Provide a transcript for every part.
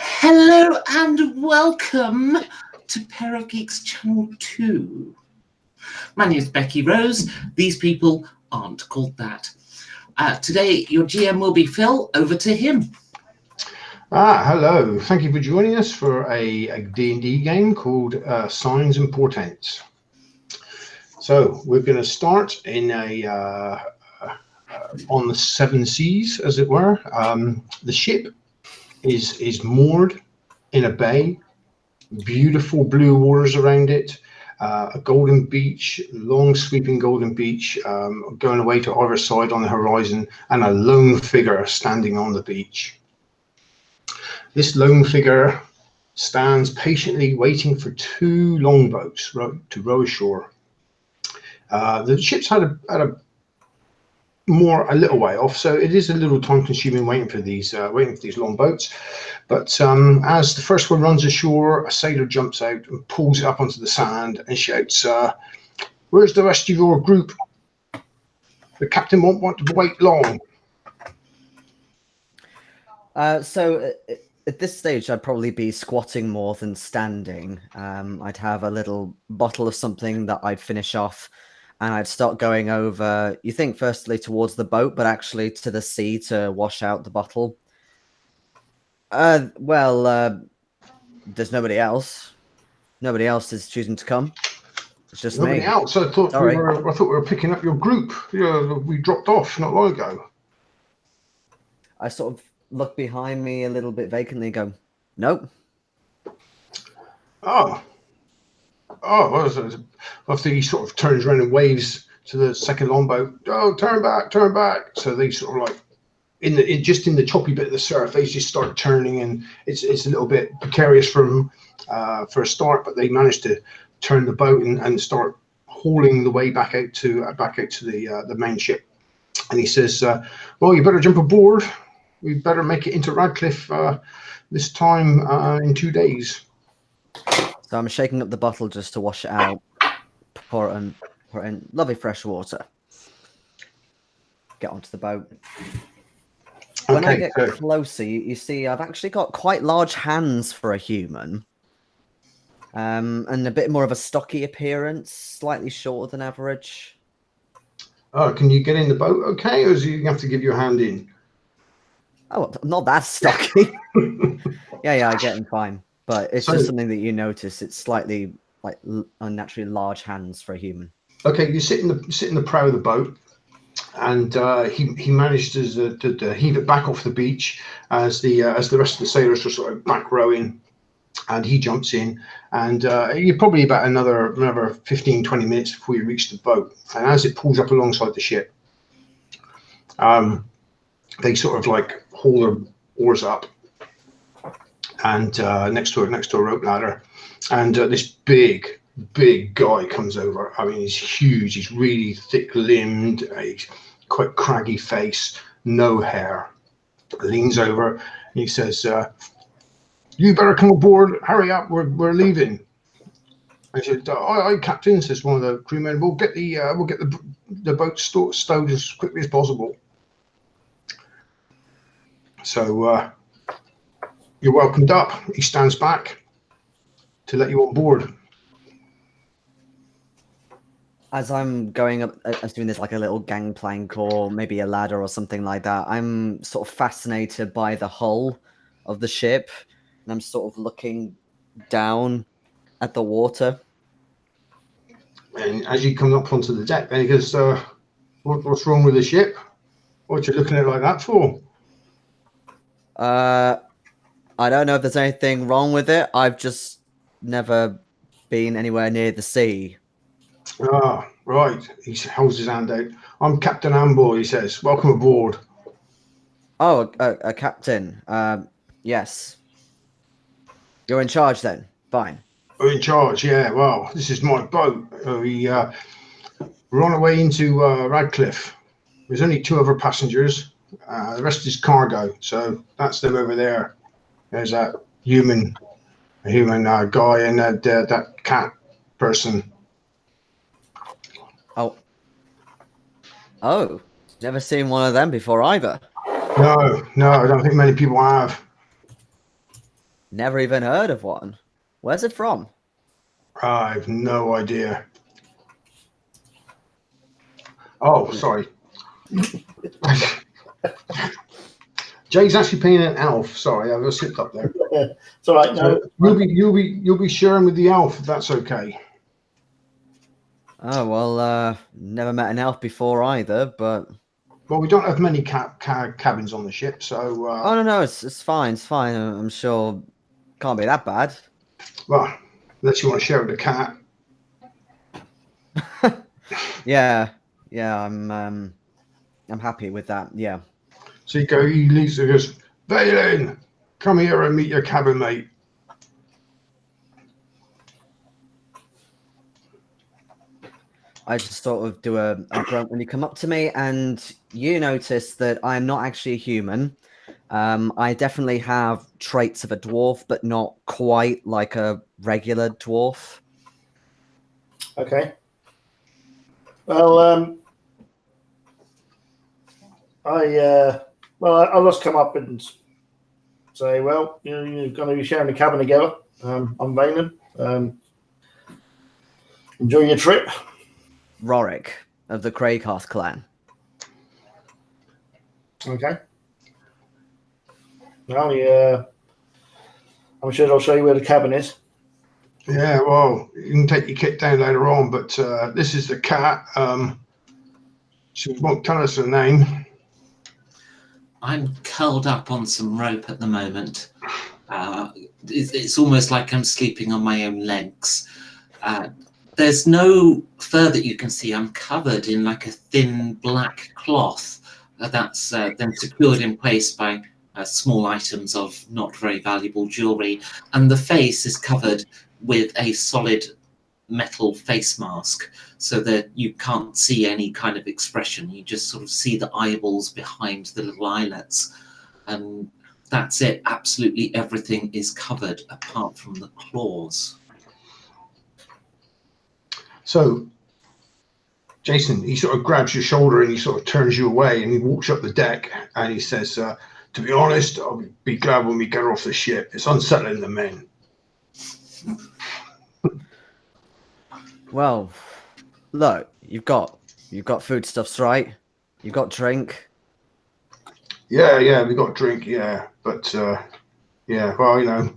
Hello and welcome to Pair of Geeks Channel 2. My name is Becky Rose. These people aren't called that. Today, your GM will be Phil. Over to him. Hello. Thank you for joining us for a D&D game called Signs and Portents. So we're going to start in on the seven seas, as it were. The ship is moored in a bay, beautiful blue waters around it, a golden beach, long sweeping golden beach, going away to either side on the horizon, and a lone figure standing on the beach. This lone figure stands patiently waiting for two longboats to row ashore. The ship's had a little way off, so it is a little time consuming waiting for these longboats. But as the first one runs ashore, a sailor jumps out and pulls it up onto the sand and shouts, "Where's the rest of your group? The captain won't want to wait long." So at this stage, I'd probably be squatting more than standing. I'd have a little bottle of something that I'd finish off, and I'd start going over, you think firstly towards the boat, but actually to the sea to wash out the bottle. There's nobody else. Nobody else is choosing to come. It's just Nobody me. else. I thought we were picking up your group. Yeah, we dropped off not long ago. I sort of look behind me a little bit vacantly and go, "Nope." Oh, after he sort of turns around and waves to the second longboat. "Oh, turn back, turn back." So they sort of like in the choppy bit of the surf, they just start turning, and it's a little bit precarious for a start, but they manage to turn the boat and start hauling the way back out to the main ship. And he says, "Well, you better jump aboard. We better make it into Radcliffe this time in 2 days." So I'm shaking up the bottle just to wash it out, pour it in lovely fresh water. Get onto the boat. When I get closer, you see I've actually got quite large hands for a human. And a bit more of a stocky appearance, slightly shorter than average. Oh, can you get in the boat okay, or do you have to give your hand in? Oh, not that stocky. Yeah, I get in fine. But it's just something that you notice. It's slightly like unnaturally large hands for a human. Okay, you sit in the prow of the boat, and he managed to heave it back off the beach as the rest of the sailors are sort of back rowing, and he jumps in, and you're probably about another 15-20 minutes before you reach the boat. And as it pulls up alongside the ship, they sort of like haul their oars up, and next to a rope ladder, and this big guy comes over. I mean, he's huge. He's really thick-limbed, he's quite craggy face, no hair. Leans over and he says, "You better come aboard. Hurry up. We're leaving." I said, "Aye, Captain," says one of the crewmen. "We'll get the boat stowed as quickly as possible." So you're welcomed up. He stands back to let you on board. As I'm going up, I'm doing this like a little gangplank or maybe a ladder or something like that. I'm sort of fascinated by the hull of the ship, and I'm sort of looking down at the water. And as you come up onto the deck, then he goes, "What's wrong with the ship? What you looking at it like that for?" I don't know if there's anything wrong with it. I've just never been anywhere near the sea. Ah, right. He holds his hand out. "I'm Captain Amble," he says. "Welcome aboard." Oh, a captain. Yes. You're in charge then. Fine. "We're in charge, yeah. Well, this is my boat. We're on our way into Radcliffe. There's only 2 other passengers. The rest is cargo. So that's them over there. There's a human guy and that cat person." Oh, never seen one of them before either. No, I don't think many people have. Never even heard of one. Where's it from? I've no idea. Oh, sorry. Jay's actually playing an elf. Sorry, I slipped up there. It's all right. No, So you'll be sharing with the elf if that's okay. Oh, well, never met an elf before either, but... Well, we don't have many cabins on the ship, so... Oh, no, it's fine, it's fine. I'm sure can't be that bad. Well, unless you want to share with the cat. Yeah, I'm happy with that, yeah. So he leaves and goes, Valen, come here and meet your cabin mate. I just sort of do a grunt when you come up to me, and you notice that I'm not actually a human. I definitely have traits of a dwarf, but not quite like a regular dwarf. okay. Well, I'll just come up and say, well, you're going to be sharing the cabin together. I'm Valen. Enjoy your trip. Rorik of the Craycast clan. Okay. Well, yeah, I'm sure they'll show you where the cabin is. Yeah, well, you can take your kit down later on, but this is the cat. She won't tell us her name. I'm curled up on some rope at the moment. It's almost like I'm sleeping on my own legs. There's no fur that you can see. I'm covered in like a thin black cloth that's then secured in place by small items of not very valuable jewelry. And the face is covered with a solid metal face mask so that you can't see any kind of expression. You just sort of see the eyeballs behind the little eyelets. And that's it. Absolutely everything is covered apart from the claws. So, Jason, he sort of grabs your shoulder and he sort of turns you away and he walks up the deck and he says, to be honest, I'll be glad when we get off the ship. It's unsettling the men. Well, look, you've got foodstuffs, right? You've got drink. Yeah, we got drink, yeah. But, yeah, well, you know,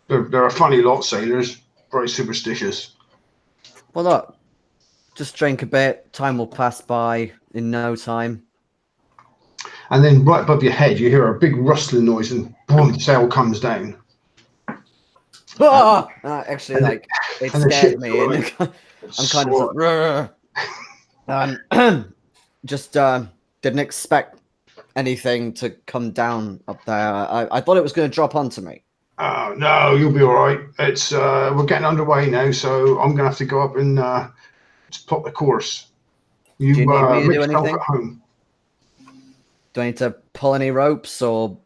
they're a funny lot, sailors. Very superstitious. Well, look, just drink a bit. Time will pass by in no time. And then right above your head, you hear a big rustling noise and boom, the sail comes down. Ah! Actually, and like, it and the scared ship me. sort And of I'm kind of like, just didn't expect anything to come down up there. I thought it was going to drop onto me. Oh, no, you'll be all right. It's we're getting underway now, so I'm gonna have to go up and just plot the course. You, Do you need me to make do yourself anything? at home. Do I need to pull any ropes or?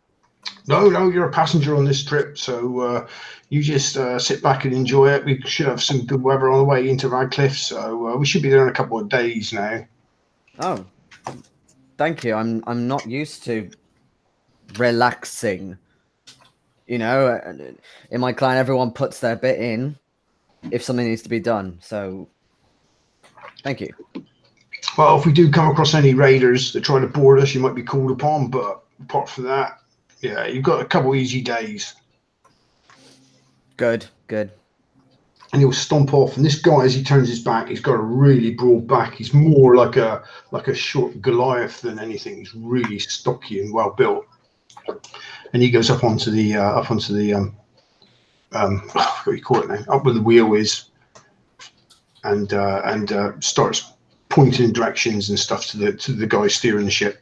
No, you're a passenger on this trip, so you just sit back and enjoy it. We should have some good weather on the way into Radcliffe, so we should be there in a couple of days now. Oh, thank you. I'm not used to relaxing. You know, in my clan, everyone puts their bit in if something needs to be done. So, thank you. Well, if we do come across any raiders that try to board us, you might be called upon, but apart from that, yeah, you've got a couple easy days. Good. And he'll stomp off. And this guy, as he turns his back, he's got a really broad back. He's more like a short Goliath than anything. He's really stocky and well built. And he goes up onto the what do you call it now? Up where the wheel is, and starts pointing directions and stuff to the guy steering the ship.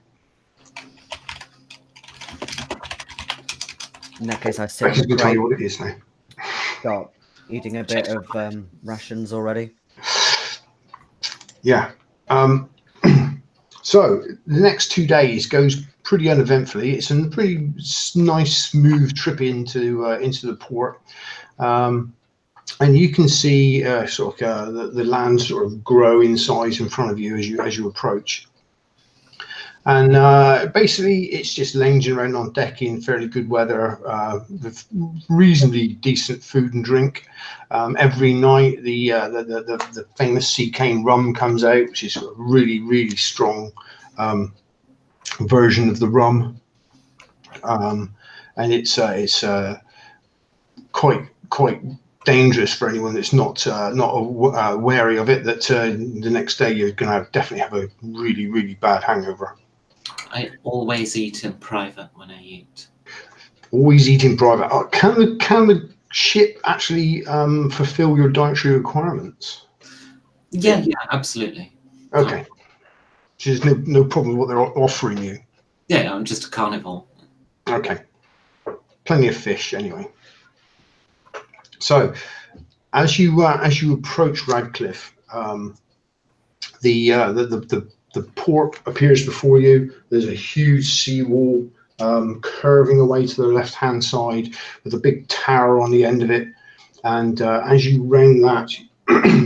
In that case, I sit Becky's in the gonna tell crate. you what it is now. Start eating a bit of rations already. Yeah. So the next 2 days goes pretty uneventfully. It's a pretty nice, smooth trip into the port, and you can see the land sort of grow in size in front of you as you approach. And basically, it's just lounging around on deck in fairly good weather with reasonably decent food and drink. Every night, the famous sea cane rum comes out, which is a really, really strong version of the rum, and it's quite dangerous for anyone that's not wary of it. That the next day you're going to definitely have a really, really bad hangover. I always eat in private when I eat. Always eat in private. Can the ship actually fulfill your dietary requirements? Yeah, absolutely. Okay. So there's no problem with what they're offering you. Yeah, I'm just a carnivore. Okay. Plenty of fish anyway. So as you approach Radcliffe, the port appears before you. There's a huge seawall curving away to the left-hand side with a big tower on the end of it. And as you round that,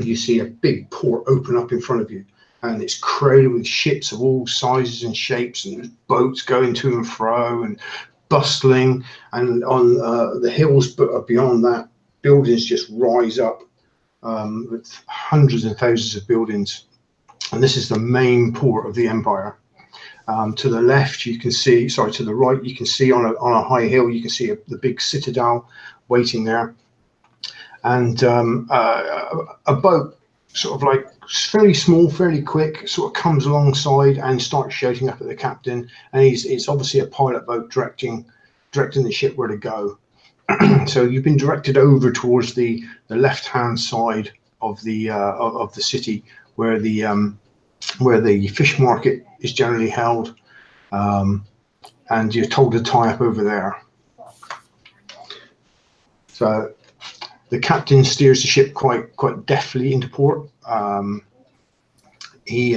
you see a big port open up in front of you. And it's crowded with ships of all sizes and shapes, and there's boats going to and fro and bustling. And on the hills beyond that, buildings just rise up with hundreds and thousands of buildings. And this is the main port of the empire. To the left, you can see, sorry, to the right, you can see on a high hill, you can see the big citadel waiting there. And a boat, sort of like fairly small, fairly quick, sort of comes alongside and starts shouting up at the captain. And it's obviously a pilot boat directing the ship where to go. So you've been directed over towards the left-hand side of the city, where the fish market is generally held, and you're told to tie up over there. So the captain steers the ship quite deftly into port. He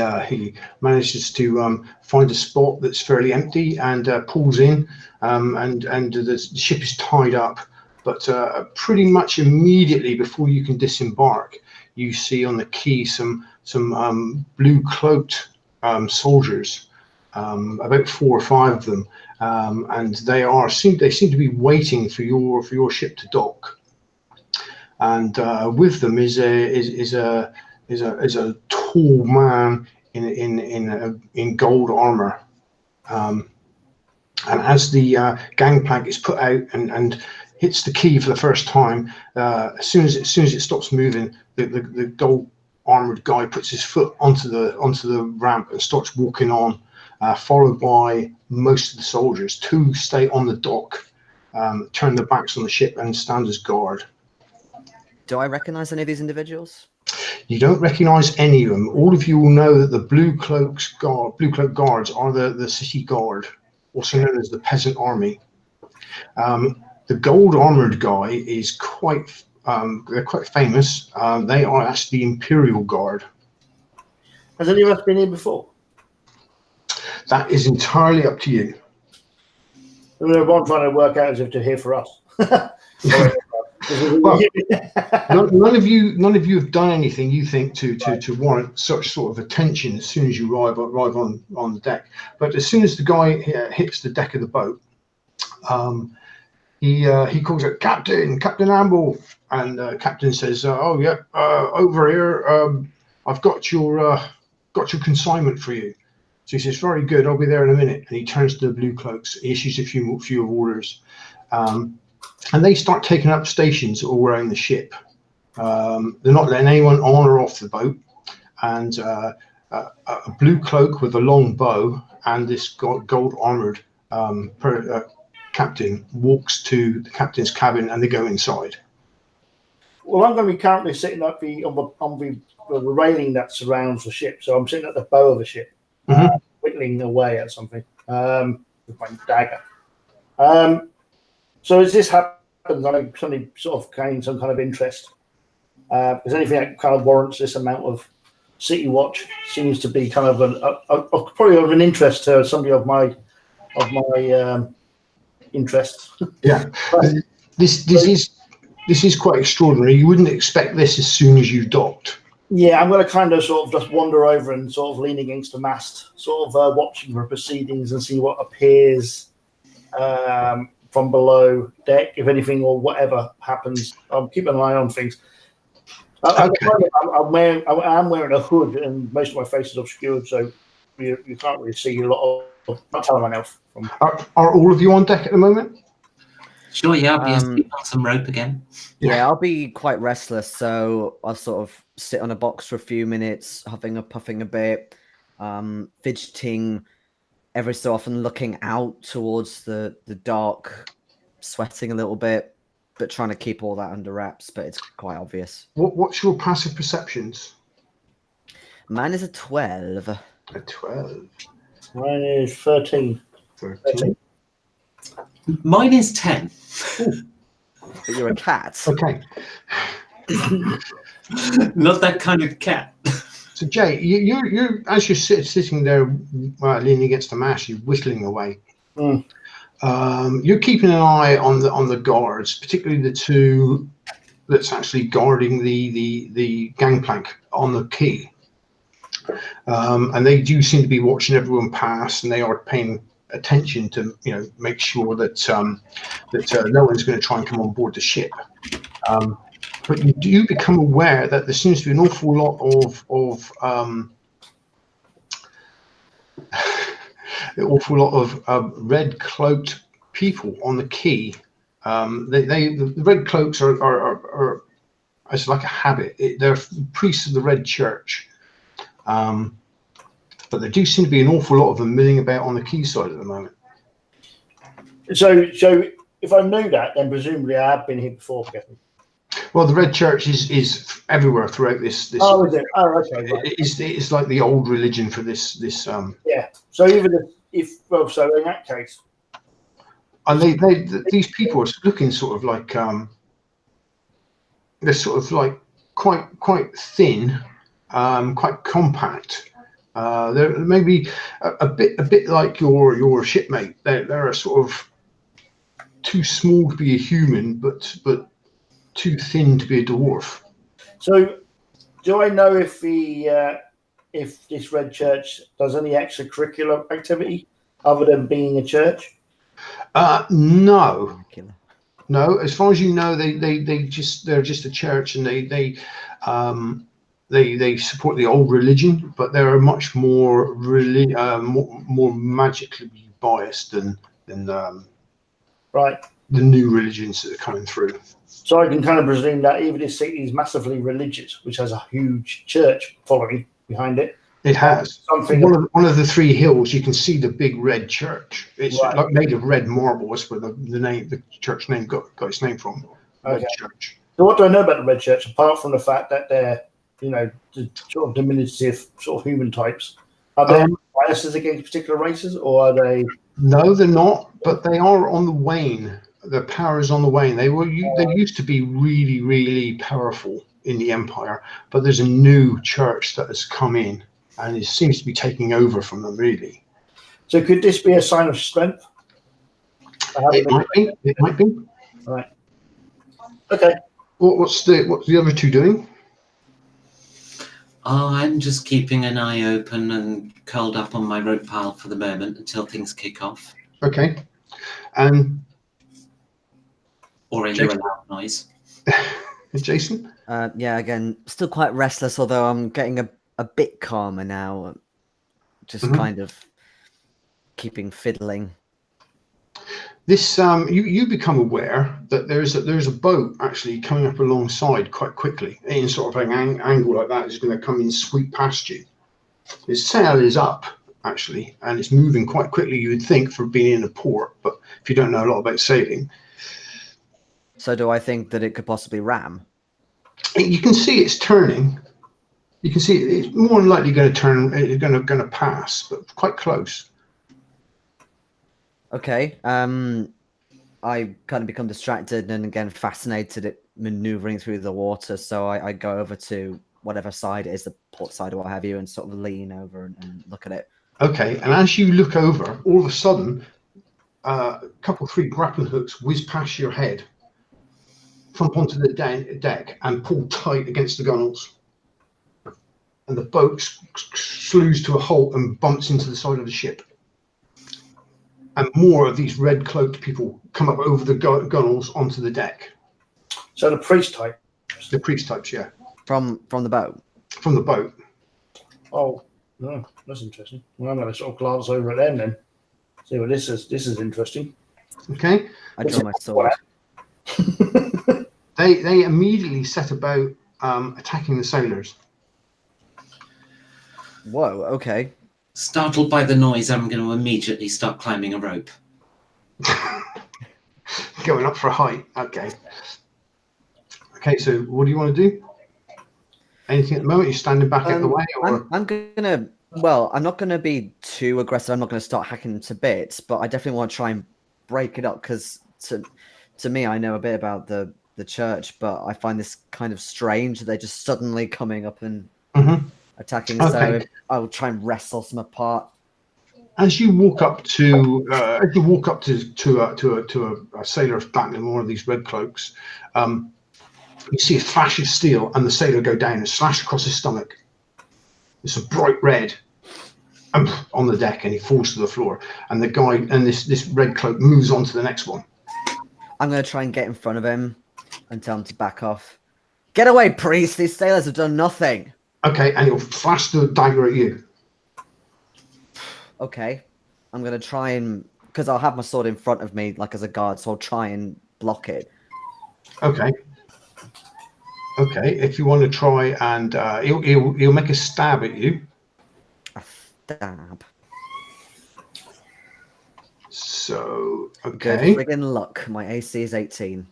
manages to find a spot that's fairly empty and pulls in, and the ship is tied up. But pretty much immediately before you can disembark, you see on the quay some blue cloaked soldiers, about 4 or 5 of them, and they seem to be waiting for your ship to dock. And with them is a tall man in gold armor. And as the gangplank is put out and hits the quay for the first time, as soon as it stops moving, the gold armored guy puts his foot onto the ramp and starts walking on, followed by most of the soldiers. 2 stay on the dock, turn their backs on the ship and stand as guard. Do I recognize any of these individuals? You don't recognize any of them. All of you will know that the blue cloak guards are the city guard, also known as the peasant army. The gold armored guy is they're quite famous. They are actually the Imperial Guard. Has any of us been here before? That is entirely up to you. What I'm trying to work out is if they're here for us. Well, none of you have done anything you think to warrant such sort of attention as soon as you arrive on the deck. But as soon as the guy hits the deck of the boat, he calls out Captain Amble, and Captain says, "Oh yeah, over here. I've got your consignment for you." So he says, "Very good. I'll be there in a minute." And he turns to the blue cloaks, issues a few orders, and they start taking up stations all around the ship. They're not letting anyone on or off the boat, and a blue cloak with a long bow and this gold armored captain walks to the captain's cabin, and they go inside. Well, I'm going to be currently sitting at on the railing that surrounds the ship. So I'm sitting at the bow of the ship, whittling away at something with my dagger. So as this happens, I suddenly sort of gain some kind of interest. Because anything that kind of warrants this amount of city watch seems to be kind of probably of an interest to somebody of my interest. Yeah, this is quite extraordinary. You wouldn't expect this as soon as you docked. Yeah, I'm going to kind of sort of just wander over and sort of lean against the mast, sort of watching for proceedings and see what appears from below deck, if anything or whatever happens. I'm keeping an eye on things. I'm wearing a hood and most of my face is obscured, so you can't really see a lot of. I'm telling my elf. Are all of you on deck at the moment? Sure, yeah, I'll be asleep on some rope again. Yeah, I'll be quite restless, so I'll sort of sit on a box for a few minutes, huffing and puffing a bit, fidgeting every so often, looking out towards the dark, sweating a little bit, but trying to keep all that under wraps, but it's quite obvious. What's your passive perceptions? Mine is a 12. A 12. Mine is 13. 13. Mine is 10. But you're a cat. Okay. Not that kind of cat. So Jay, you're as you're sitting there leaning against the mast, you're whistling away. You're keeping an eye on the guards, particularly the two that's actually guarding the gangplank on the quay. And they do seem to be watching everyone pass, and they are paying attention to make sure that no one's going to try and come on board the ship. But you do become aware that there seems to be an awful lot of red cloaked people on the quay. The red cloaks are it's like a habit. They're priests of the Red Church. But there do seem to be an awful lot of them milling about on the quayside at the moment. So if I knew that, then presumably I have been here before, Kevin. Well, the Red Church is everywhere throughout this. Oh, is it? Oh, okay. Right. It's like the old religion for this. Yeah. So even so in that case. And these people are looking sort of like they're sort of like quite thin, quite compact. They're maybe a bit like your shipmate. They're a sort of too small to be a human, but too thin to be a dwarf. So, do I know if this Red Church does any extracurricular activity other than being a church? No. As far as you know, they're just a church, and they support the old religion, but they're much more more magically biased than right. the new religions that are coming through. So I can kind of presume that even this city is massively religious, which has a huge church following behind it. It has. One of the three hills, you can see the big red church. It's right. like made of red marble. That's where the church name got its name from. Okay. Red Church. So what do I know about the Red Church, apart from the fact that they're, sort of diminutive sort of human types? Are there biases against particular races, or are they? No, they're not. But they are on the wane. Their power is on the wane. They used to be really, really powerful in the Empire, but there's a new church that has come in, and it seems to be taking over from them, really. So could this be a sign of strength? It might be. It might be. All right. Okay. What's the other two doing? Oh, I'm just keeping an eye open and curled up on my rope pile for the moment until things kick off. Okay. And or a loud noise. Jason? Yeah, again, still quite restless, although I'm getting a bit calmer now. Just kind of keeping fiddling. This you become aware that there's a boat actually coming up alongside quite quickly in sort of an angle like that. It's going to come in, sweep past you. Its sail is up actually, and it's moving quite quickly, you would think, for being in a port, but if you don't know a lot about sailing. So do I think that it could possibly ram? You can see it's turning. You can see it's more than likely going to turn. It's going to pass, but quite close. Okay. I kind of become distracted and again fascinated at maneuvering through the water. So I go over to whatever side it is, the port side or what have you, and sort of lean over and look at it. Okay, and as you look over, all of a sudden, a couple, 3 grappling hooks whiz past your head, thump onto the deck, and pull tight against the gunnels. and the boat slews to a halt and bumps into the side of the ship. And more of these red cloaked people come up over the gunnels onto the deck. So the priest type. The priest types, yeah. From the boat. From the boat. Oh, no, that's interesting. Well, I'm going to sort of glance over at them then. See what this is. This is interesting. Okay. I draw my sword. They immediately set about attacking the sailors. Whoa, okay. Startled by the noise, I'm going to immediately start climbing a rope. Going up for a height. Okay. Okay, so what do you want to do? Anything at the moment? You're standing back out the way? Or? I'm gonna. Well, I'm not gonna be too aggressive. I'm not gonna start hacking them to bits, but I definitely want to try and break it up because to me, I know a bit about the church, but I find this kind of strange. They're just suddenly coming up and attacking. Okay. So I'll try and wrestle some apart. As you walk up to a sailor battling one of these red cloaks, you see a flash of steel, and the sailor go down and slash across his stomach. It's a bright red on the deck, and he falls to the floor. And the guy and this red cloak moves on to the next one. I'm gonna try and get in front of him and tell him to back off. Get away, priest! These sailors have done nothing. Okay, and he'll flash the dagger at you. Okay, I'm gonna try and because I'll have my sword in front of me like as a guard, so I'll try and block it. Okay. Okay, if you want to try and he'll make a stab at you. A stab. So Good friggin' luck. My AC is 18.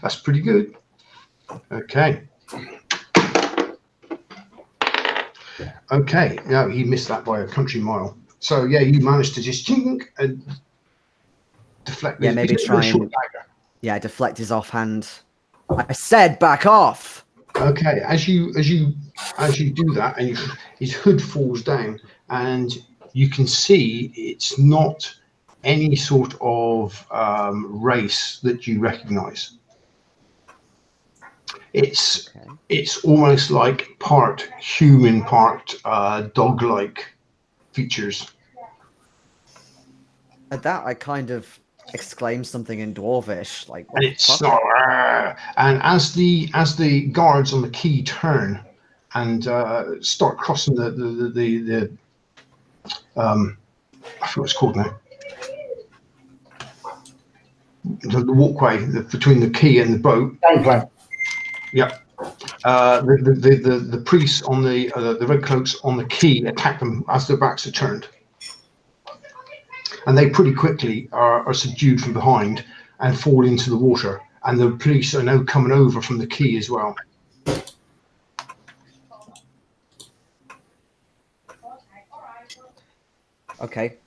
That's pretty good. Okay. Okay. No, he missed that by a country mile. So yeah, you managed to just chink and deflect. Yeah, maybe try and deflect his offhand. I said back off. Okay, as you do that, and his hood falls down, and you can see it's not any sort of race that you recognise. It's almost like part human, part dog-like features. At that, I kind of exclaim something in Dwarvish, like. And it's and as the guards on the quay turn and start crossing the I forget what it's called now. The walkway between the quay and the boat. Gangplank. Yeah. The priests on the red cloaks on the quay attack them as their backs are turned, and they pretty quickly are subdued from behind and fall into the water. And the police are now coming over from the quay as well. Okay.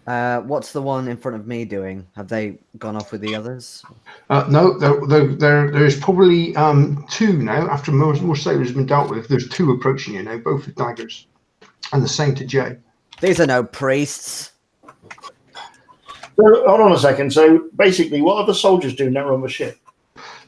What's the one in front of me doing? Have they gone off with the others? No, there's probably two now. After more sailors have been dealt with, there's two approaching you now, both with daggers, and the same to Jay. These are no priests. So, hold on a second. So basically, what are the soldiers doing now on the ship?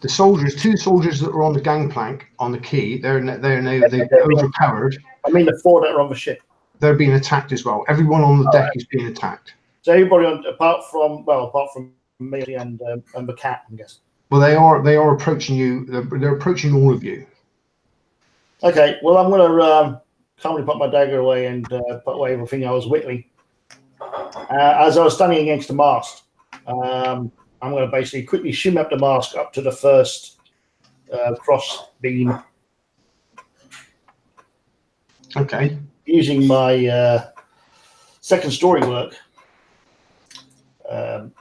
The soldiers, two soldiers that were on the gangplank on the quay, they're overpowered. I mean, the four that are on the ship. They're being attacked as well. Everyone on the deck is being attacked. So everybody apart from me and the cat, I guess. Well, they are approaching you. They're approaching all of you. Okay. Well, I'm gonna calmly put my dagger away and put away everything I was whittling. As I was standing against the mast, I'm going to basically quickly shimmy up the mast up to the first cross beam. Okay. Using my second story work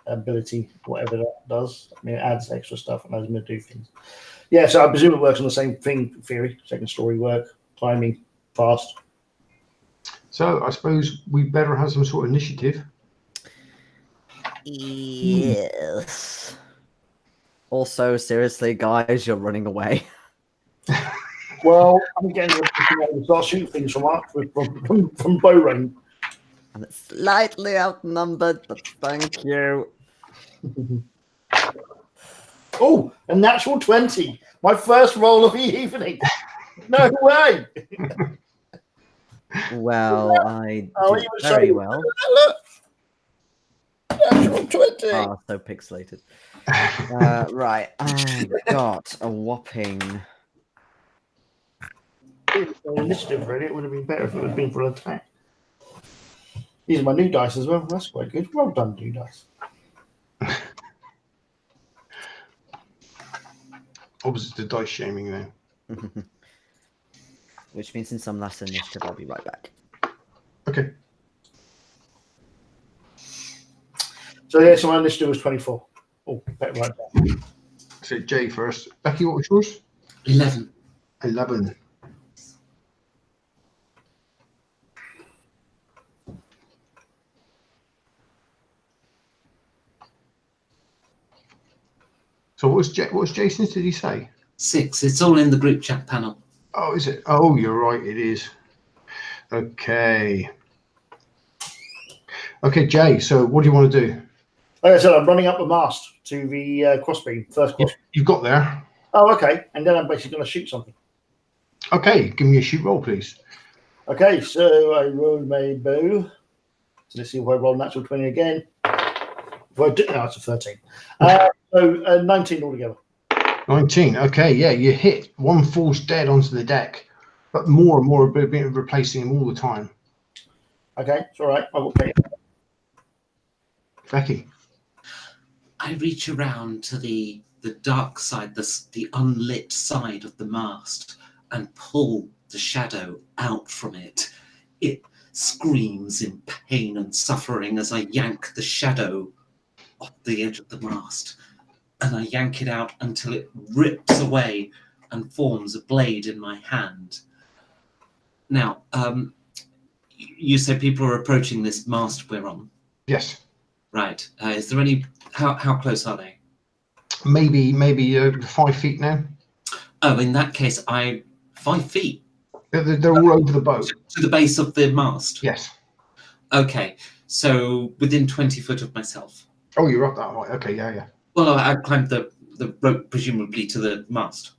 ability, whatever that does. I mean, it adds extra stuff and allows me to do things. Yeah, so I presume it works on the same thing theory. Second story work, climbing fast. So I suppose we better have some sort of initiative. Yes. Also, seriously, guys, you're running away. Well, I'm getting to start shooting things from bow range. And it's slightly outnumbered, but thank you. Oh, a natural 20. My first roll of the evening. No way. Well, I Oh, did you were very so- well. Look. Natural 20. Ah, so pixelated. Right, I got a whopping. Initiative, really. It would have been better if it had been for an attack. These are my new dice as well. That's quite good. Well done, new dice. Opposite to dice shaming now. Which means in some last initiative, I'll be right back. Okay. So yeah, so my initiative was 24. Oh, better right there. So Jay first. Becky, what was yours? 11. 11. So what was Jason's? Did he say? 6. It's all in the group chat panel. Oh, is it? Oh, you're right. It is. Okay. Okay, Jay. So what do you want to do? Like I said, I'm running up the mast to the crossbeam, first cross. You've got there. Oh, okay. And then I'm basically going to shoot something. Okay, give me a shoot roll, please. Okay, so I rolled my bow. So let's see if I roll natural 20 again. If I do, no, it's a 13. So 19 altogether. 19. Okay, yeah, you hit. One falls dead onto the deck, but more and more are being replacing him all the time. Okay, it's all right. I will pay. Becky. I reach around to the dark side, the unlit side of the mast, and pull the shadow out from it. It screams in pain and suffering as I yank the shadow off the edge of the mast. And I yank it out until it rips away and forms a blade in my hand. Now, you said people are approaching this mast we're on. Yes. Right. Is there any... How close are they? Maybe 5 feet now. Oh, in that case, 5 feet. They're all over the boat. To the base of the mast? Yes. Okay. So within 20 foot of myself. Oh, you're up that high. Okay, yeah. Well, I climbed the rope, presumably, to the mast.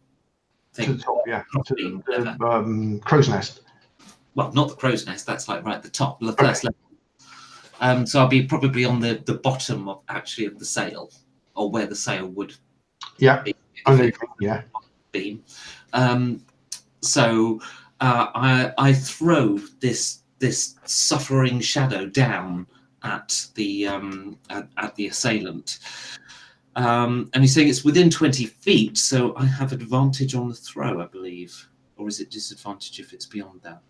To the top, yeah. To the crow's nest. Well, not the crow's nest. That's like right at the top, the first level. So I'll be probably on the bottom of the sail, or where the sail would be. Yeah. Beam. So I throw this suffering shadow down at the assailant. And he's saying it's within 20 feet, so I have advantage on the throw, I believe. Or is it disadvantage if it's beyond that?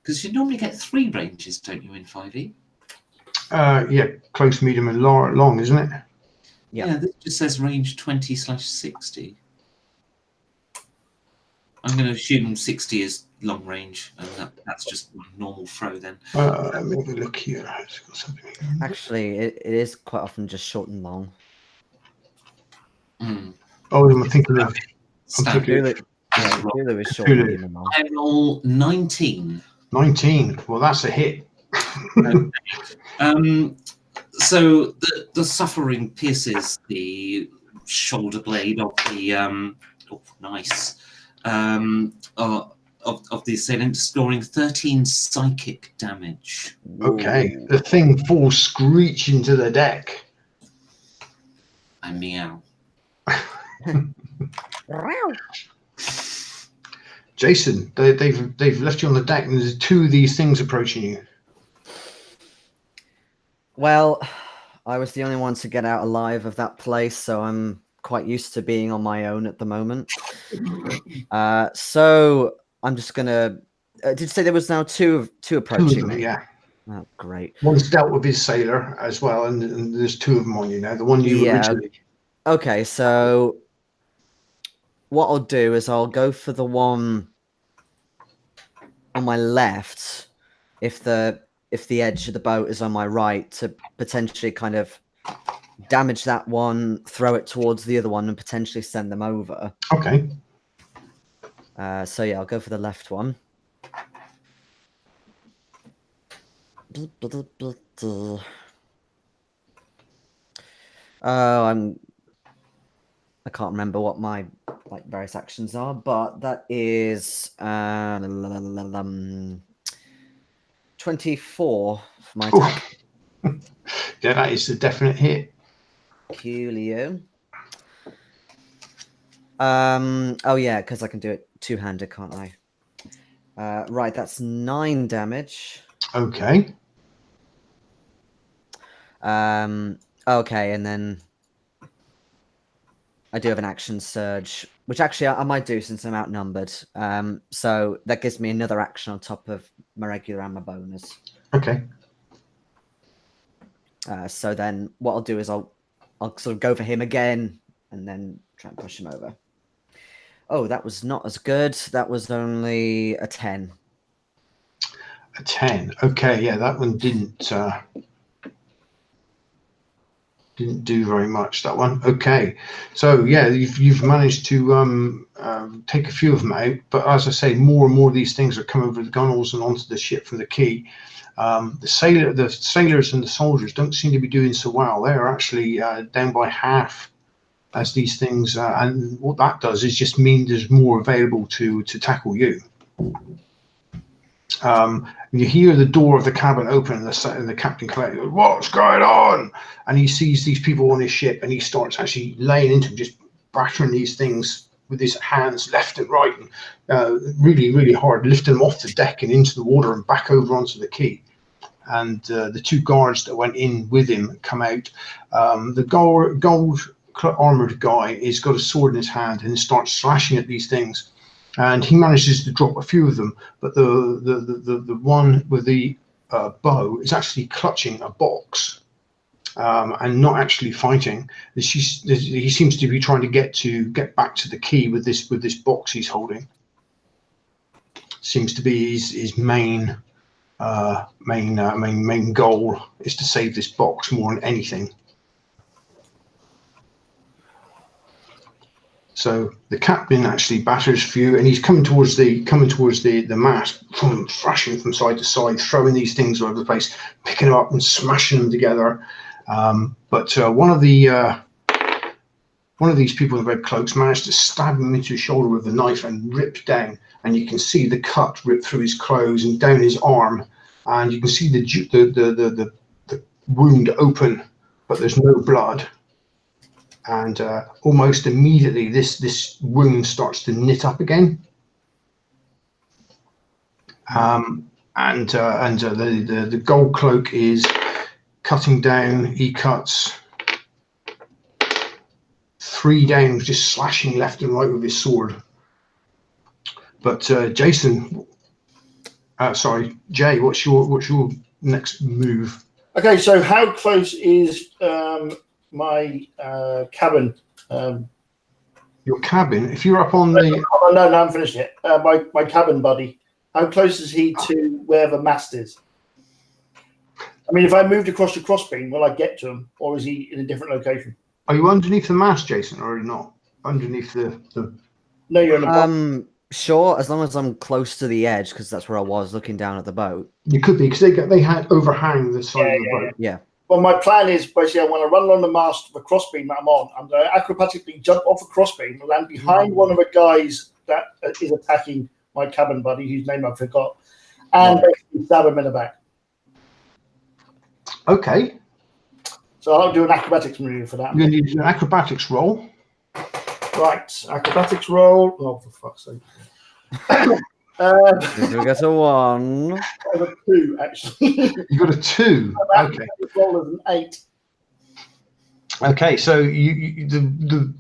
Because you normally get 3 ranges, don't you, in 5e? Yeah, close, medium, and long, isn't it? Yeah, this just says range 20/60. I'm going to assume 60 is long range, and that's just one normal throw then. Let me have a look here. It's got something here. Actually, it is quite often just short and long. Oh, I'm thinking of... Cthulhu is short, medium, and long. I roll 19. 19. Well, that's a hit. So the suffering pierces the shoulder blade of the of the assailant, scoring 13 psychic damage. Okay, the thing falls screeching to the deck. I meow. Jason, they've left you on the deck, and there's 2 of these things approaching you. Well, I was the only one to get out alive of that place, so I'm quite used to being on my own at the moment. So I'm just gonna. Did you say there was now two approaching me? Yeah. Oh, great. One's dealt with his sailor as well, and there's 2 of them on you now. The one you originally. Okay, so what I'll do is I'll go for the one on my left, if the edge of the boat is on my right, to potentially kind of damage that one, throw it towards the other one, and potentially send them over. Okay. So yeah, I'll go for the left one. Oh, I can't remember what my various actions are, but that is 24 for my attack. Yeah, that is a definite hit. Coolio. Oh yeah, because I can do it two-handed, can't I? Right, that's 9 damage. Okay. Okay, and then I do have an action surge, which actually I might do since I'm outnumbered. So that gives me another action on top of my regular and my bonus. Okay. So then what I'll do is I'll sort of go for him again and then try and push him over. Oh, that was not as good. That was only a 10. A 10. Okay, yeah, that one didn't do very much, that one. Okay, so yeah, you've managed to take a few of them out, but as I say, more and more of these things are coming over the gunnels and onto the ship from the quay. The sailors and the soldiers don't seem to be doing so well. They're actually down by half as these things, and what that does is just mean there's more available to tackle you. You hear the door of the cabin open, and the captain goes, "What's going on?" And he sees these people on his ship, and he starts actually laying into them, just battering these things with his hands left and right, and really, really hard, lifting them off the deck and into the water and back over onto the quay. And the 2 guards that went in with him come out. The gold armored guy has got a sword in his hand and starts slashing at these things. And he manages to drop a few of them, but the one with the bow is actually clutching a box and not actually fighting. He seems to be trying to get back to the quay with this box he's holding. Seems to be his main goal is to save this box more than anything. So the captain actually batters a few, and he's coming towards the mast, thrashing from side to side, throwing these things all over the place, picking them up and smashing them together. But one of these people in the red cloaks managed to stab him into his shoulder with a knife and rip down, and you can see the cut rip through his clothes and down his arm, and you can see the wound open, but there's no blood. And almost immediately, this wound starts to knit up again. The gold cloak is cutting down. He cuts 3 down, just slashing left and right with his sword. But Jay, what's your next move? Okay, so how close is my cabin? Your cabin? If you're up on the... Oh, no, I haven't finished yet. My cabin buddy. How close is he to where the mast is? I mean, if I moved across the crossbeam, will I get to him, or is he in a different location? Are you underneath the mast, Jason, or are you not? Underneath the... No, you're in the bottom. Sure, as long as I'm close to the edge, because that's where I was looking down at the boat. You could be, because they had overhang the side of the boat. Yeah. Well, my plan is basically I want to run along the mast of the crossbeam that I'm on. I'm going to acrobatically jump off the crossbeam and land behind one of the guys that is attacking my cabin buddy, whose name I forgot, and basically stab him in the back. Okay. So I'll do an acrobatics maneuver for that. You're going to do an acrobatics roll. Right, acrobatics roll. Oh, for fuck's sake. We got a 1. I have a 2, actually. You got a 2. Okay. Roll is an 8. Okay, so the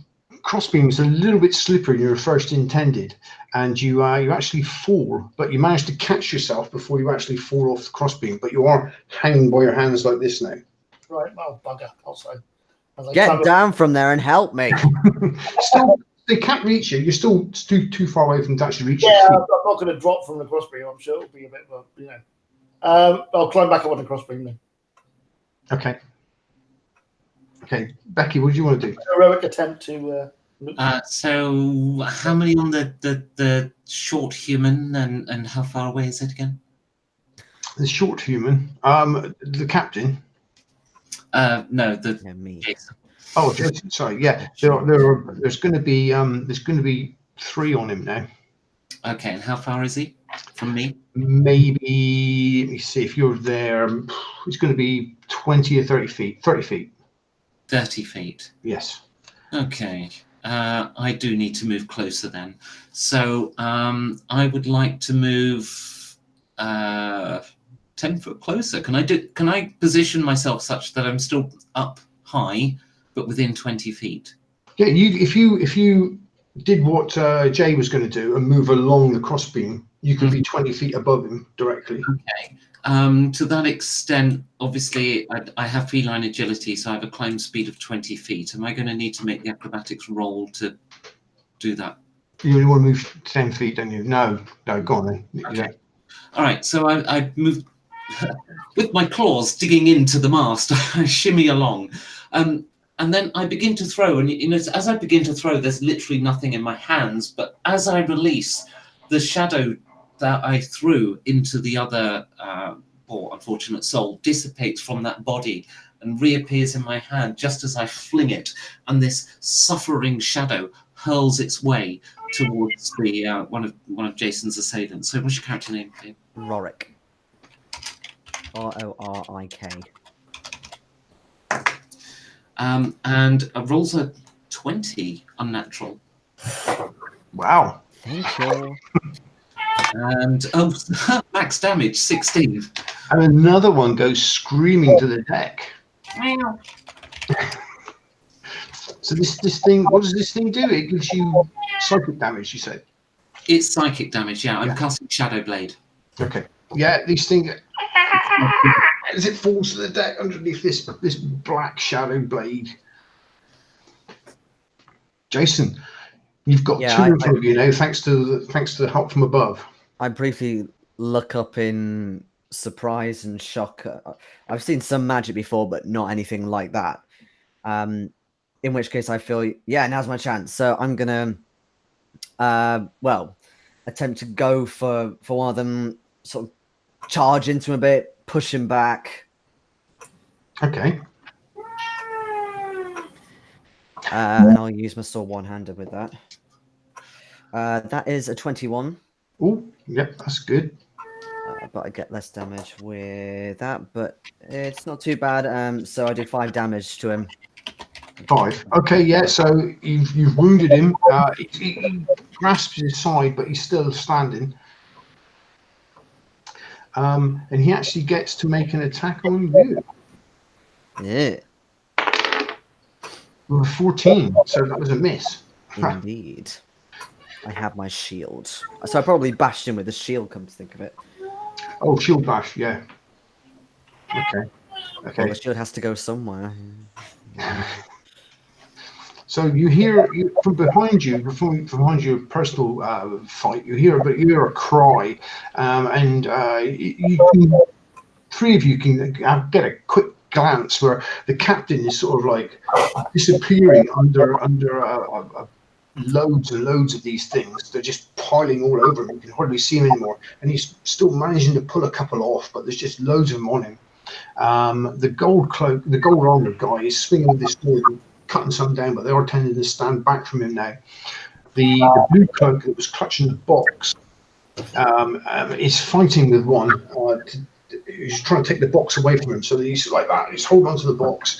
crossbeam is a little bit slippery than you were first intended, and you actually fall, but you manage to catch yourself before you actually fall off the crossbeam. But you are hanging by your hands like this now. Right, well, bugger. Also, get down from there and help me. Still, they can't reach you. You're still too far away from them to actually reach you. Yeah, I'm not going to drop from the crossbeam. I'm sure it'll be a bit, I'll climb back up on the crossbeam then. Okay. Okay, Becky, what do you want to do? Heroic attempt to. So, how many on the short human, and how far away is it again? The short human, the captain. No, me. Jason. Oh, Jason, sorry. Yeah, there's going to be 3 on him now. Okay, and how far is he from me? Maybe, let me see, if you're there, it's going to be 20 or 30 feet. 30 feet. 30 feet. Yes. Okay. I do need to move closer then. So I would like to move 10 foot closer. Can I position myself such that I'm still up high, but within 20 feet? Yeah, if you did what Jay was going to do and move along the crossbeam, you could be 20 feet above him directly. Okay. To that extent, obviously, I have feline agility, so I have a climb speed of 20 feet. Am I going to need to make the acrobatics roll to do that? You only want to move 10 feet, don't you? No, go on then. Okay. Yeah. All right, so I move with my claws digging into the mast. I shimmy along. And then I begin to throw, and as I begin to throw, there's literally nothing in my hands. But as I release, the shadow that I threw into the other poor unfortunate soul dissipates from that body and reappears in my hand just as I fling it, and this suffering shadow hurls its way towards the one of Jason's assailants. So what's your character name, Dave? Rorik. Rorik. And rolls a 20 unnatural. Wow. Thank you. And max damage 16. And another one goes screaming to the deck. So this thing, what does this thing do? It gives you psychic damage, you say? It's psychic damage, yeah. I'm casting Shadow Blade. Okay. Yeah, these things, as it falls to the deck underneath this black shadow blade. Jason, you've got 2 in front of you now, thanks to the help from above. I briefly look up in surprise and shock. I've seen some magic before, but not anything like that. In which case I feel, yeah, now's my chance. So I'm gonna, attempt to go for one of them, sort of charge into him a bit, push him back. Okay. And I'll use my sword one-handed with that. That is a 21. Oh, yep, that's good. But I get less damage with that, but it's not too bad. So I do 5 damage to him. 5. Okay, yeah. So you've wounded him. He grasps his side, but he's still standing. And he actually gets to make an attack on you. Yeah. With a 14, so that was a miss. Indeed. I have my shield. So I probably bashed him with the shield, come to think of it. Oh, shield bash, yeah. Okay. Well, the shield has to go somewhere. So you hear from behind you, behind your personal fight, you hear a cry, and you 3 of you can get a quick glance where the captain is sort of like disappearing under loads and loads of these things. They're just piling all over him. You can hardly see him anymore, and he's still managing to pull a couple off, but there's just loads of them on him. The gold armored guy is swinging with this sword and cutting some down, but they are tending to stand back from him now. The blue cloak that was clutching the box is fighting with one. He's trying to take the box away from him, so he's like that. He's holding onto the box.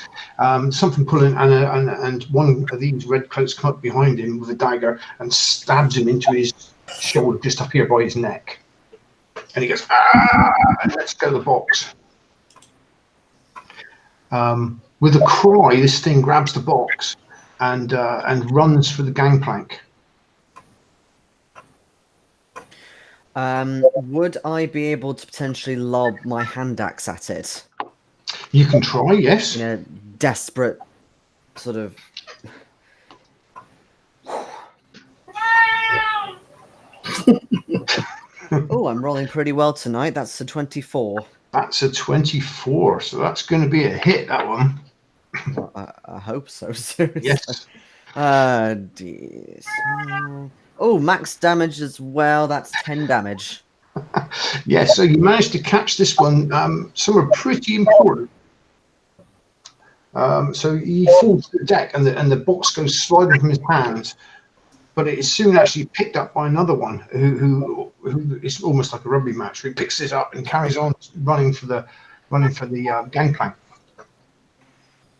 Something pulling, and one of these red cloaks come up behind him with a dagger and stabs him into his shoulder, just up here by his neck. And he goes, "Ah!" and lets go of the box. With a cry, this thing grabs the box and runs for the gangplank. Would I be able to potentially lob my hand axe at it? You can try, yes. In a desperate sort of... Oh, I'm rolling pretty well tonight. That's a 24. That's a 24, so that's going to be a hit, that one. Well, I hope so, seriously. Yes. Oh, max damage as well. That's 10 damage. Yeah, so you managed to catch this one somewhere pretty important. So he falls to the deck, and the box goes sliding from his hands. But it is soon actually picked up by another one who is almost like a rugby match. Who picks it up and carries on running for the gangplank.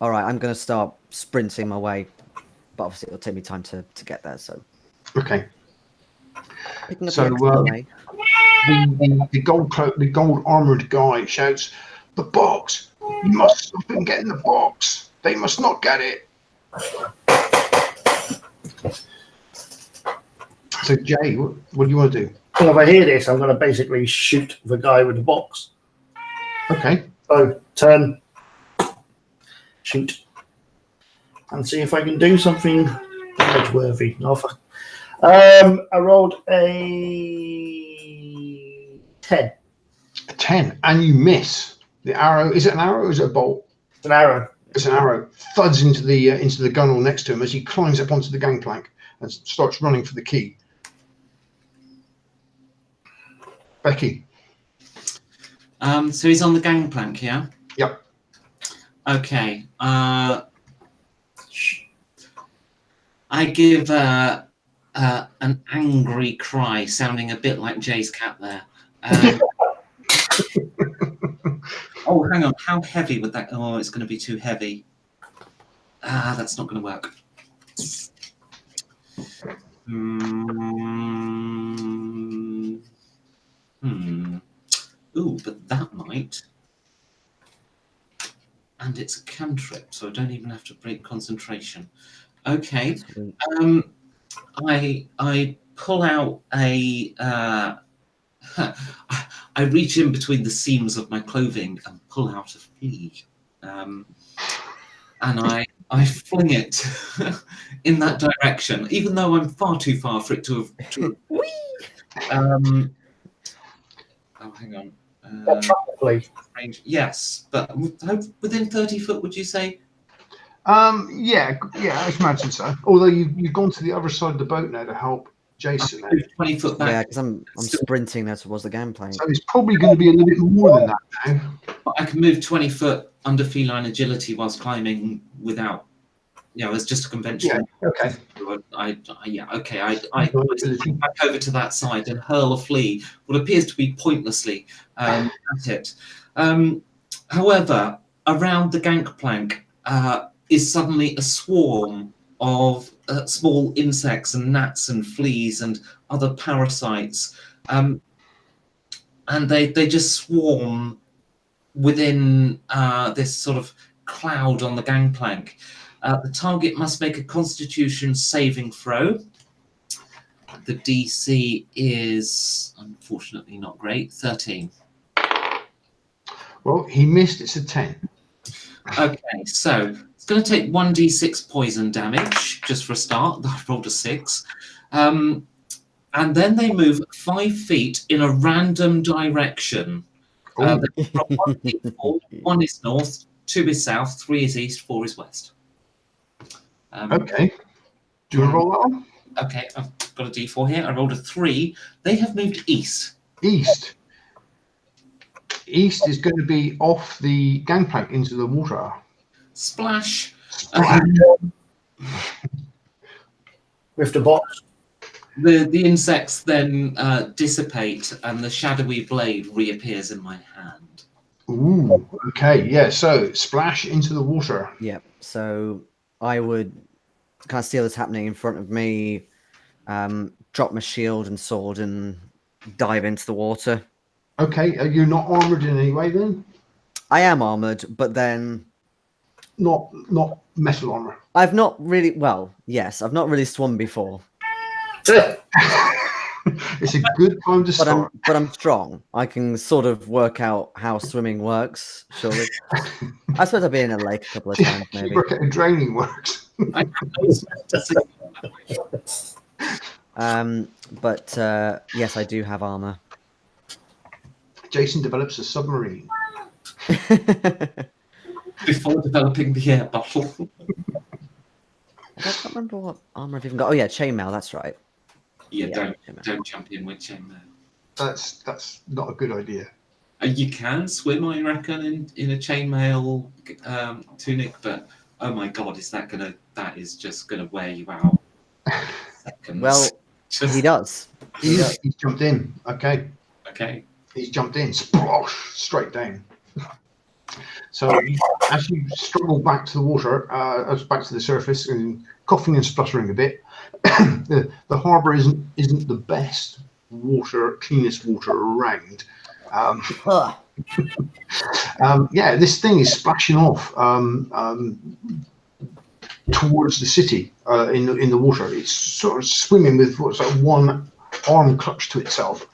All right, I'm going to start sprinting my way, but obviously it'll take me time to get there. So Okay. picking up So, the extra way. The gold armored guy shouts, "The box! You must stop and get in the box. They must not get it." So Jay, what do you want to do? Well, if I hear this, I'm going to basically shoot the guy with the box. Okay. So turn, shoot, and see if I can do something damage worthy. I rolled a 10. A 10, and you miss. The arrow, is it an arrow or is it a bolt? It's an arrow. It's an arrow. Thuds into the gunwale next to him as he climbs up onto the gangplank and starts running for the key. Becky. So he's on the gangplank, yeah? Yep. Okay. I give an angry cry, sounding a bit like Jay's cat there. Oh, hang on. How heavy would that? Oh, it's going to be too heavy. That's not going to work. Ooh, but that might. And it's a cantrip, so I don't even have to break concentration. Okay. Sweet. I pull out a. I reach in between the seams of my clothing and pull out a flea, and I fling it in that direction, even though I'm far too far for it to have. Oh, hang on. Range, yes, but within 30 foot, would you say? Yeah, I imagine so. Although you've gone to the other side of the boat now to help Jason. 20 foot back. Yeah, because I'm sprinting there towards the gangplank. So it's probably going to be a little bit more than that now. I can move 20 foot under feline agility whilst climbing without, it's just a conventional. Yeah, okay. I swing back over to that side and hurl a flea, what appears to be pointlessly, at it. However, around the gangplank is suddenly a swarm of small insects and gnats and fleas and other parasites, and they just swarm within this sort of cloud on the gangplank. The target must make a Constitution saving throw. The DC is unfortunately not great, 13. Well, he missed. It's a 10. Okay, so it's going to take 1d6 poison damage just for a start. I rolled a 6. And then they move 5 feet in a random direction. From 1 feet forward, 1 is north, 2 is south, 3 is east, 4 is west. Okay. Do you want to roll that one? Okay, I've got a d4 here. I rolled a 3. They have moved east. East. East is going to be off the gangplank into the water. Splash. With the box. The insects then dissipate, and the shadowy blade reappears in my hand. Ooh, okay, yeah. So splash into the water. Yeah. So I would kind of see this happening in front of me, drop my shield and sword, and dive into the water. Okay, are you not armored in any way then? I am armored, but then not metal armor. I've not really. Well, yes, I've not really swum before. It's a good time to start. But I'm strong. I can sort of work out how swimming works. Surely, I suppose I've been in a lake a couple of times. Maybe. Work out how draining works. But yes, I do have armor. Jason develops a submarine. Before developing the air bottle. I can't remember what armor I've even got. Oh yeah, chainmail. That's right. Yeah, don't jump in with chainmail. That's not a good idea. You can swim, I reckon, in a chainmail tunic, but oh my god, that is just gonna wear you out in seconds. Well, Just- he does. He's jumped in. Okay. Okay. He's jumped in. Splosh, straight down. So as you struggle back to the water, back to the surface, and coughing and spluttering a bit, the harbour isn't the best water, cleanest water around. Ugh. Yeah, this thing is splashing off towards the city in the water. It's sort of swimming with what's like one arm clutched to itself.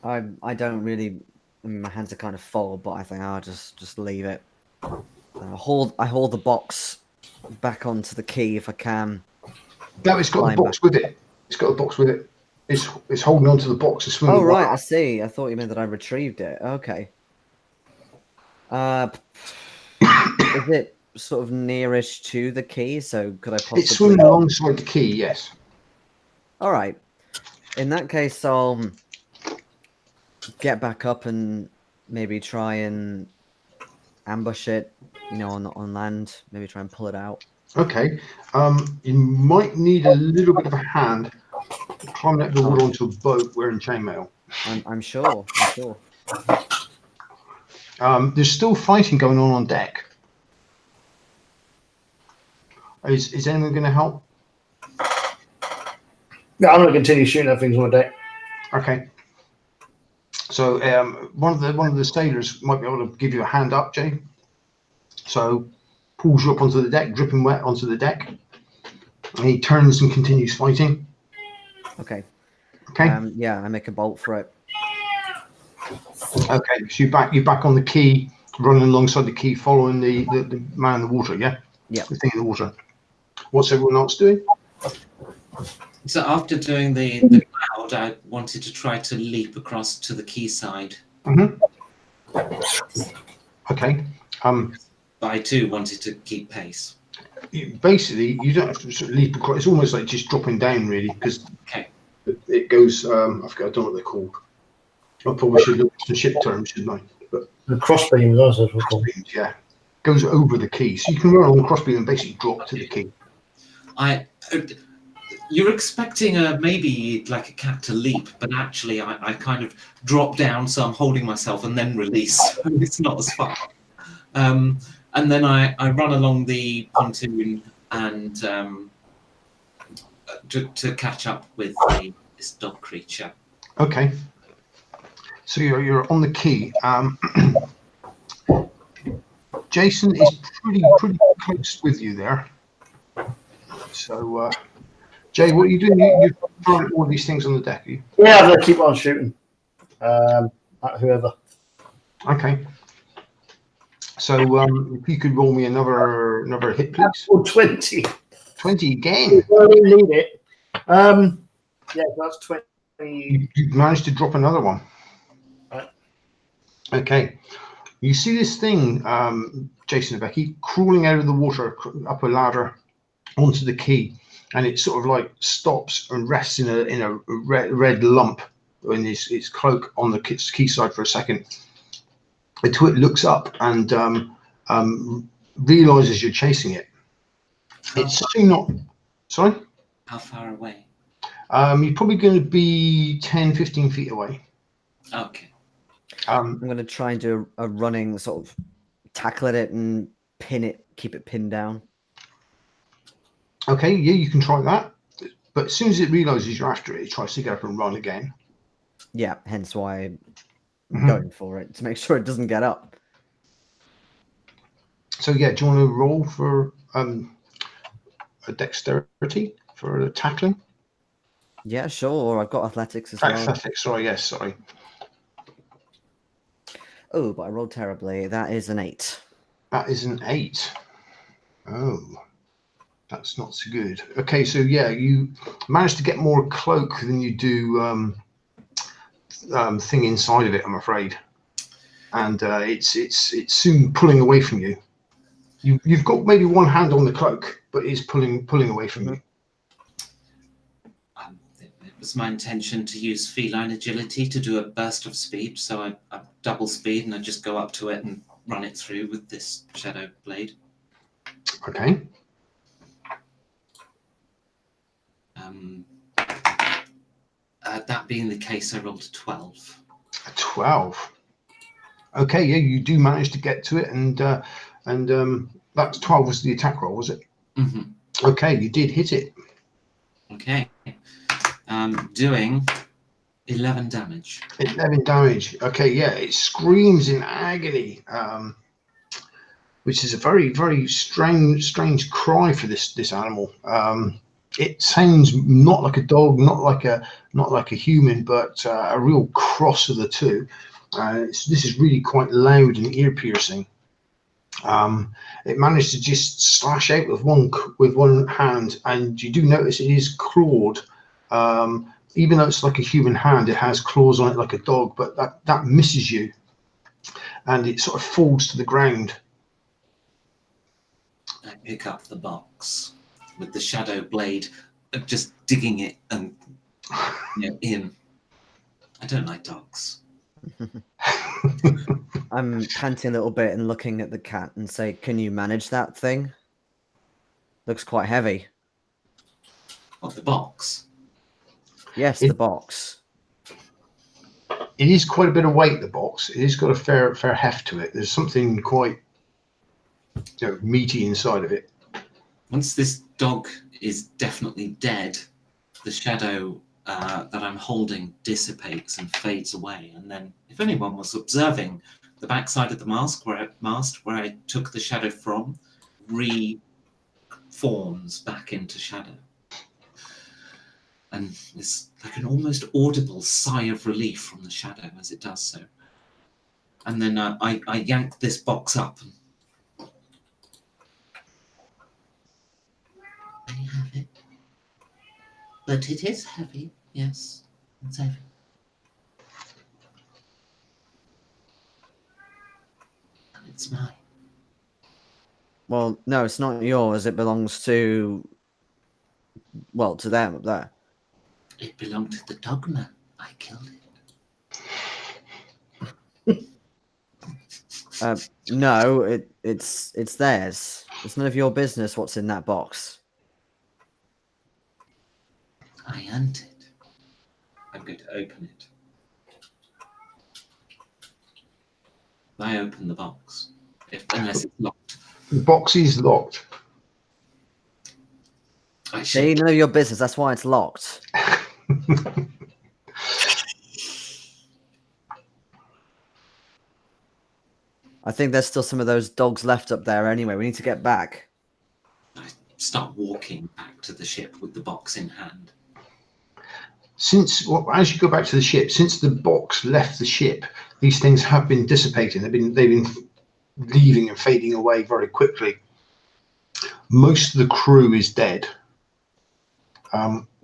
I don't really. My hands are kind of full, but I think I'll just leave it. I hold the box back onto the key if I can. No, it's got Climb a box with it. It's got a box with it. It's holding onto the box and swimming. Oh right, I see. I thought you meant that I retrieved it. Okay. Is it sort of nearish to the key? So could I possibly? It's swimming alongside the key. Yes. All right. In that case, I'll get back up and maybe try and ambush it. You know, on land. Maybe try and pull it out. Okay. You might need a little bit of a hand climbing up the water onto a boat wearing chainmail. I'm sure. I'm sure. There's still fighting going on deck. Is anyone going to help? No, I'm going to continue shooting at things on the deck. Okay. So one of the sailors might be able to give you a hand up, Jay. So pulls you up onto the deck, dripping wet onto the deck, and he turns and continues fighting. Okay. Okay. Yeah, I make a bolt for it. Okay. So you're back on the quay, running alongside the quay, following the man in the water. Yeah. Yeah. The thing in the water. What's everyone else doing? So after doing the cloud, I wanted to try to leap across to the quayside. Okay. But I too wanted to keep pace. Basically, you don't have to sort of leap across. It's almost like just dropping down, really, because Okay. it goes. I forget. I don't know what they're called. I probably should look at some ship terms, shouldn't I? But The crossbeam, those are called. crossbeams, yeah, goes over the quay, so you can run on the crossbeam and basically drop to the quay. You're expecting maybe like a cat to leap, but actually I kind of drop down, so I'm holding myself and then release. It's not as far. And then I run along the pontoon and to catch up with this dog creature. Okay. So you're on the quay. Jason is pretty close with you there. So, Jay, what are you doing? You're throwing all these things on the deck, are you? Yeah, I'm going to keep on shooting at whoever. Okay. So, if you could roll me another hit, please. Or 20. 20 again. I didn't need it. Yeah, that's 20. You managed to drop another one. Right. Okay. You see this thing, Jason and Becky, crawling out of the water up a ladder onto the quay, and it sort of like stops and rests in a red lump in its cloak on the quayside for a second. The twit looks up and realizes you're chasing it. It's certainly not. Sorry? How far away? You're probably going to be 10, 15 feet away. Okay. I'm going to try and do a running sort of tackle at it and pin it, keep it pinned down. Okay, yeah, you can try that. But as soon as it realizes you're after it tries to get up and run again. Yeah, hence why I'm going for it, to make sure it doesn't get up. So yeah, do you want to roll for a dexterity for tackling? Yeah, sure. I've got athletics as well. Athletics, sorry, yes, sorry. Oh, but I rolled terribly. That is an 8. That is an 8. Oh, that's not so good. Okay, so yeah, you managed to get more cloak than you do thing inside of it, I'm afraid. And it's soon pulling away from you. You've got maybe one hand on the cloak, but it's pulling away from you. was my intention to use feline agility to do a burst of speed, so I double speed and I just go up to it and run it through with this shadow blade. Okay. That being the case, I rolled a 12. A 12. Okay, yeah, you do manage to get to it, and that's 12 was the attack roll, was it? Mm-hmm. Okay, you did hit it. Okay. Doing 11 damage. 11 damage. Okay, yeah, it screams in agony, which is a very, very strange cry for this animal. It sounds not like a dog, not like a human, but a real cross of the two. This is really quite loud and ear piercing. It managed to just slash out with one hand, and you do notice it is clawed. Even though it's like a human hand, it has claws on it like a dog, but that misses you, and it sort of falls to the ground. I pick up the box with the shadow blade, just digging it and in. I don't like dogs. I'm panting a little bit and looking at the cat and say, "Can you manage that thing? Looks quite heavy." What, the box? Yes, the box. It is quite a bit of weight, the box. It has got a fair heft to it. There's something quite meaty inside of it. Once this dog is definitely dead, the shadow that I'm holding dissipates and fades away. And then, if anyone was observing, the backside of the mast where I took the shadow from reforms back into shadow. And it's like an almost audible sigh of relief from the shadow as it does so. And then I yank this box up. There you have it. But it is heavy, yes. It's heavy. And it's mine. Well, no, it's not yours. It belongs to them up there. It belonged to the dogman. I killed it. No, it's theirs. It's none of your business what's in that box. I earned it. I'm going to open it. I open the box, unless it's locked. The box is locked. See, none of your business. That's why it's locked. I think there's still some of those dogs left up there anyway. We need to get back. I start walking back to the ship with the box in hand. As you go back to the ship, since the box left the ship, these things have been dissipating. They've been leaving and fading away very quickly. Most of the crew is dead.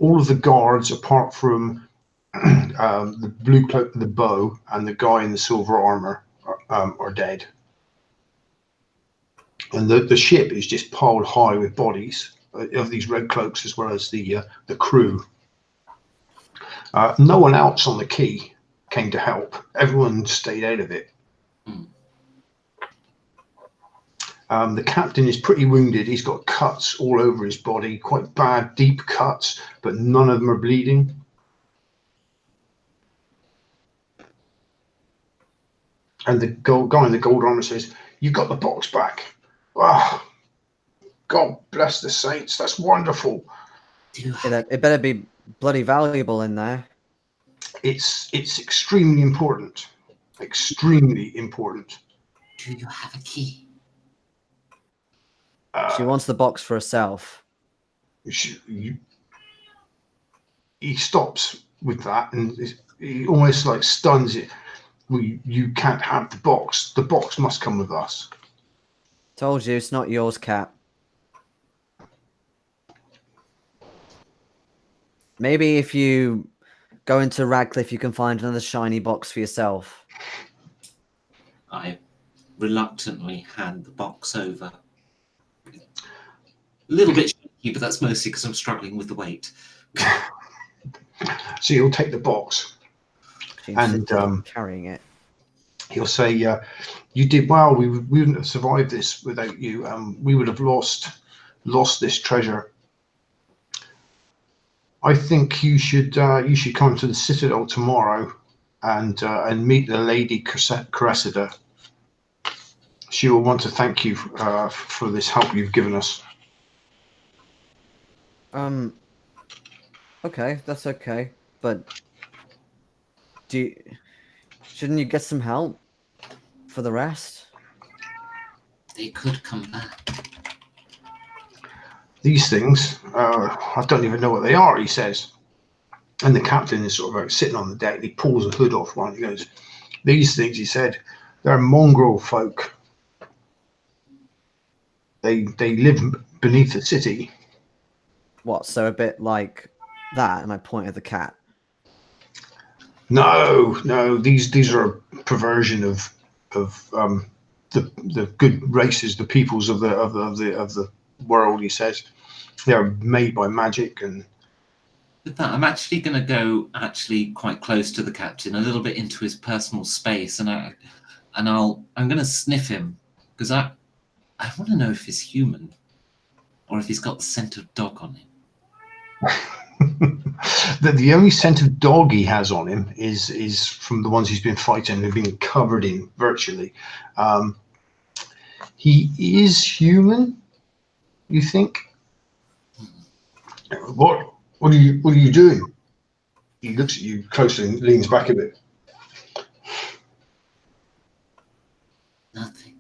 All of the guards, apart from the blue cloak with the bow and the guy in the silver armor, are dead. And the ship is just piled high with bodies of these red cloaks, as well as the crew. No one else on the quay came to help. Everyone stayed out of it. The captain is pretty wounded. He's got cuts all over his body, quite bad, deep cuts, but none of them are bleeding. And the guy in the gold armor says, "You got the box back. Ah, God bless the saints. That's wonderful." It better be bloody valuable in there. It's extremely important. Extremely important. Do you have a key? She wants the box for herself. He stops with that, and he almost like stuns it. You can't have the box. The box must come with us. Told you, it's not yours, Cat. Maybe if you go into Radcliffe, you can find another shiny box for yourself. I reluctantly hand the box over. A little bit shaky, but that's mostly because I'm struggling with the weight. So he'll take the box She and insisted on carrying it. he'll say, "You did well. We wouldn't have survived this without you. We would have lost this treasure. I think you should come to the Citadel tomorrow and meet the Lady Cressida. She will want to thank you for this help you've given us." Okay, that's okay. But shouldn't you get some help for the rest? They could come back. These things, I don't even know what they are, he says. And the captain is sort of like sitting on the deck. He pulls the hood off one. He goes, "These things," he said, "they're mongrel folk. They live beneath the city." What? So a bit like that, and I point at the cat. No. These are a perversion of the good races, the peoples of the world. He says they're made by magic. And With that, I'm actually going to go quite close to the captain, a little bit into his personal space, and I'm going to sniff him because I want to know if he's human or if he's got the scent of dog on him. the only scent of dog he has on him is from the ones he's been fighting. They've been covered in virtually. He is human, you think? What are you doing? He looks at you closely and leans back a bit. Nothing.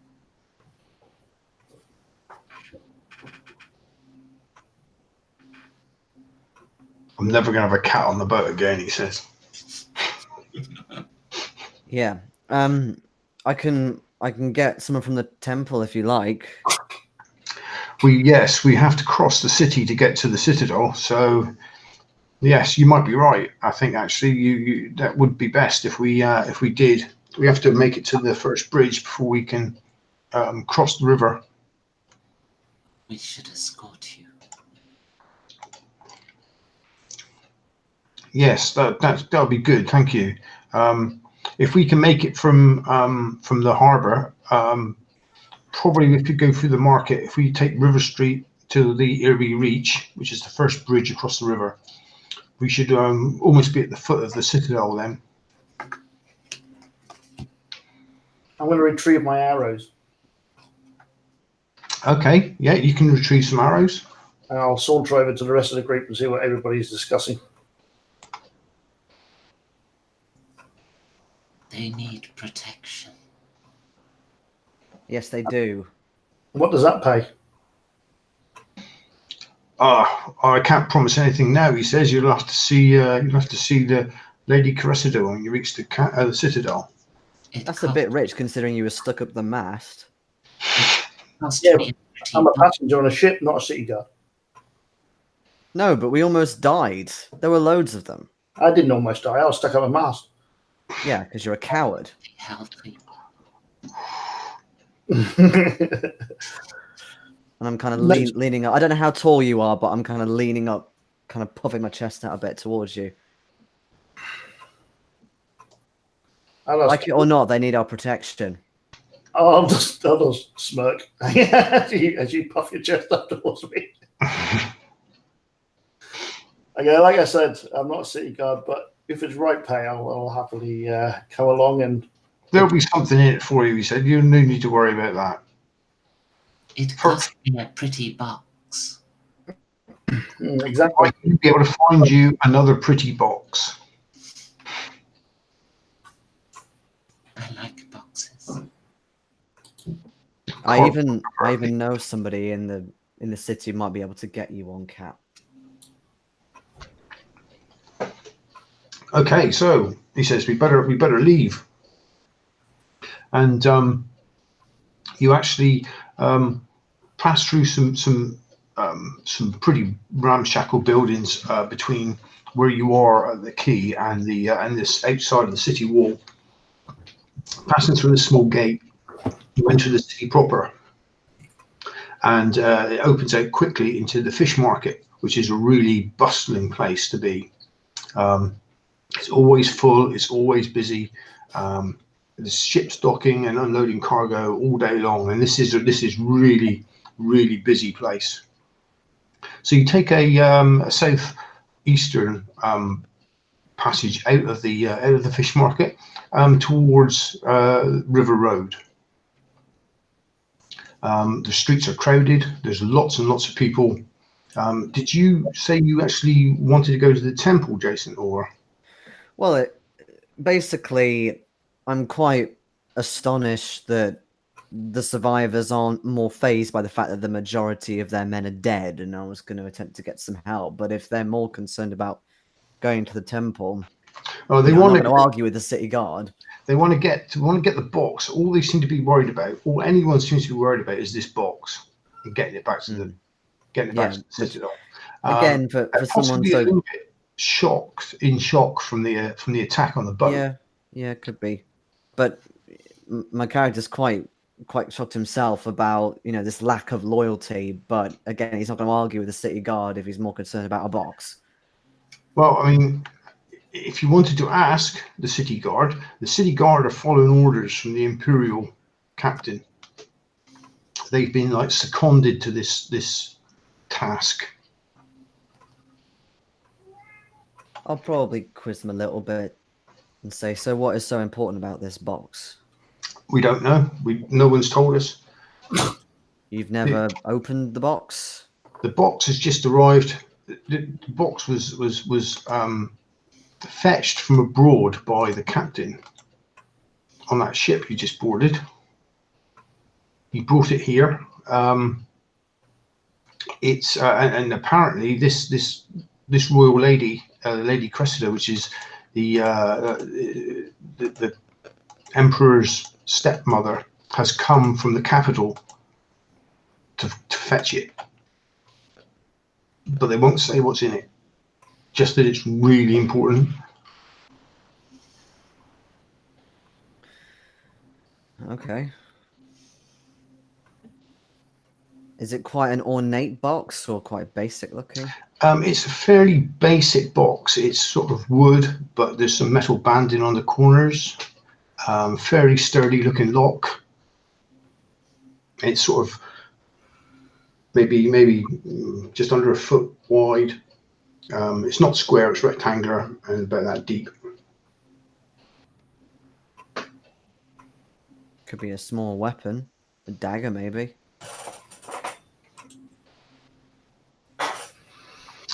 "I'm never going to have a cat on the boat again," he says. Yeah. I can get someone from the temple if you like. We have to cross the city to get to the Citadel. So yes, you might be right. I think actually you that would be best if we did. We have to make it to the first bridge before we can cross the river. We should escort you. Yes, that'll be good. Thank you. If we can make it from the harbour, probably if you go through the market, if we take River Street to the Irby Reach, which is the first bridge across the river, we should almost be at the foot of the Citadel then. I'm going to retrieve my arrows. Okay, yeah, you can retrieve some arrows. And I'll saunter over to the rest of the group and see what everybody's discussing. They need protection. Yes, they do. What does that pay? I can't promise anything now. He says you'll have to see the Lady Cressida when you reach the Citadel. That's a bit rich considering you were stuck up the mast. Yeah, I'm a passenger on a ship, not a city guard. No, but we almost died. There were loads of them. I didn't almost die. I was stuck up a mast. Yeah, because you're a coward. Healthy. And I'm kind of leaning up. I don't know how tall you are, but I'm kind of leaning up, kind of puffing my chest out a bit towards you. Like it or not, they need our protection. I'll just smirk as you puff your chest up towards me. Okay, like I said, I'm not a city guard, but if it's right pay, I'll happily come along and. There'll be something in it for you, he said. You no need to worry about that. It cost me a pretty box. Exactly. I'll be able to find you another pretty box. I like boxes. I even know somebody in the city who might be able to get you one, Cat. Okay, so he says we better leave, and you actually pass through some pretty ramshackle buildings between where you are at the quay and this outside of the city wall. Passing through a small gate, you enter the city proper, and it opens out quickly into the fish market, which is a really bustling place to be. It's always full. It's always busy. There's ships docking and unloading cargo all day long, and this is really busy place. So you take a southeastern passage out of the fish market towards River Road. The streets are crowded. There's lots and lots of people. Did you say you actually wanted to go to the temple, Jason, or? Well, basically, I'm quite astonished that the survivors aren't more fazed by the fact that the majority of their men are dead, and I was going to attempt to get some help. But if they're more concerned about going to the temple, Oh, I'm not going to argue with the city guard. They want to get the box. All they seem to be worried about, all anyone seems to be worried about, is this box and getting it back to the citadel. Again, for someone so a little bit in shock from the attack on the boat. Yeah, it could be. But my character's quite shocked himself about this lack of loyalty. But again, he's not going to argue with the city guard if he's more concerned about a box. Well, I mean, if you wanted to ask the city guard are following orders from the Imperial captain. They've been seconded to this task. I'll probably quiz them a little bit and say, so what is so important about this box? We don't know. No one's told us. You've never opened the box? The box has just arrived. The box was fetched from abroad by the captain on that ship you just boarded. He brought it here. It's and apparently this royal lady, Lady Cressida, which is the emperor's stepmother, has come from the capital to fetch it. But they won't say what's in it. Just that it's really important. Okay. Is it quite an ornate box or quite basic looking? It's a fairly basic box. It's sort of wood, but there's some metal banding on the corners. Fairly sturdy looking lock. It's sort of maybe just under a foot wide. It's not square, it's rectangular and about that deep. Could be a small weapon, a dagger maybe.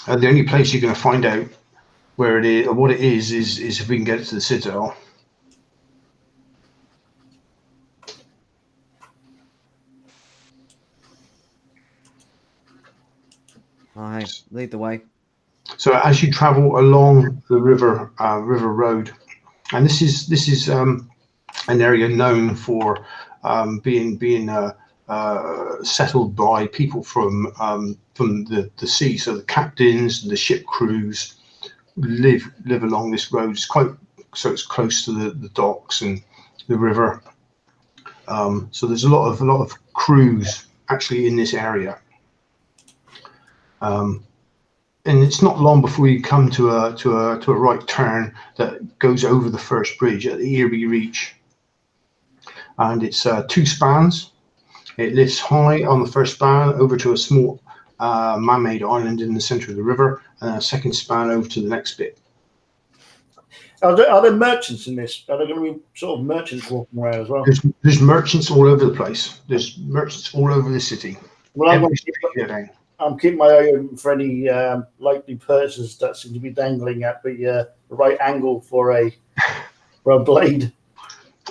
The only place you're going to find out where it is or what it is if we can get it to the citadel. Alright, lead the way. So as you travel along the river road, and this is an area known for being settled by people from the sea. So the captains and the ship crews live along this road. It's it's close to the docks and the river. So there's a lot of crews actually in this area. And it's not long before you come to a right turn that goes over the first bridge at the Earby Reach, and it's 2 spans. It lifts high on the first span over to a small man-made island in the centre of the river, and a second span over to the next bit. Are there merchants in this? Are there going to be sort of merchants walking around as well? There's merchants all over the place. There's merchants all over the city. Well, I'm keeping my eye on for any likely purses that seem to be dangling at the right angle for a blade.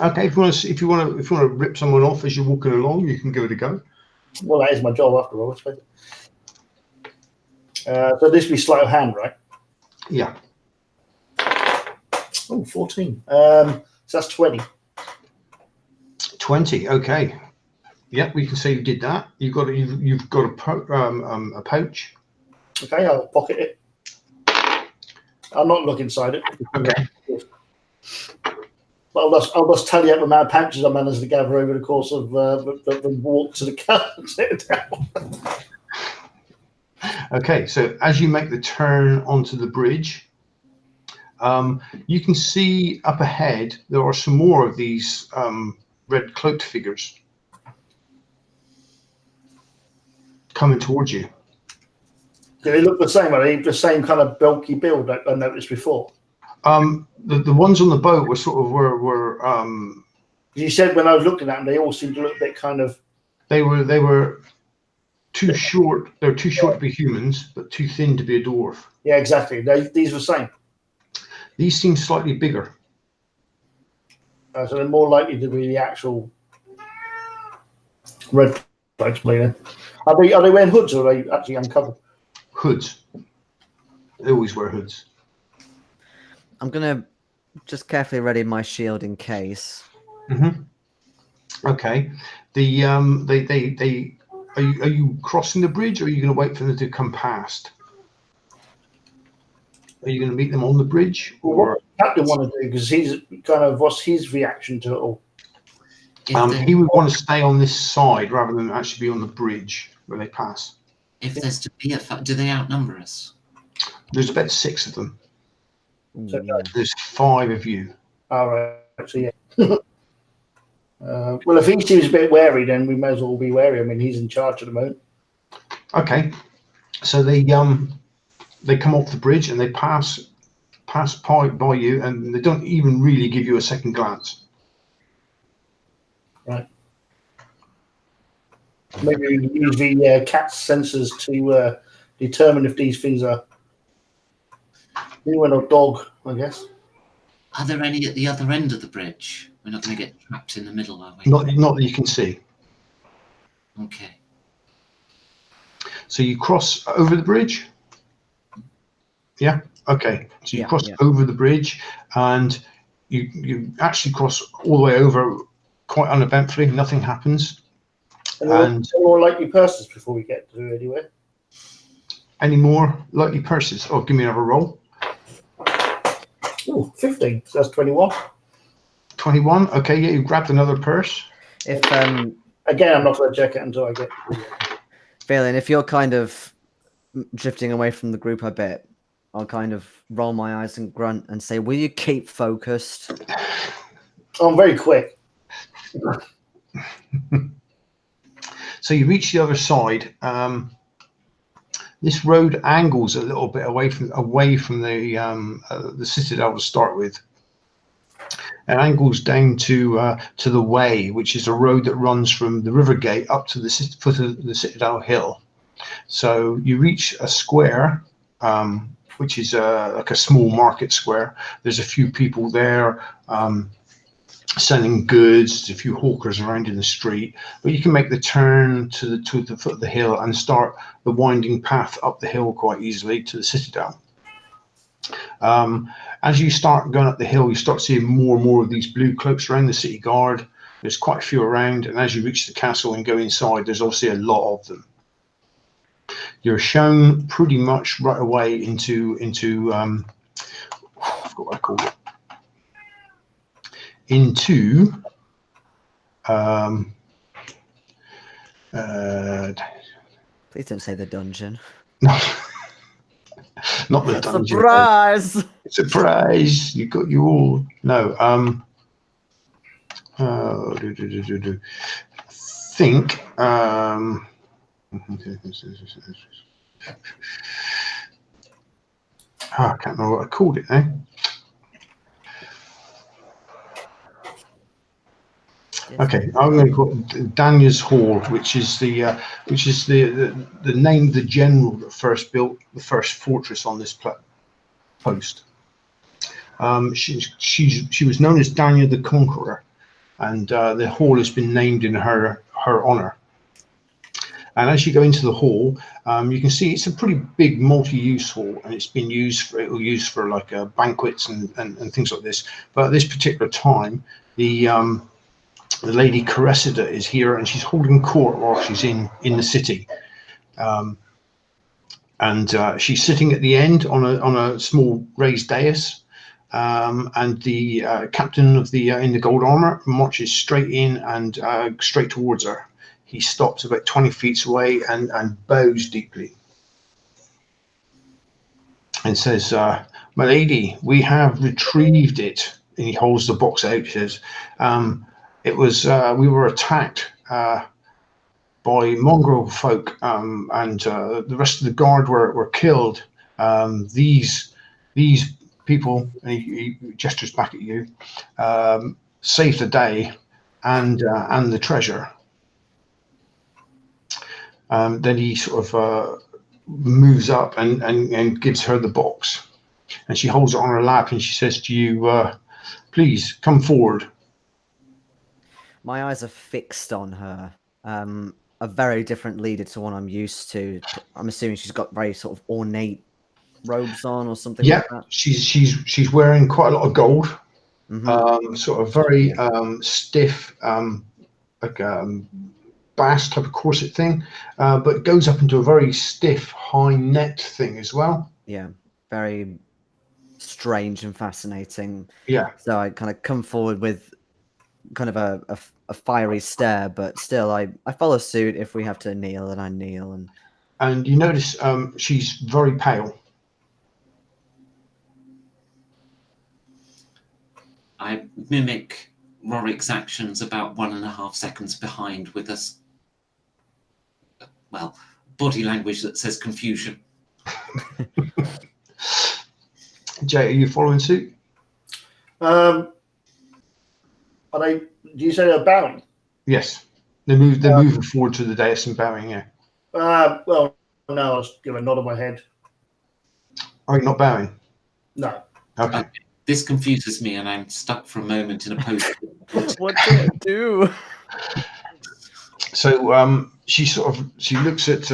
Okay, if you want to rip someone off as you're walking along, you can give it a go. Well, that is my job after all, I suppose. So this will be sleight of hand, right? Yeah. Oh, 14. So that's 20. 20. Okay. Yeah, we can say you did that. You've got a pouch. Okay, I'll pocket it. I'll not look inside it. Okay. But I'll just tally up the amount of pouches I managed to gather over the course of the walk to the Okay, so as you make the turn onto the bridge, You can see up ahead there are some more of these red cloaked figures coming towards you. Do they look the same? Are they the same kind of bulky build that I noticed before? The ones on the boat were sort of were You said when I was looking at them, they all seemed to look a bit kind of. they were too short. They're too short to be humans, but too thin to be a dwarf. Yeah, exactly. These were the same. These seem slightly bigger. So they're more likely to be the actual red flags, bleeding. Are they wearing hoods or are they actually uncovered? Hoods. They always wear hoods. I'm gonna just carefully ready my shield in case. Okay. The they are you crossing the bridge, or are you going to wait for them to come past? Are you going to meet them on the bridge, Well, or what the captain want to do? Because he's kind of, what's his reaction to it all? he would want to stay on this side rather than actually be on the bridge where they pass. If there's to be a fight, do they outnumber us? There's about 6 of them. So, Yeah. There's 5 of you. all right. So yeah. Well, if he seems a bit wary, then we may as well be wary. I mean, he's in charge at the moment. Okay. So they come off the bridge and they pass by you, and they don't even really give you a second glance. Right. Maybe we use the cat's sensors to determine if these things are human or dog, I guess. Are there any at the other end of the bridge? We're not going to get trapped in the middle, are we? Not that you can see. Okay. So you cross over the bridge? Yeah? Okay. So you cross yeah. over the bridge, and you actually cross all the way over quite uneventfully. Nothing happens. And more likely persons before we get to anywhere. any more likely purses? Oh, give me another roll. Oh, 15. So that's 21. 21. Okay, yeah, you grabbed another purse. If Again, I'm not going to check it until I get. Phelan, if you're kind of drifting away from the group a bit, I'll kind of roll my eyes and grunt and say, "Will you keep focused?" Oh, I'm very quick. So you reach the other side. This road angles a little bit away from the citadel to start with. It angles down to the way, which is a road that runs from the river gate up to the foot of the citadel hill. So you reach a square, which is like a small market square. There's a few people there selling goods. There's a few hawkers around in the street, but you can make the turn to the foot of the hill and start the winding path up the hill quite easily to the citadel. As you start going up the hill, you start seeing more and more of these blue cloaks around the city guard. There's quite a few around, and as you reach the castle and go inside, there's obviously a lot of them. You're shown pretty much right away into I forgot what I called it. Into Please don't say the dungeon. not the dungeon. Surprise! Surprise! You got you all. No. Think. I can't remember what I called it now. Okay, I'm going to call it Danya's Hall, which is the name of the general that first built the first fortress on this post. She was known as Danya the Conqueror, and the hall has been named in her honor. And as you go into the hall, you can see it's a pretty big multi-use hall, and it's been used for like banquets and things like this. But at this particular time, the Lady Cressida is here, and she's holding court while she's in the city. And she's sitting at the end on a small raised dais. And the captain of in the gold armor marches straight in and straight towards her. He stops about 20 feet away and bows deeply and says, My lady, we have retrieved it. And he holds the box out. He says, it was, we were attacked by mongrel folk, and the rest of the guard were killed. These people, and he gestures back at you, saved the day and the treasure. Then he sort of moves up and gives her the box, and she holds it on her lap, and she says to you, please come forward. My eyes are fixed on her. A very different leader to one I'm used to. I'm assuming she's got very sort of ornate robes on or something Yeah, like that. she's wearing quite a lot of gold, sort of very stiff, like bass type of corset thing, but it goes up into a very stiff high neck thing as well. Yeah, very strange and fascinating. Yeah. So I kind of come forward with kind of a fiery stare, but still I follow suit. If we have to kneel, then I kneel. And you notice she's very pale. I mimic Rorik's actions about 1.5 seconds behind with us. Well, body language that says confusion. Jay, are you following suit? Are they? Do you say they're bowing? Yes. They're moving forward to the dais and bowing. Yeah. Well, no. I'll just give a nod of my head. Are you not bowing? No. Okay. This confuses me, and I'm stuck for a moment in a pose. What do I do? So she looks at.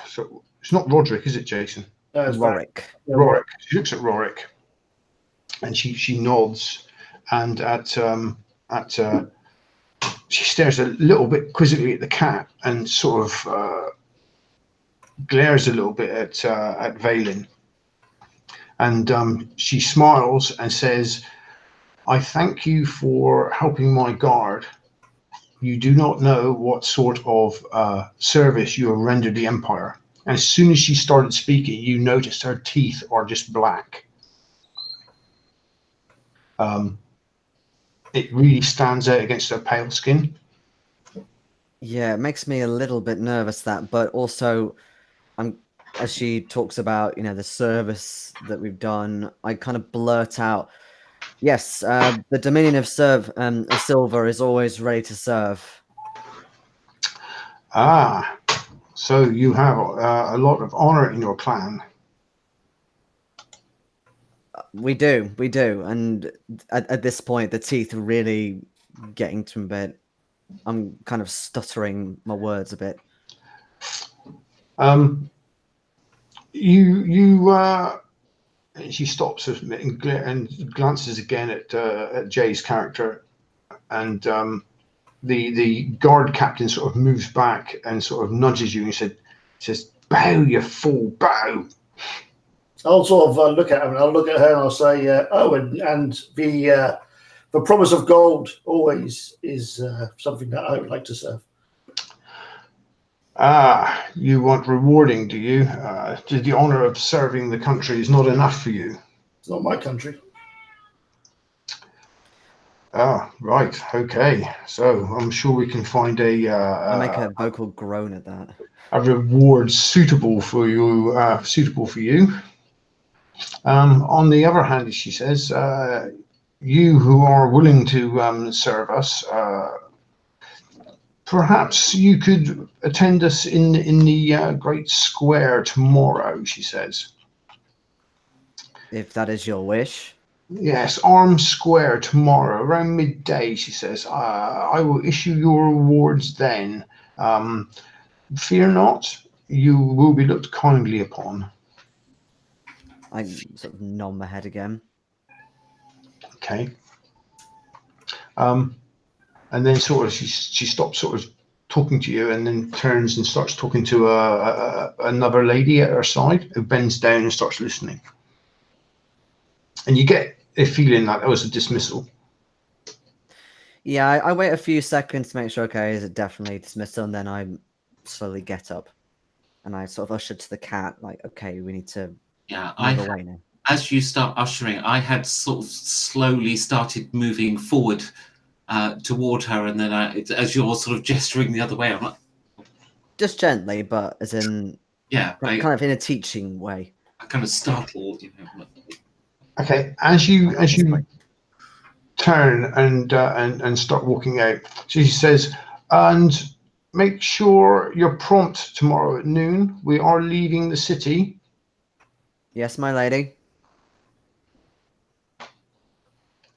So it's not Roderick, is it, Jason? Rorik. Yeah, Rorik. She looks at Rorik, and she nods, and she stares a little bit quizzically at the cat, and sort of glares a little bit at Valen, and she smiles and says, "I thank you for helping my guard. You do not know what sort of service you have rendered the Empire." And as soon as she started speaking, you noticed her teeth are just black. It really stands out against her pale skin. Yeah, it makes me a little bit nervous, that, but also as she talks about, the service that we've done, I kind of blurt out, yes, the Dominion of Silver is always ready to serve. Ah, so you have a lot of honor in your clan. We do, and at this point, the teeth are really getting to me a bit. I'm kind of stuttering my words a bit. She stops and glances again at Jay's character, and the guard captain sort of moves back and sort of nudges you and says, "Bow, you fool, bow." I'll sort of look at her, and I'll look at her, and I'll say, and the promise of gold always is something that I would like to serve. Ah, you want rewarding, do you? The honor of serving the country is not enough for you. It's not my country. Ah, right. Okay. So I'm sure we can find I make a vocal groan at that. A reward suitable for you. On the other hand, she says, you who are willing to serve us, perhaps you could attend us in the great square tomorrow, she says. If that is your wish. Yes, Arms Square tomorrow, around midday, she says. I will issue your rewards then. Fear not, you will be looked kindly upon. I sort of nod my head again. Okay. And then sort of she stops sort of talking to you, and then turns and starts talking to another lady at her side, who bends down and starts listening. And you get a feeling that was a dismissal. Yeah, I wait a few seconds to make sure, okay, is it definitely dismissal? And then I slowly get up and I sort of usher to the cat, like, okay, we need to Yeah, Another way now. as you start ushering, I had sort of slowly started moving forward toward her, and then as you're sort of gesturing the other way, I'm like, Just gently, but as in yeah, kind of in a teaching way. I kind of startled, you know. Like, Okay, as you turn and start walking out, she says, and make sure you're prompt tomorrow at noon. We are leaving the city. Yes, my lady.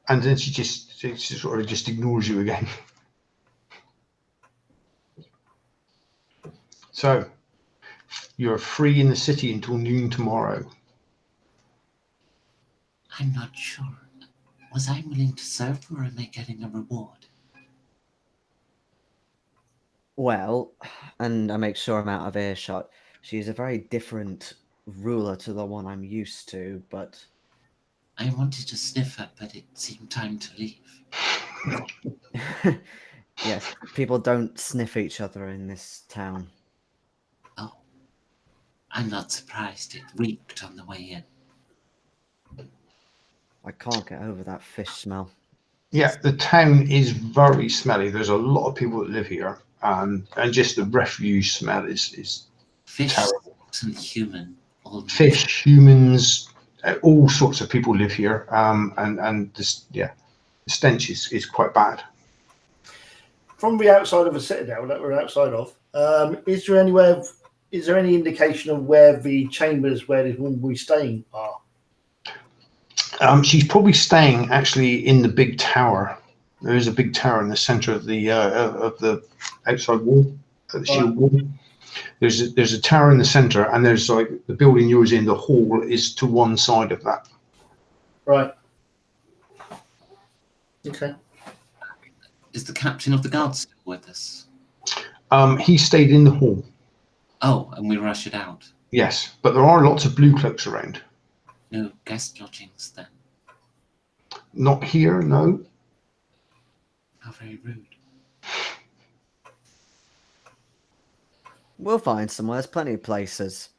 And then she sort of just ignores you again. So you're free in the city until noon tomorrow. I'm not sure. Was I willing to serve, or am I getting a reward? Well, and I make sure I'm out of earshot. She's a very different ruler to the one I'm used to, but I wanted to sniff her, but it seemed time to leave. yes, people don't sniff each other in this town. Oh, I'm not surprised. It reeked on the way in. I can't get over that fish smell. Yeah, the town is very smelly. There's a lot of people that live here, and just the refuse smell is Fish terrible. isn't human. Fish, humans, all sorts of people live here, and this, yeah, the stench is quite bad. From the outside of a citadel that we're outside of, is there any indication of where the chambers where this woman will be staying are? She's probably staying actually in the big tower. There is a big tower in the center of the outside wall, the shield wall. There's a tower in the center, and there's like the building you was in. The hall is to one side of that. Right. Okay. Is the captain of the guard still with us? He stayed in the hall. Oh, and we were ushered out. Yes, but there are lots of blue cloaks around. No guest lodgings then. Not here, no. How very rude. We'll find somewhere. There's plenty of places.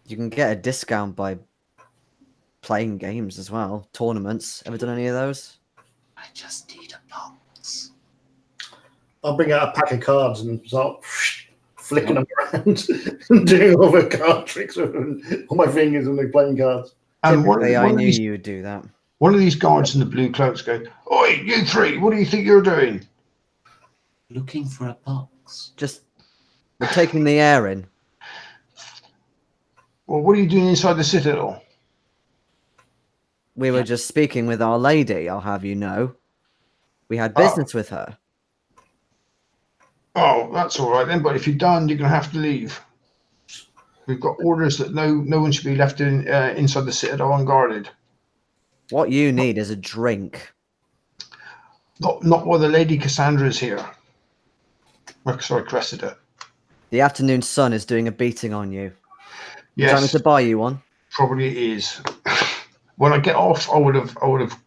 You can get a discount by playing games as well. Tournaments. Ever done any of those? I just need a box. I'll bring out a pack of cards and start flicking them around and doing all the card tricks with all my fingers when they're playing cards. And Typically, I knew you would do that. One of these guards in the blue cloaks go, "Oi, you three! What do you think you're doing?" Looking for a box. Just, we're taking the air in. Well, what are you doing inside the citadel? We were just speaking with Our Lady, I'll have you know. We had business with her. Oh, that's all right then. But if you're done, you're going to have to leave. We've got orders that no one should be left inside the citadel unguarded. What you need is a drink. Not while the Lady Cassandra is here. Sorry, Cressida. The afternoon sun is doing a beating on you. Yes, Trying to buy you one? probably is. When I get off, I would have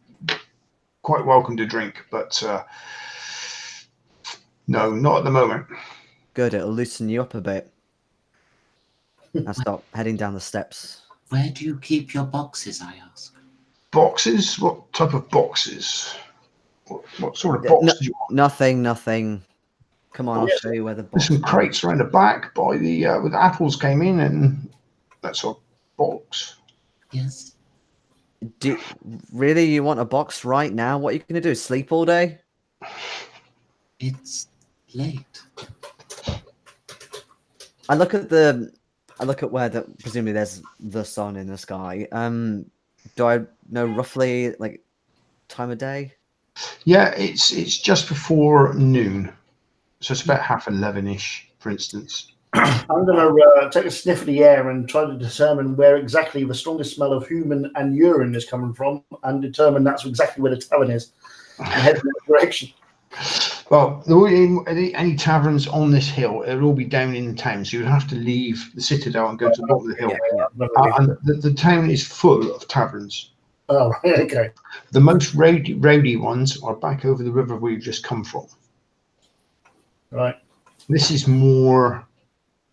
quite welcomed a drink, but no, not at the moment. Good, it'll loosen you up a bit. I start heading down the steps. Where do you keep your boxes, I ask? Boxes? What type of boxes? What sort of box do you want? Nothing. Come on, I'll show you where the box There's some crates around the back by the where the apples came in, and that sort of box. Yes. Really, you want a box right now? What are you going to do? Sleep all day? It's late. I look at where presumably there's the sun in the sky. Do I know roughly like time of day? Yeah, it's just before noon, so it's about 11:30ish, for instance. I'm going to take a sniff of the air and try to determine where exactly the strongest smell of human and urine is coming from, and determine that's exactly where the tavern is, and head in that direction. Well, there won't be any taverns on this hill. It'll all be down in the town, so you'd have to leave the citadel and go to the bottom of the hill. Yeah. And the town is full of taverns. Oh, right, okay. The most rowdy ones are back over the river we've just come from. Right. This is more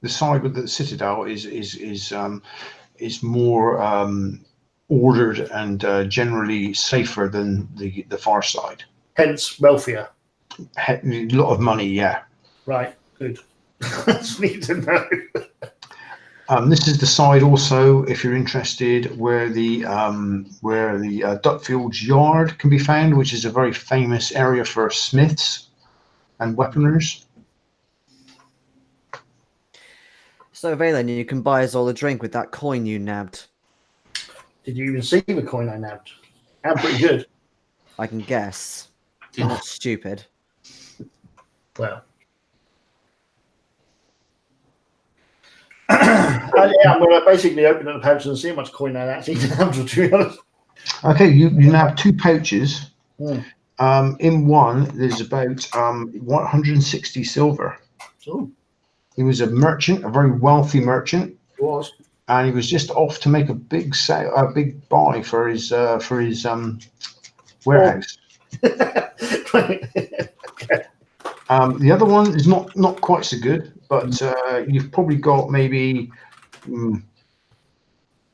the side with the citadel is more ordered and generally safer than the far side. Hence wealthier. A lot of money, yeah. Right, good. That's neat to know. This is the side also, if you're interested, where the Duckfield's Yard can be found, which is a very famous area for smiths and weaponers. So, Valen, you can buy us all a drink with that coin you nabbed. Did you even see the coin I nabbed? I'm pretty good. I can guess. I'm not stupid. Well. Yeah, I'm going to basically open up the pouch and see how much coin I actually nabbed, to be honest. Okay, you nab 2 pouches. Mm. In one, there's about 160 silver. Ooh. He was a merchant, a very wealthy merchant. It was. And he was just off to make a big buy for his warehouse. Right. The other one is not quite so good, but you've probably got maybe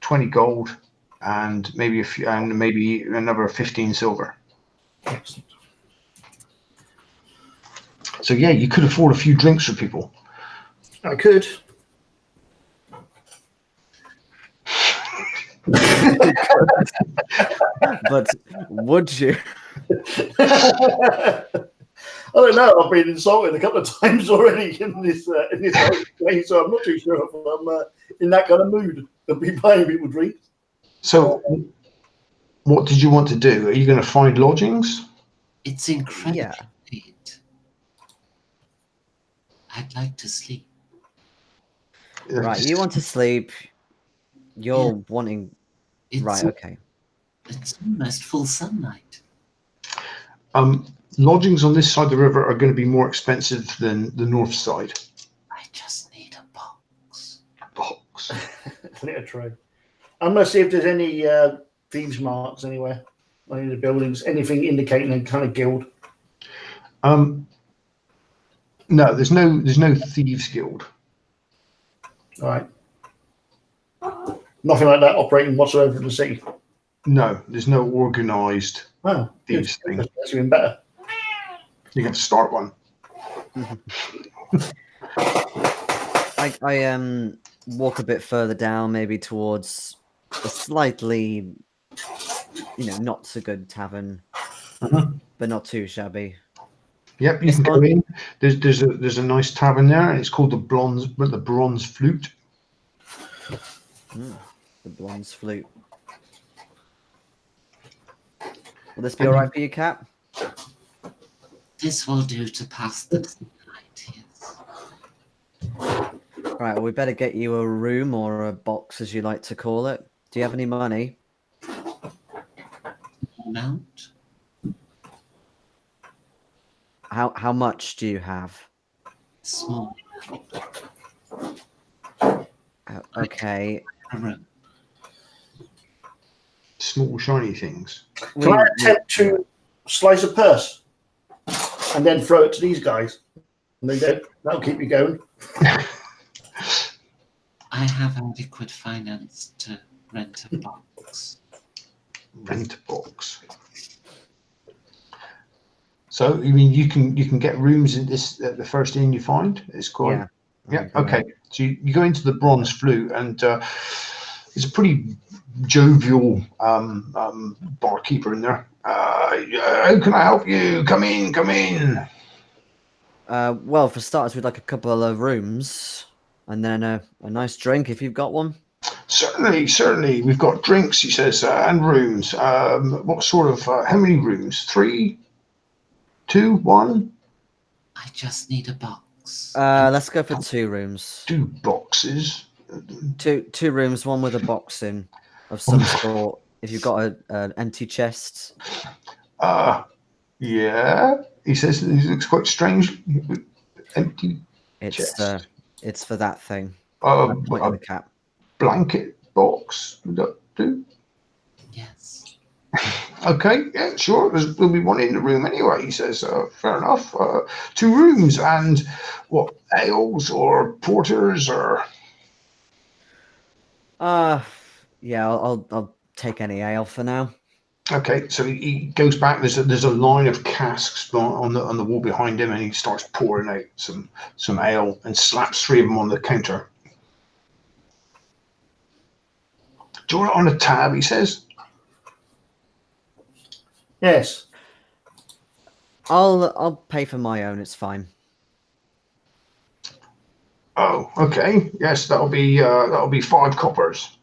20 gold and maybe maybe another 15 silver. Excellent. So yeah, you could afford a few drinks for people. I could. But would you? I don't know. I've been insulted a couple of times already in this place, so I'm not too sure if I'm in that kind of mood to be buying people drinks. So, what did you want to do? Are you going to find lodgings? It's incredibly Yeah. late. I'd like to sleep. Right, you want to sleep. You're wanting. It's, Right, okay. It's almost full sunlight. Lodgings on this side of the river are going to be more expensive than the north side. I just need a box. Box. Litter tray. I'm going to see if there's any thieves' marks anywhere on any of the buildings, anything indicating a kind of guild. No, there's no thieves guild. All right. Nothing like that operating whatsoever in the city. No, there's no organised Oh, thieves thing. that's even better. You have to start one. I walk a bit further down, maybe towards a slightly, not so good tavern, but not too shabby. Yep, you can go in. There's a nice tavern there, and it's called the Bronze Flute. The Bronze Flute. Will this be all right for you, Cap? This will do to pass the night, yes. Right, well, we better get you a room or a box, as you like to call it. Do you have any money? Amount? How much do you have? Small. Okay. A room. Small shiny things. Can I attempt to slice a purse and then throw it to these guys? And they go, that'll keep you going. I have adequate finance to rent a box. Rent a box. So you mean you can get rooms in this the first inn you find? It's quite yeah. Okay. So you go into the Bronze Flute, and it's a pretty jovial barkeeper in there. How can I help you? Come in, come in. Well, for starters, we'd like a couple of rooms, and then a nice drink if you've got one. Certainly. We've got drinks, he says, and rooms. What sort of? How many rooms? 3, 2, 1. I just need a box. Let's go for 2 rooms. 2 boxes. Two rooms, one with a box in of some sort. If you've got an empty chest. Yeah. He says he looks quite strange. Empty chest. It's for that thing. Point in the cap. Blanket box. Would that do? Yes. Okay, yeah, sure. There'll be one in the room anyway. He says, fair enough. 2 rooms and what, ales or porters or? Yeah, I'll take any ale for now. Okay, so he goes back. There's a line of casks on the wall behind him, and he starts pouring out some ale and slaps 3 of them on the counter. Do you want it on a tab? He says. Yes. I'll pay for my own. It's fine. Oh, okay. Yes, that'll be 5 coppers.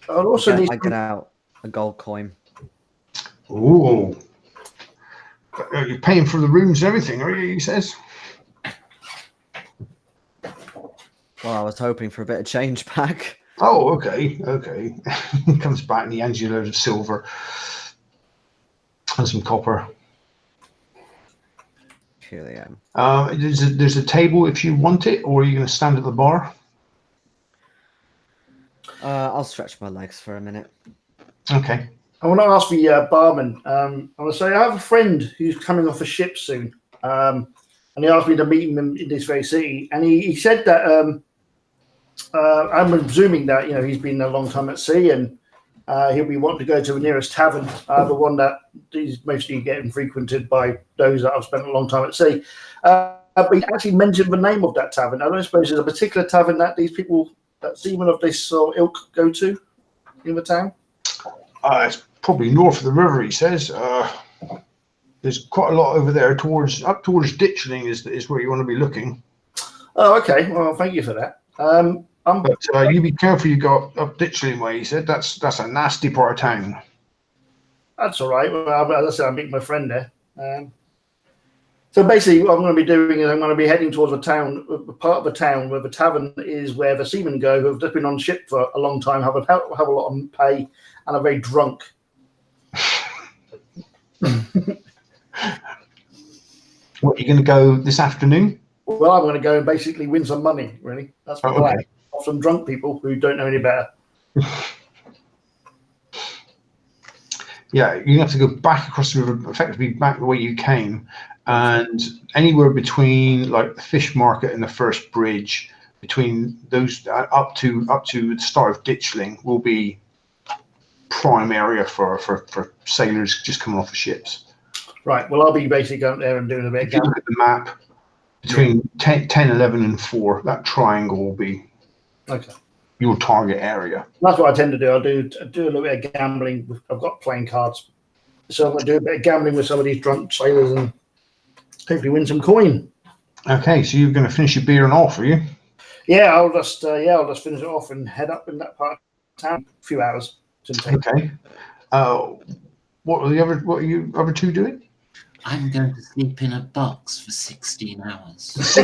I'll also need. I get out a gold coin. Ooh. You're paying for the rooms and everything, are you? He says. Well, I was hoping for a bit of change back. Oh, okay. He comes back and he hands you a load of silver and some copper. Here they are. There's a table if you want it, or are you going to stand at the bar? I'll stretch my legs for a minute. Okay. I want to ask the barman. I want to say I have a friend who's coming off a ship soon, and he asked me to meet him in this very city. And he said that I'm presuming that he's been a long time at sea, and he'll be wanting to go to the nearest tavern, the one that is mostly getting frequented by those that have spent a long time at sea. But he actually mentioned the name of that tavern. I don't suppose there's a particular tavern that these people, that seamen of this sort of ilk, go to in the town. It's probably north of the river, he says. There's quite a lot over there up towards Ditchling is where you want to be looking. Oh, okay. Well, thank you for that. But you be careful you go up Ditchling way, he said. That's a nasty part of town. That's all right. Well, as I said, I'm meeting my friend there. So basically, what I'm going to be doing is I'm going to be heading towards a town, a part of the town where the tavern is where the seamen go who have just been on ship for a long time, have a lot of pay, and are very drunk. What, are you going to go this afternoon? Well, I'm going to go and basically win some money, really. That's my plan. Off some drunk people who don't know any better. Yeah, you have to go back across the river, effectively back the way you came, and anywhere between like the fish market and the first bridge, between those up to the start of Ditchling, will be prime area for sailors just coming off the ships. Right. Well, I'll be basically going there and doing a bit of If you look at the map, between 10, 11, and 4, that triangle will be your target area. That's what I tend to do. I'll do a little bit of gambling. I've got playing cards, so I'm going to do a bit of gambling with some of these drunk sailors and hopefully win some coin. Okay, so you're going to finish your beer and off, are you? Yeah, I'll just finish it off and head up in that part of town. A few hours. Okay. What are you other 2 doing? I'm going to sleep in a box for 16 hours.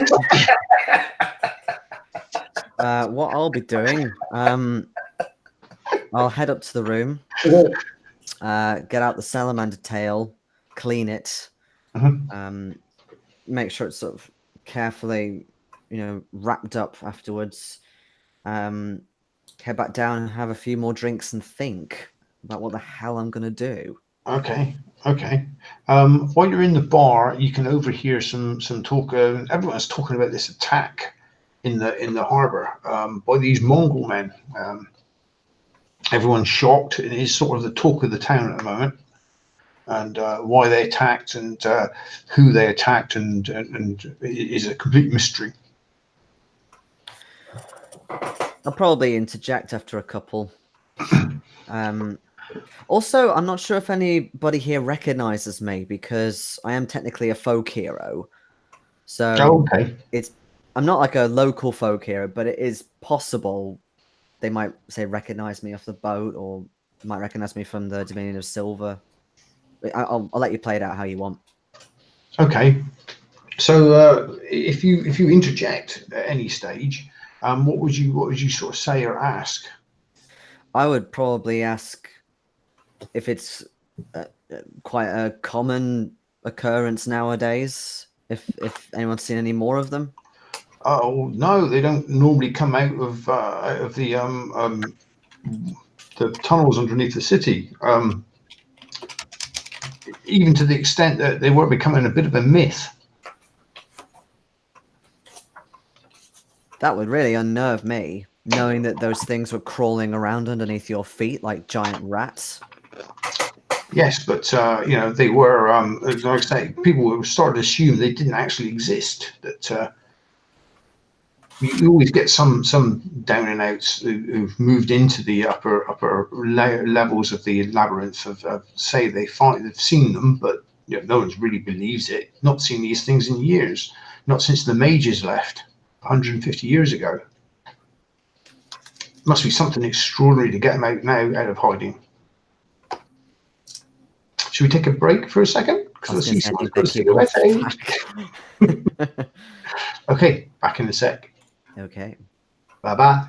What I'll be doing, I'll head up to the room, get out the salamander tail, clean it, make sure it's sort of carefully, wrapped up afterwards. Head back down and have a few more drinks and think about what the hell I'm gonna do. Okay. While you're in the bar, you can overhear some talk. Everyone's talking about this attack in the harbour by these Mongol men. Everyone's shocked. It is sort of the talk of the town at the moment, and why they attacked and who they attacked, and it is a complete mystery. I'll probably interject after a couple. Also, I'm not sure if anybody here recognizes me because I am technically a folk hero. So I'm not like a local folk hero, but it is possible they might say recognize me off the boat, or might recognize me from the Dominion of Silver. I'll let you play it out how you want. Okay. So if you interject at any stage, what would you sort of say or ask? I would probably ask if it's quite a common occurrence nowadays. If anyone's seen any more of them. Oh no, they don't normally come out of the the tunnels underneath the city, even to the extent that they were becoming a bit of a myth. That would really unnerve me, knowing that those things were crawling around underneath your feet like giant rats. Yes, but they were, like I say, people were starting to assume they didn't actually exist. That you always get some down and outs who've moved into the upper levels of the labyrinth of say they've seen them, but no one's really believes it. Not seen these things in years, not since the mages left 150 years ago. Must be something extraordinary to get them out now out of hiding. Should we take a break for a second? Because I see someone's got a cigarette out. Okay, back in a sec. Okay. Bye bye.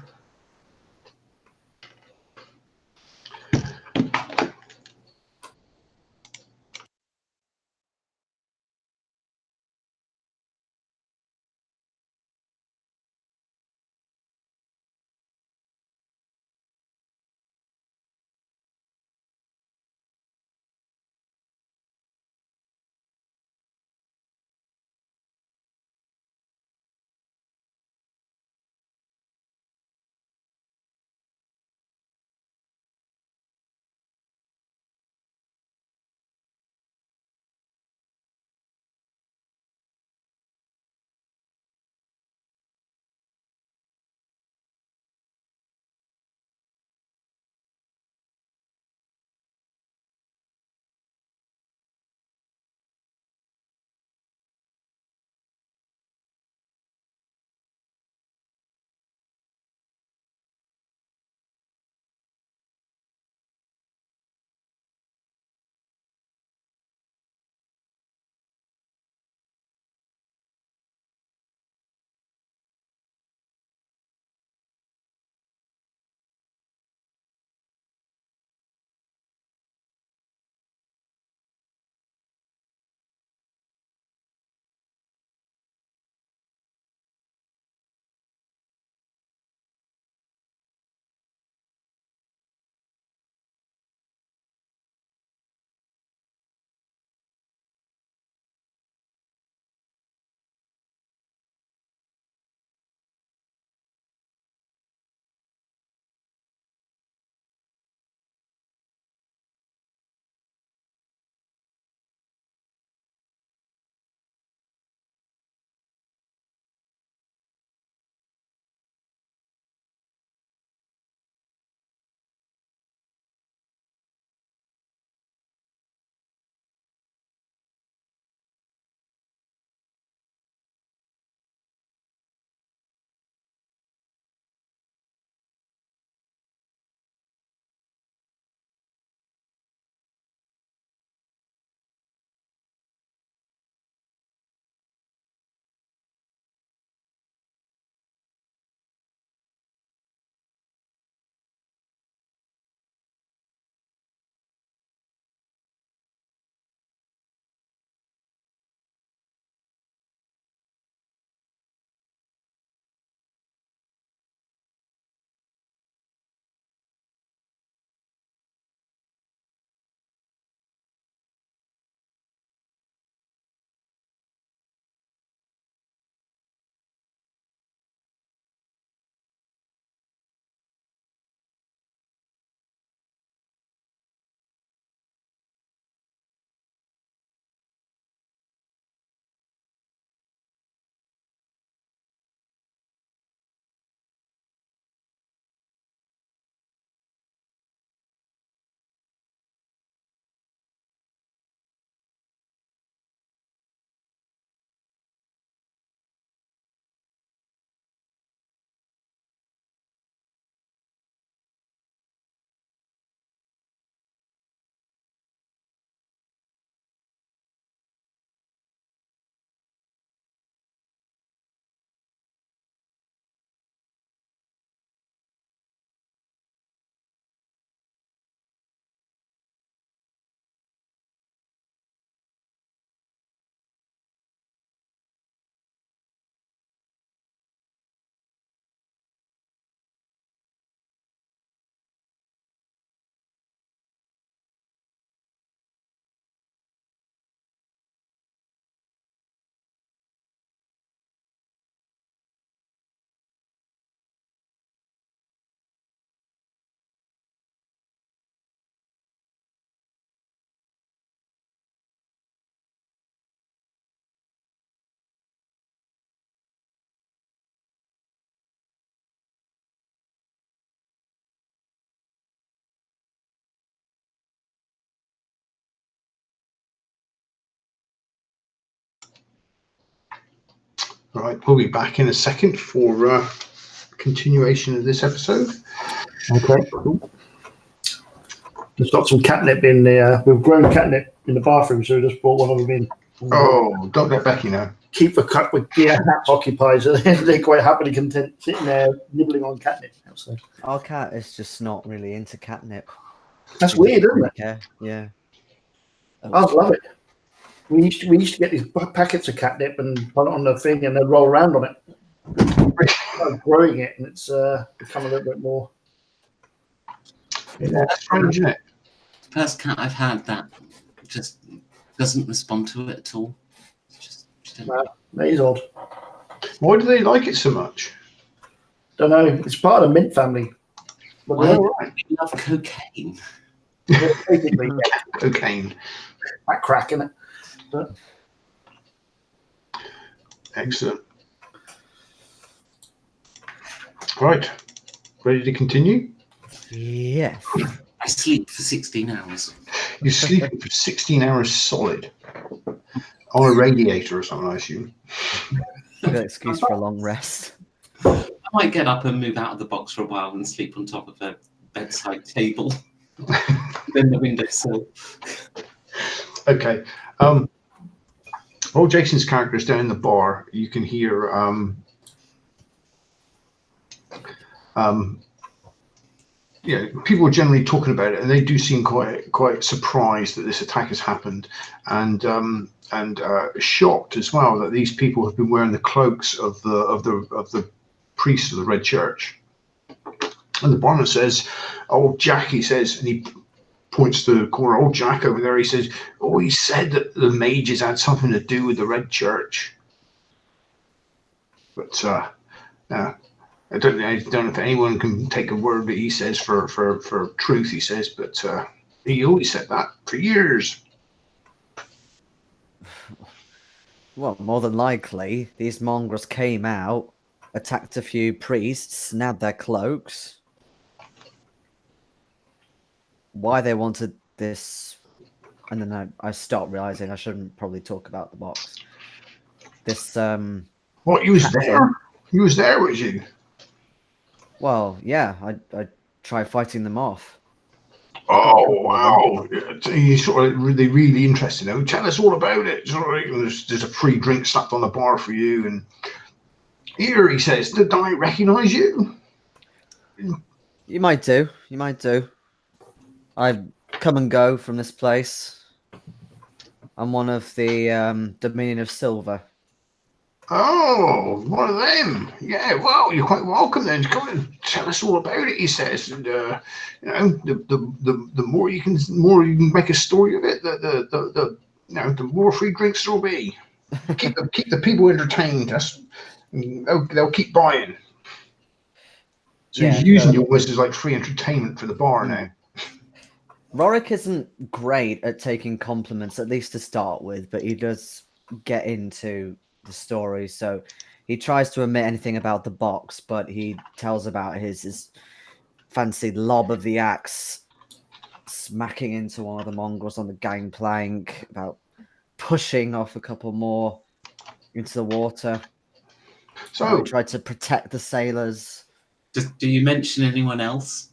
Right, we'll be back in a second for continuation of this episode. Okay, cool. Just got some catnip in there. We've grown catnip in the bathroom, so we just brought one of them in. Oh, don't let Becky know. Keep the cat with cats occupied, so they're quite happily content sitting there nibbling on catnip. So. Our cat is just not really into catnip. That's weird, isn't it? Yeah, yeah. I love it. We used to get these packets of catnip and put it on the thing, and then roll around on it. I'm growing it, and it's become a little bit more. Yeah, that's strange, isn't it? First cat I've had that just doesn't respond to it at all. It's just That is odd. Why do they like it so much? Don't know. It's part of the mint family. But well, I love cocaine. basically, Cocaine. that crack in it. But, Excellent. Right. Ready to continue? Yes. I sleep for 16 hours. You're sleeping for 16 hours solid on a radiator or something, I assume. Good excuse for a long rest. I might get up and move out of the box for a while and sleep on top of a bedside table. Then the windowsill. Okay. While Jason's character is down in the bar, you can hear people are generally talking about it, and they do seem quite surprised that this attack has happened, and shocked as well that these people have been wearing the cloaks of the priests of the Red Church. And the barman says, "Oh, Jack," he says, and he points to the corner. "Oh, Jack over there," he says, "Oh, he said that the mages had something to do with the Red Church." But I don't know if anyone can take a word that he says for truth, he says, but he always said that for years. Well, more than likely, these mongrels came out, attacked a few priests, nabbed their cloaks. Why they wanted this, and then I start realizing I shouldn't probably talk about the box. This What, you was there? You was there, was you? Well, yeah, I tried fighting them off. Oh wow! He's sort of really interested now. Tell us all about it. Sort of, there's a free drink slapped on the bar for you, and here he says, "Did I recognise you?" You might do. You might do. I come and go from this place. I'm one of the Dominion of Silver. Oh, one of them. Yeah, well, you're quite welcome then. Come and tell us all about it, he says. And the more you can make a story of it, the more free drinks there'll be. Keep the people entertained. They'll keep buying. So Yeah, he's using you almost as like free entertainment for the bar now. Rorik isn't great at taking compliments, at least to start with, but he does get into the story. So he tries to omit anything about the box, but he tells about his fancy lob of the axe smacking into one of the mongrels on the gangplank, about pushing off a couple more into the water. So he tried to protect the sailors. Do you mention anyone else?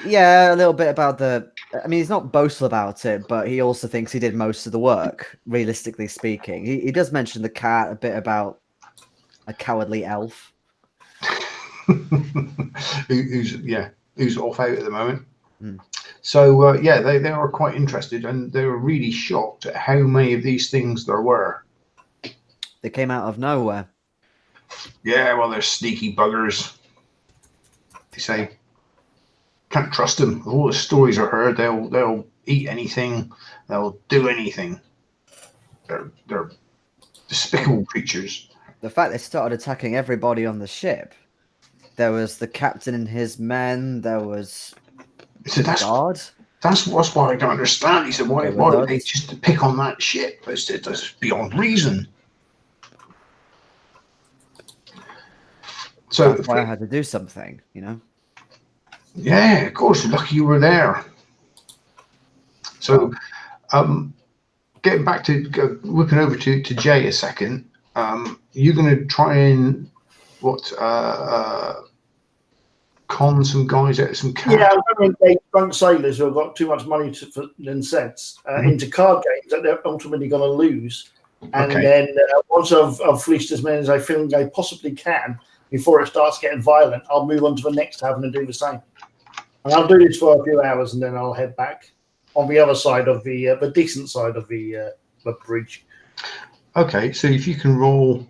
Yeah, a little bit about I mean, he's not boastful about it, but he also thinks he did most of the work, realistically speaking. He does mention the cat, a bit about a cowardly elf. who's off out at the moment. Mm. So, they are quite interested, and they were really shocked at how many of these things there were. They came out of nowhere. Yeah, well, they're sneaky buggers. They say, can't trust them. All the stories are heard, they'll eat anything, they'll do anything. They're despicable creatures. The fact they started attacking everybody on the ship. There was the captain and his men. There was So that's guard. That's why I don't understand. He said, why would they just pick on that ship? That's beyond reason. So That's why I had to do something, you know. Yeah, of course. Lucky you were there. So, getting back to whipping over to Jay a second. You're going to try and con some guys out of some cash? Yeah, I'm going to engage drunk sailors who have got too much money and cents into card games that they're ultimately going to lose. And then once I've fleeced as many as I feel I possibly can before it starts getting violent, I'll move on to the next tavern and do the same. And I'll do this for a few hours, and then I'll head back on the other side of the decent side of the bridge. Okay, so if you can roll,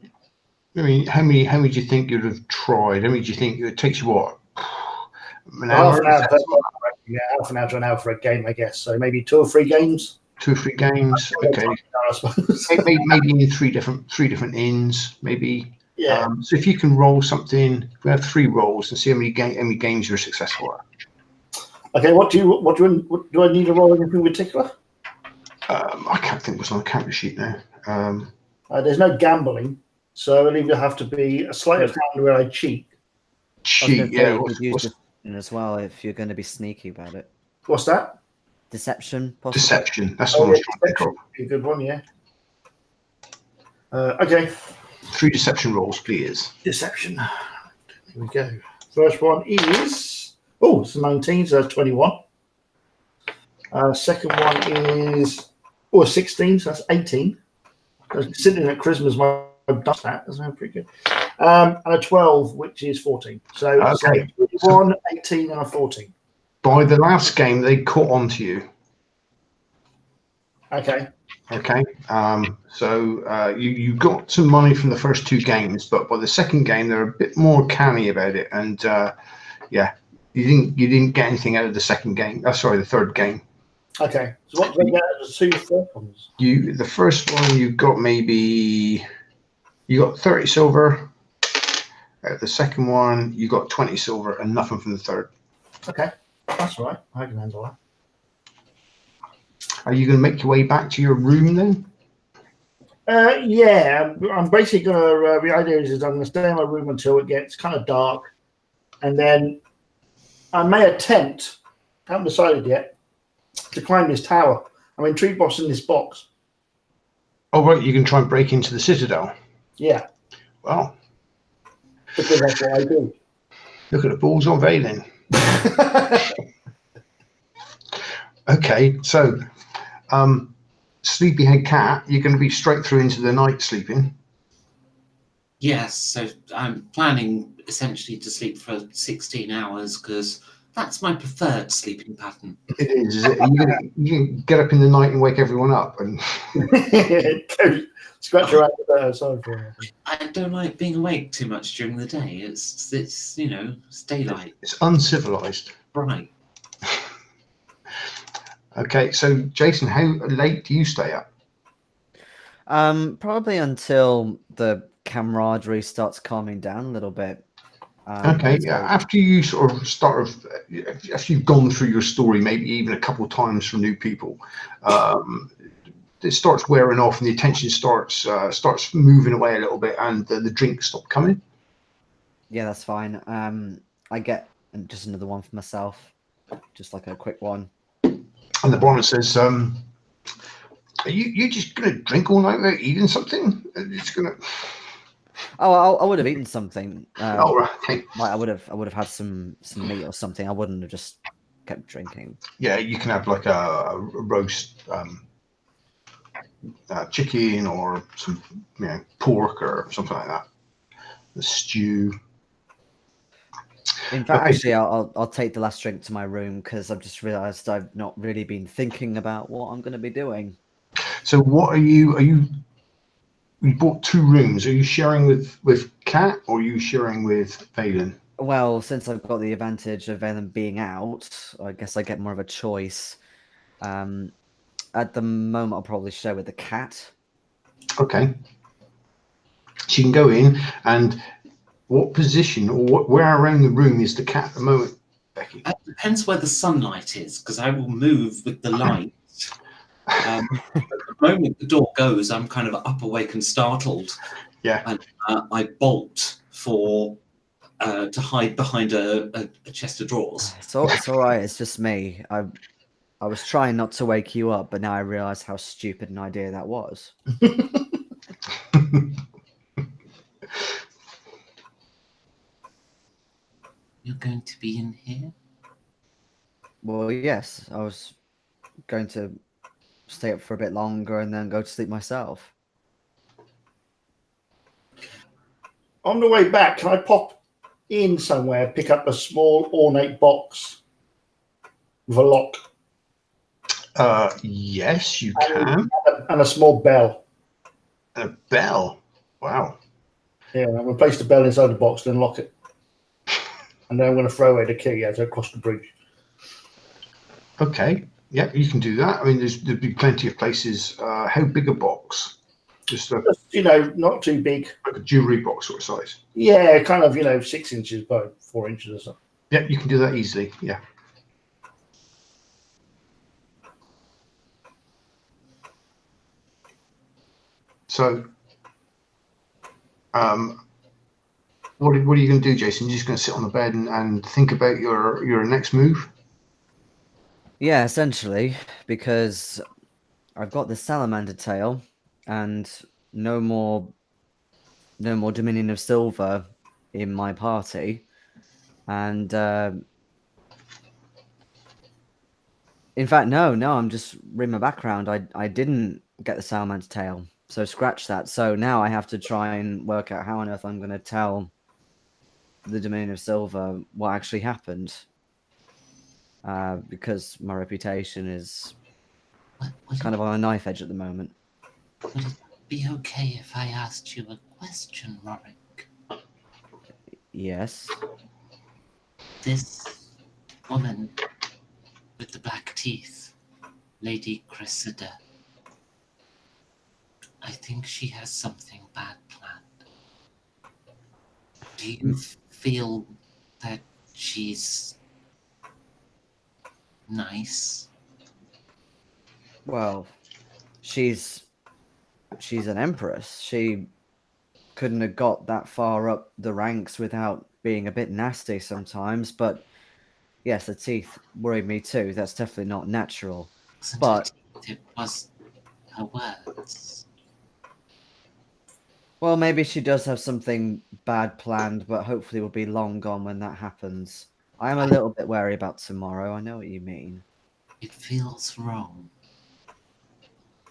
I mean, how many do you think you'd have tried? How many do you think it takes you what? Half an hour half an hour to an hour for a game, I guess. So maybe 2 or 3 games. 2 or 3 games. Okay. I suppose. maybe in three different inns. Maybe. Yeah. So if you can roll something, we have 3 rolls and see how many games you're successful at. Okay. What do I need to roll anything in particular? I can't think what's on the character sheet now. There's no gambling, so it'll either have to be a sleight of hand where I cheat. Cheat, yeah. As well, if you're going to be sneaky about it. What's that? Deception, possibly. Deception. That's what I was trying to think of. A good one, yeah. Okay. 3 deception rolls, please. Deception. Here we go. First one is it's 19, so that's 21. Second one is 16, so that's 18. Considering that Christmas I've done that, that's pretty good. And a 12, which is 14. So okay. 21, 18, and a 14. By the last game, they caught on to you. Okay. So you got some money from the first 2 games, but by the second game, they're a bit more canny about it, and you didn't get anything out of the second game. The third game. Okay. So what did they get out of the 2 first ones? The first one you got 30 silver. The second one you got 20 silver and nothing from the third. Okay, that's all right. I can handle that. Are you going to make your way back to your room then? Yeah, I'm basically going to. The idea is I'm going to stay in my room until it gets kind of dark, and then I may attempt. Haven't decided yet to climb this tower. I'm intrigued what's in this box. Oh right, you can try and break into the citadel. Yeah. Well. Because that's what I do. Look at the balls on Valen. Okay, so sleepyhead cat, you're going to be straight through into the night sleeping. Yes, so I'm planning essentially to sleep for 16 hours because that's my preferred sleeping pattern. It is it? You can get up in the night and wake everyone up and scratch your ass. Sorry for it. I don't like being awake too much during the day. It's it's daylight. It's uncivilized. Right. Okay, so Jason, how late do you stay up? Probably until the camaraderie starts calming down a little bit. Okay, yeah. After you sort of after you've gone through your story, maybe even a couple of times from new people, it starts wearing off, and the attention starts moving away a little bit, and the drinks stop coming. Yeah, that's fine. I get just another one for myself, just like a quick one. And the barman says, "Are you just gonna drink all night without eating something? It's gonna." Oh, I would have eaten something. Right. Okay. I would have had some meat or something. I wouldn't have just kept drinking. Yeah, you can have like a roast chicken or some pork or something like that. The stew. In fact, actually, I'll take the last drink to my room because I've just realised I've not really been thinking about what I'm going to be doing. So, what are you? We bought 2 rooms. Are you sharing with Kat or are you sharing with Valen? Well, since I've got the advantage of Valen being out, I guess I get more of a choice. At the moment, I'll probably share with the cat. Okay. She can go in, and what position or where around the room is the cat at the moment, Becky? It depends where the sunlight is, because I will move with the light. At the moment the door goes, I'm kind of up, awake, and startled. Yeah. And I bolt to hide behind a chest of drawers. It's all right. It's just me. I was trying not to wake you up, but now I realise how stupid an idea that was. You're going to be in here? Well, yes, I was going to stay up for a bit longer and then go to sleep myself. On the way back, can I pop in somewhere, pick up a small ornate box with a lock Yes, you can. and a small bell? A bell. Wow. Yeah, I'm going to place the bell inside the box, then lock it. And then I'm going to throw away the key as I cross the bridge. Okay. Yeah, you can do that. I mean, there'd be plenty of places. How big a box? Just like Just, not too big. a jewelry box sort of size. Yeah, kind of, 6 inches by 4 inches or so. Yeah, you can do that easily. Yeah. So, what are you going to do, Jason? You're just going to sit on the bed and think about your next move? Yeah, essentially, because I've got the salamander tail and no more Dominion of Silver in my party. And in fact, no, I'm just reading my background. I didn't get the salamander tail, so scratch that. So now I have to try and work out how on earth I'm going to tell the Dominion of Silver what actually happened. Because my reputation is kind of on a knife edge at the moment. Would it be okay if I asked you a question, Rorik? Yes. This woman with the black teeth, Lady Cressida, I think she has something bad planned. Do you feel that she's nice? Well, she's an empress. She couldn't have got that far up the ranks without being a bit nasty sometimes. But yes, the teeth worried me too. That's definitely not natural. Wasn't But her teeth, it was her words. well, maybe she does have something bad planned, but hopefully will be long gone when that happens. I am a little bit wary about tomorrow. I know what you mean. It feels wrong.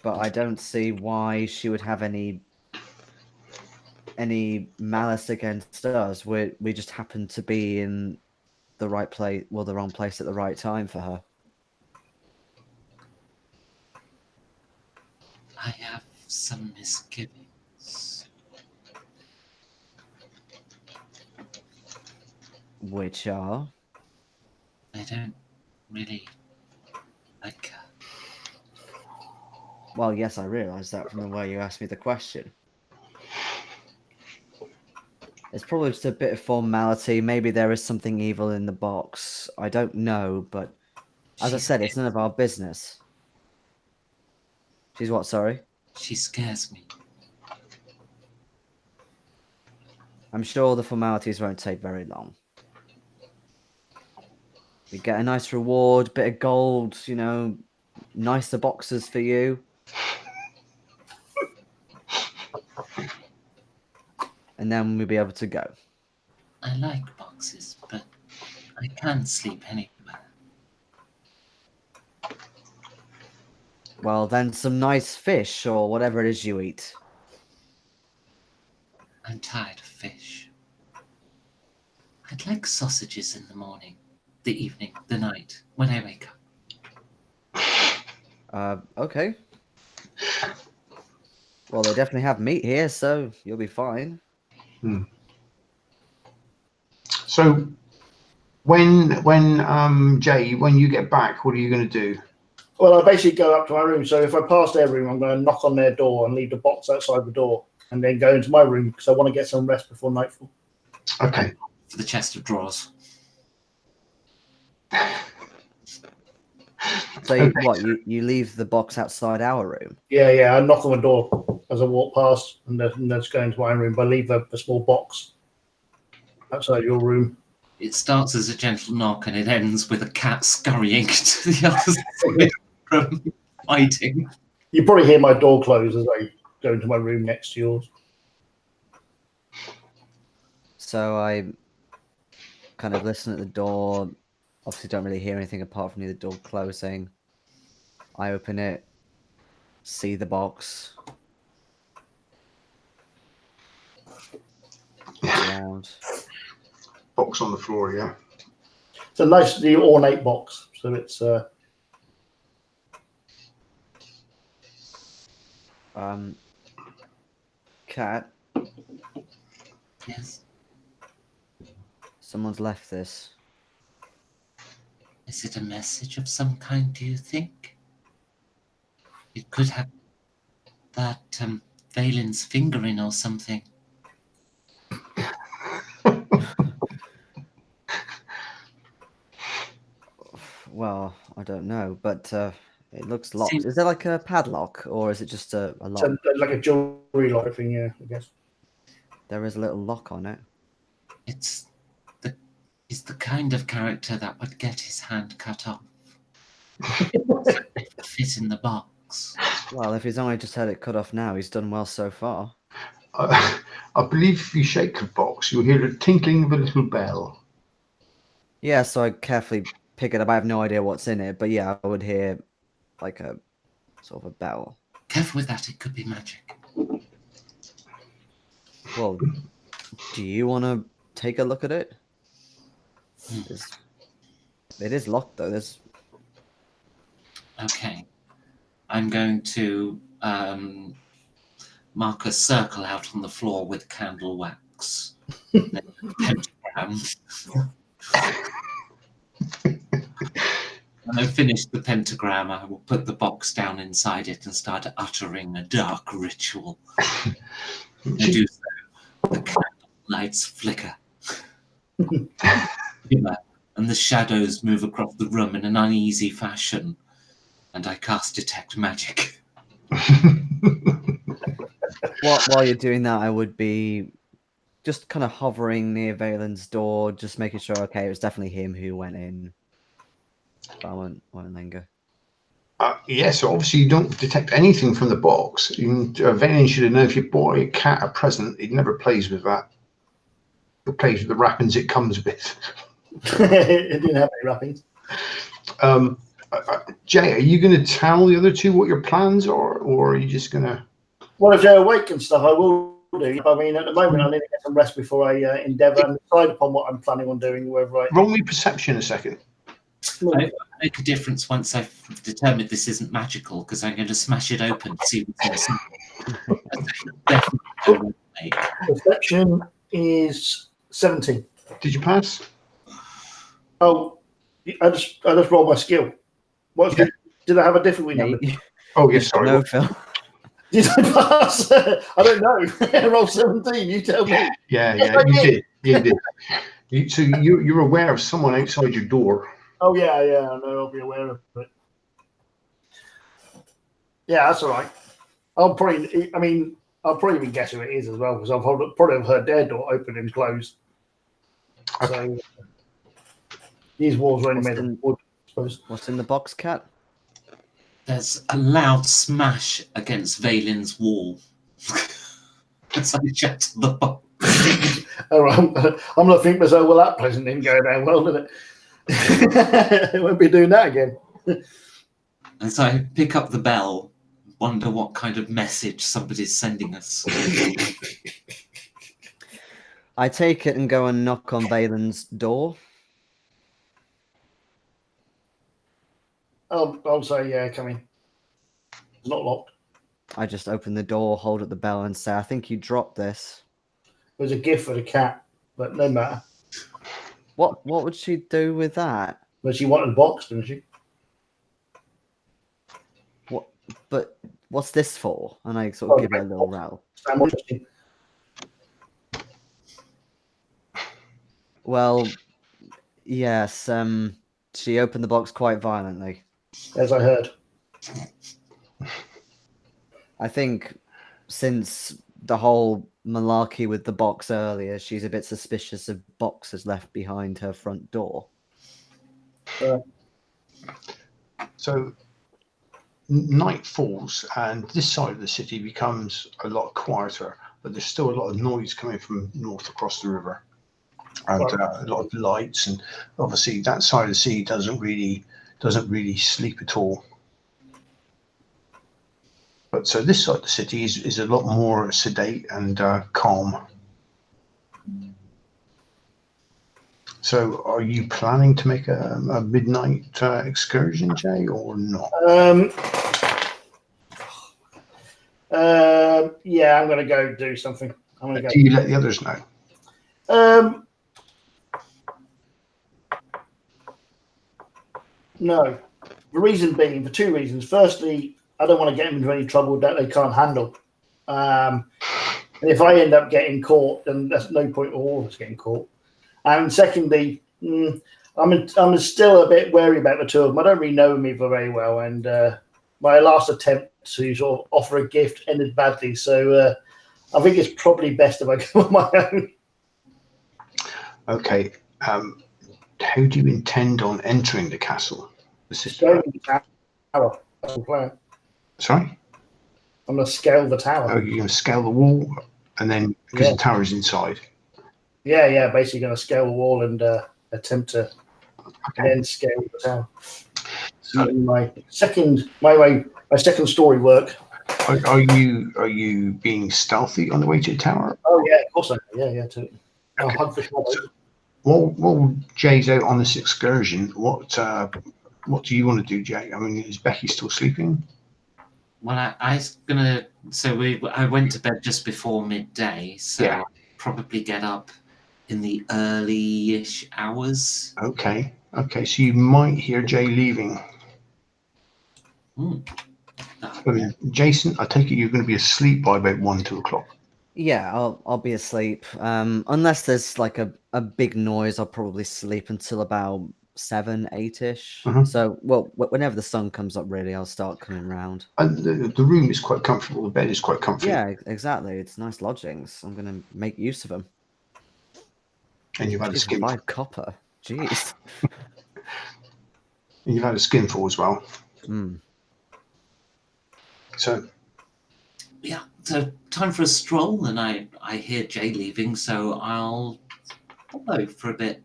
But I don't see why she would have any malice against us. We just happen to be in the right place, well, the wrong place at the right time for her. I have some misgivings. Which are? I don't really like her. Well, yes, I realise that from the way you asked me the question. It's probably just a bit of formality. Maybe there is something evil in the box. I don't know, but as I said, it's none of our business. She's what, sorry? She scares me. I'm sure the formalities won't take very long. We get a nice reward, bit of gold, nicer boxes for you. And then we'll be able to go. I like boxes, but I can't sleep anywhere. Well, then some nice fish or whatever it is you eat. I'm tired of fish. I'd like sausages in the morning, the evening, the night, when I wake up. Okay. Well, they definitely have meat here, so you'll be fine. So, Jay, when you get back, what are you going to do? Well, I basically go up to my room. So if I pass their room, I'm going to knock on their door and leave the box outside the door and then go into my room because I want to get some rest before nightfall. Okay. For the chest of drawers. So you leave the box outside our room? Yeah. I knock on the door as I walk past and then just go into my room. But I leave a small box outside your room. It starts as a gentle knock and it ends with a cat scurrying to the other side from hiding. You probably hear my door close as I go into my room next to yours. So I kind of listen at the door. Obviously, don't really hear anything apart from the door closing. I open it, see the box. Around. Box on the floor, yeah. It's a nicely ornate box, so it's Cat, Yes. someone's left this. Is it a message of some kind, do you think? It could have that Valen's finger in or something. Well, I don't know, but it looks locked. Is there like a padlock, or is it just a lock? like a jewelry lock thing, yeah, I guess. There is a little lock on it. He's the kind of character that would get his hand cut off. Fit in the box. Well, if he's only just had it cut off now, he's done well so far. I believe if you shake the box, you'll hear the tinkling of a little bell. Yeah, so I carefully pick it up. I have no idea what's in it, but yeah, I would hear like a sort of a bell. Careful with that, it could be magic. Well, do you want to take a look at it? It is locked, though. There's... Okay. I'm going to mark a circle out on the floor with candle wax. Then a pentagram. When I've finished the pentagram, I will put the box down inside it and start uttering a dark ritual. I do so. The candle lights flicker. And the shadows move across the room in an uneasy fashion. And I cast Detect Magic. While you're doing that, I would be just kind of hovering near Valen's door, just making sure, okay, it was definitely him who went in. But I won't linger. Yeah, so obviously you don't detect anything from the box. Valen should have known if you bought a cat a present, it never plays with that. It plays with the wrappings it comes with. It didn't have any wrappings. Jay, are you going to tell the other two what your plans are, or are you just going to... Well, if they're awake and stuff, I will do. I mean, at the moment, I need to get some rest before I endeavour and decide upon what I'm planning on doing. Whether I Roll me perception a second. I make a difference once I've determined this isn't magical, because I'm going to smash it open to see what's inside. Perception is 17. Did you pass? Oh, I just rolled my skill. Did I have a different number? Oh, yes, sorry. No, Phil. Did I pass? I don't know. Roll 17. You tell me. Yeah, you did. Yeah, you did. So you're aware of someone outside your door. Oh yeah. I know. I'll be aware of it. Yeah, that's all right. I'll probably even guess who it is as well, because I've probably heard their door open and close. Okay. So these walls are only made of wood, I suppose. What's in the box, Cat? There's a loud smash against Valen's wall. As I shut the box. All right, I'm not thinking myself, well, that present didn't go down well, did it? It won't be doing that again. As I pick up the bell, wonder what kind of message somebody's sending us. I take it and go and knock on Valen's door. I'll say, yeah, come in. It's not locked. I just open the door, hold up the bell, and say, I think you dropped this. It was a gift for the cat, but no matter. What would she do with that? But she wanted a box, didn't she? But what's this for? And I sort of give it a little rattle. Well, yes, she opened the box quite violently. As I heard. I think since the whole malarkey with the box earlier, she's a bit suspicious of boxes left behind her front door. So night falls, and this side of the city becomes a lot quieter, but there's still a lot of noise coming from north across the river, and a lot of lights, and obviously that side of the city doesn't really sleep at all. But so this side of the city is a lot more sedate and calm. So are you planning to make a midnight excursion, Jay, or not? Yeah, I'm going to go do something. I'm going to go. Do you let the others know? No. The reason being, for two reasons. Firstly, I don't want to get them into any trouble that they can't handle. And if I end up getting caught, then there's no point of all of us getting caught. And secondly, I'm still a bit wary about the two of them. I don't really know them either very well, and my last attempt to sort of offer a gift ended badly. So I think it's probably best if I go on my own. Okay. How do you intend on entering the castle? Scaling the tower. That's the plan. Sorry? I'm going to scale the tower. Oh, you're going to scale the wall, and then because the tower's inside. Yeah. Basically, going to scale the wall and attempt to then scale the tower. So my second story work. Are you being stealthy on the way to the tower? Oh yeah, of course I am. Yeah, totally. I'll hug the shadow. So, while Jay's out on this excursion, what do you want to do, Jay? I mean, is Becky still sleeping? Well, I was gonna. So I went to bed just before midday. So Yeah. I'll probably get up in the early-ish hours. Okay. So you might hear Jay leaving. I mean, Jason, I take it you're going to be asleep by about 1-2 o'clock. Yeah, I'll be asleep. Unless there's like a big noise, I'll probably sleep until about 7, 8-ish. So, whenever the sun comes up, really, I'll start coming round. And the room is quite comfortable. The bed is quite comfortable. Yeah, exactly. It's nice lodgings. I'm going to make use of them. And you've had a skin. 5 copper. Jeez. And you've had a skinful as well. So. Yeah. So time for a stroll, and I hear Jay leaving, so I'll follow for a bit.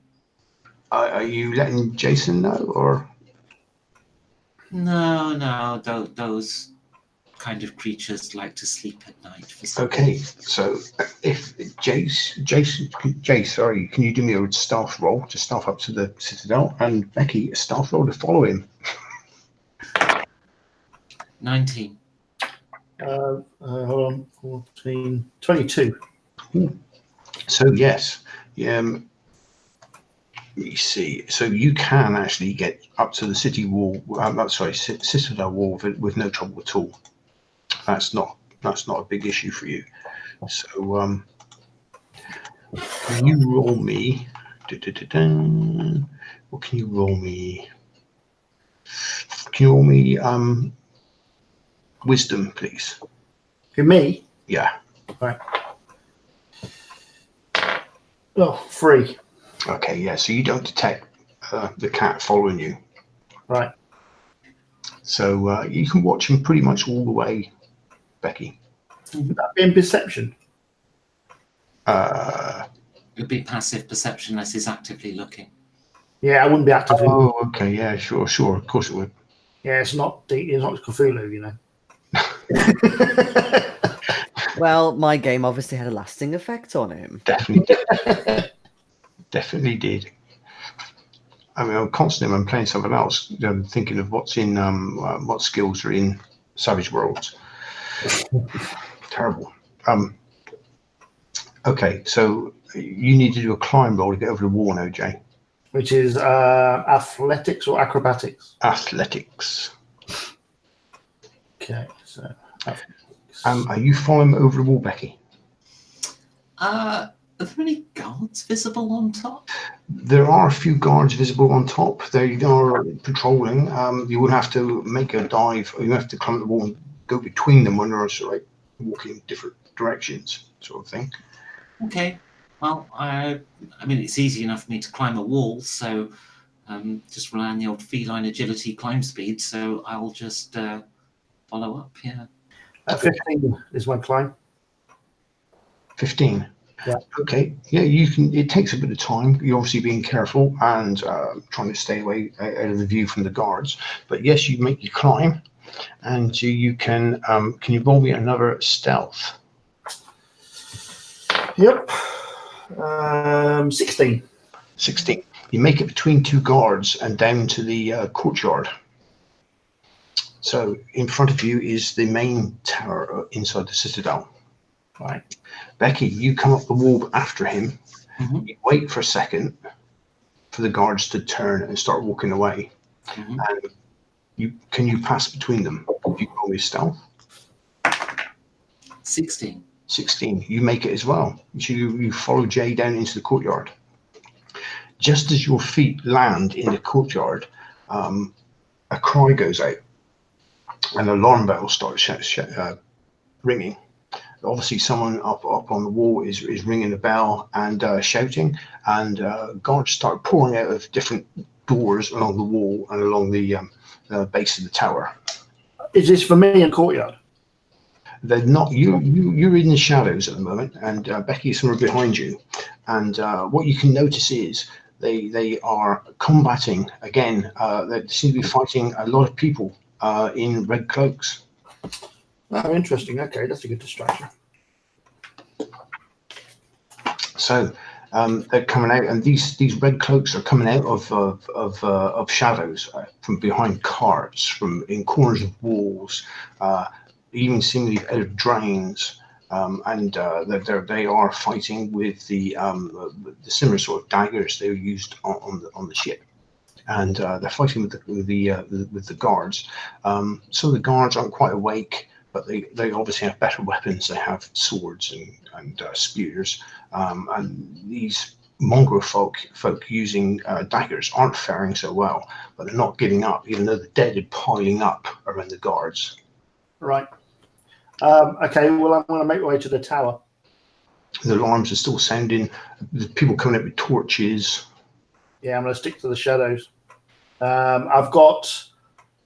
Are you letting Jason know, or? No. Those kind of creatures like to sleep at night. Okay, so if Jay, sorry, can you do me a stealth roll to stealth up to the citadel, and Becky a stealth roll to follow him? 19. Hold on, 14, 22. So yes, let me see. So you can actually get up to the city wall. Citadel wall with no trouble at all. That's not a big issue for you. So can you roll me? What can you roll me? Can you roll me wisdom, please? For me? Yeah. Right. Oh, 3. Okay, yeah. So you don't detect the cat following you. Right. So you can watch him pretty much all the way, Becky. Would that be in perception? It'd be passive perception unless he's actively looking. Yeah, I wouldn't be actively. Oh, okay, yeah, sure. Of course it would. Yeah, it's not Cthulhu, you know. Well, my game obviously had a lasting effect on him. Definitely did. Definitely did. I mean, I'm constantly when I'm playing something else, thinking of what's in what skills are in Savage Worlds. Terrible. Okay, so you need to do a climb roll to get over the wall now, Jay. Which is athletics or acrobatics? Athletics. Okay, so athletics. Are you following over the wall, Becky? Are there any guards visible on top? There are a few guards visible on top. They are patrolling. You would have to make a dive, or you have to climb the wall and go between them when they're sort of like walking different directions, sort of thing. Okay. Well, I mean, it's easy enough for me to climb a wall, so just rely on the old feline agility climb speed. So I'll just follow up. Yeah. 15 is my climb. 15. Yeah. Okay. Yeah, you can. It takes a bit of time. You're obviously being careful and trying to stay away out of the view from the guards. But yes, you make your climb, and you can. Can you roll me another stealth? Yep. 16. 16. You make it between two guards and down to the courtyard. So in front of you is the main tower inside the citadel. Right. Becky, you come up the wall after him. Mm-hmm. You wait for a second for the guards to turn and start walking away. Mm-hmm. And can you pass between them? If you roll your stealth. 16. 16. You make it as well. So you follow Jay down into the courtyard. Just as your feet land in the courtyard, a cry goes out. An alarm bell starts ringing. Obviously, someone up on the wall is ringing the bell and shouting, and guards start pouring out of different doors along the wall and along the base of the tower. Is this for me in courtyard? They're not. You're in the shadows at the moment, and Becky is somewhere behind you. And what you can notice is they are combating again. They seem to be fighting a lot of people in red cloaks. Oh, interesting. Okay, that's a good distraction. So they're coming out, and these red cloaks are coming out of shadows from behind carts, from in corners of walls, even seemingly out of drains, and they are fighting with the similar sort of daggers they were used on the ship. And they're fighting with the guards. Some of the guards aren't quite awake, but they obviously have better weapons. They have swords and spears. And these mongrel folk using daggers aren't faring so well, but they're not giving up, even though the dead are piling up around the guards. Right. Okay, well, I'm going to make my way to the tower. The alarms are still sounding. The people coming out with torches. Yeah, I'm going to stick to the shadows. I've got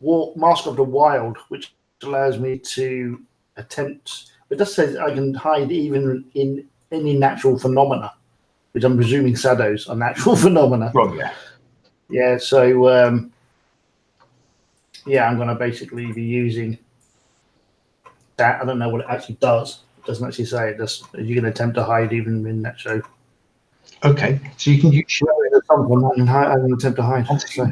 Mask of the Wild, which allows me to attempt. It just says I can hide even in any natural phenomena, which I'm presuming shadows are natural phenomena. Well, yeah. Yeah, so yeah, I'm going to basically be using that. I don't know what it actually does. It doesn't actually say it. Does you can attempt to hide even in that show. Okay, so you can use I can attempt to hide. So.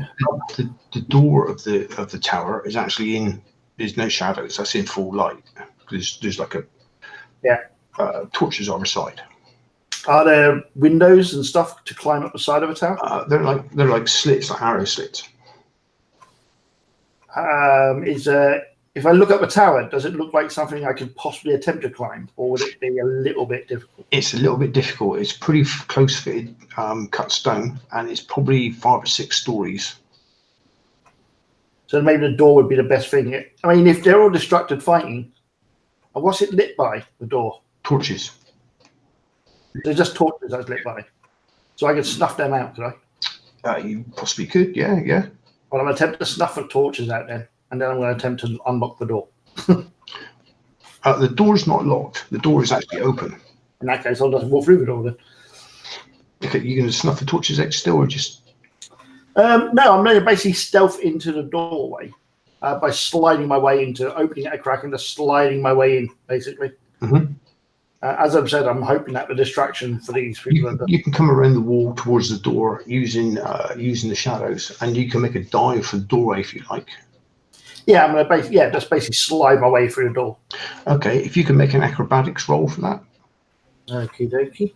the door of the tower is actually in. There's no shadows. That's in full light. There's like torches on the side. Are there windows and stuff to climb up the side of a tower? They're like slits, like arrow slits. If I look up a tower, does it look like something I could possibly attempt to climb, or would it be a little bit difficult? It's a little bit difficult. It's pretty close fitted, cut stone, and it's probably 5 or 6 stories. So maybe the door would be the best thing. I mean, if they're all distracted fighting, what's it lit by, the door? Torches. They're just torches that's lit by. So I could snuff them out, could I? You possibly could, yeah. Well, I'm going to attempt to snuff the torches out then, and then I'm going to attempt to unlock the door. The door's not locked. The door is actually open. In that case, I'll just walk through the door then. Okay, you're going to snuff the torches out still, or just... No, I'm going to basically stealth into the doorway by sliding my way into, opening at a crack and just sliding my way in, basically. Mm-hmm. As I've said, I'm hoping that the distraction for these people... You can come around the wall towards the door using the shadows, and you can make a dive for the doorway if you like. Yeah, I'm going to just basically slide my way through the door. Okay, if you can make an acrobatics roll for that. Okie dokie.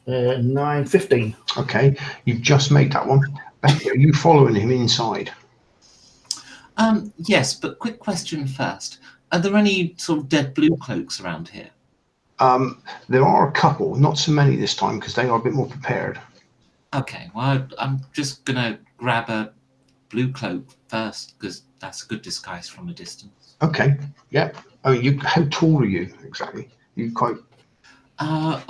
9, 15. Okay, you've just made that one. Becky, are you following him inside? Yes, but quick question first. Are there any sort of dead blue cloaks around here? There are a couple, not so many this time because they are a bit more prepared. Okay, well, I'm just going to grab a blue cloak first because that's a good disguise from a distance. Okay. Yeah. Oh, how tall are you exactly? You quite. I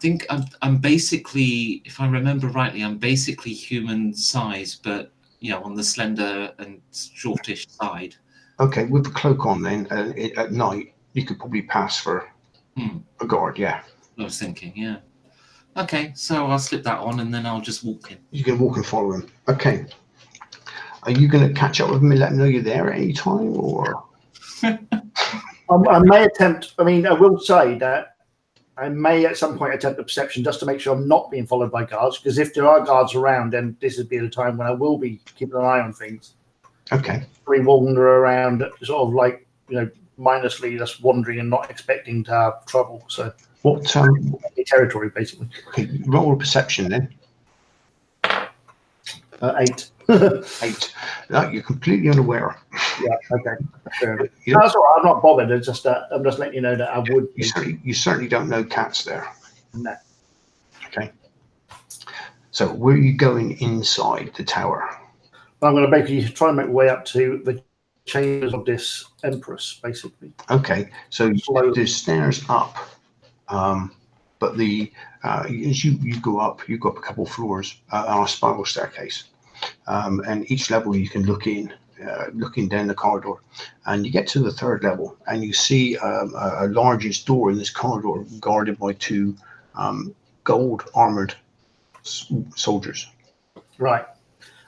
think I'm basically, if I remember rightly, I'm basically human size, but on the slender and shortish side. Okay, with the cloak on, then at night you could probably pass for a guard. Yeah. I was thinking, yeah. Okay, so I'll slip that on and then I'll just walk in. You can walk and follow him. Okay. Are you going to catch up with him and let him know you're there at any time, or? I may attempt. I mean, I will say that I may at some point attempt a perception just to make sure I'm not being followed by guards. Because if there are guards around, then this would be the time when I will be keeping an eye on things. Okay. We wander around, sort of like mindlessly just wandering and not expecting to have trouble. So What territory basically. Okay, roll a perception then. 8. 8. No, you're completely unaware. Yeah. Okay. Fair. You That's all right. I'm not bothered. It's just I'm just letting you know that I would. You certainly don't know cats there. No. Okay. So where are you going inside the tower? I'm going to basically try and make my way up to the chambers of this empress, basically. Okay. So Slowly. there's stairs up, but as you go up a couple of floors on a spiral staircase, and each level you can looking down the corridor, and you get to the third level, and you see a largest door in this corridor guarded by 2 gold armored soldiers. Right.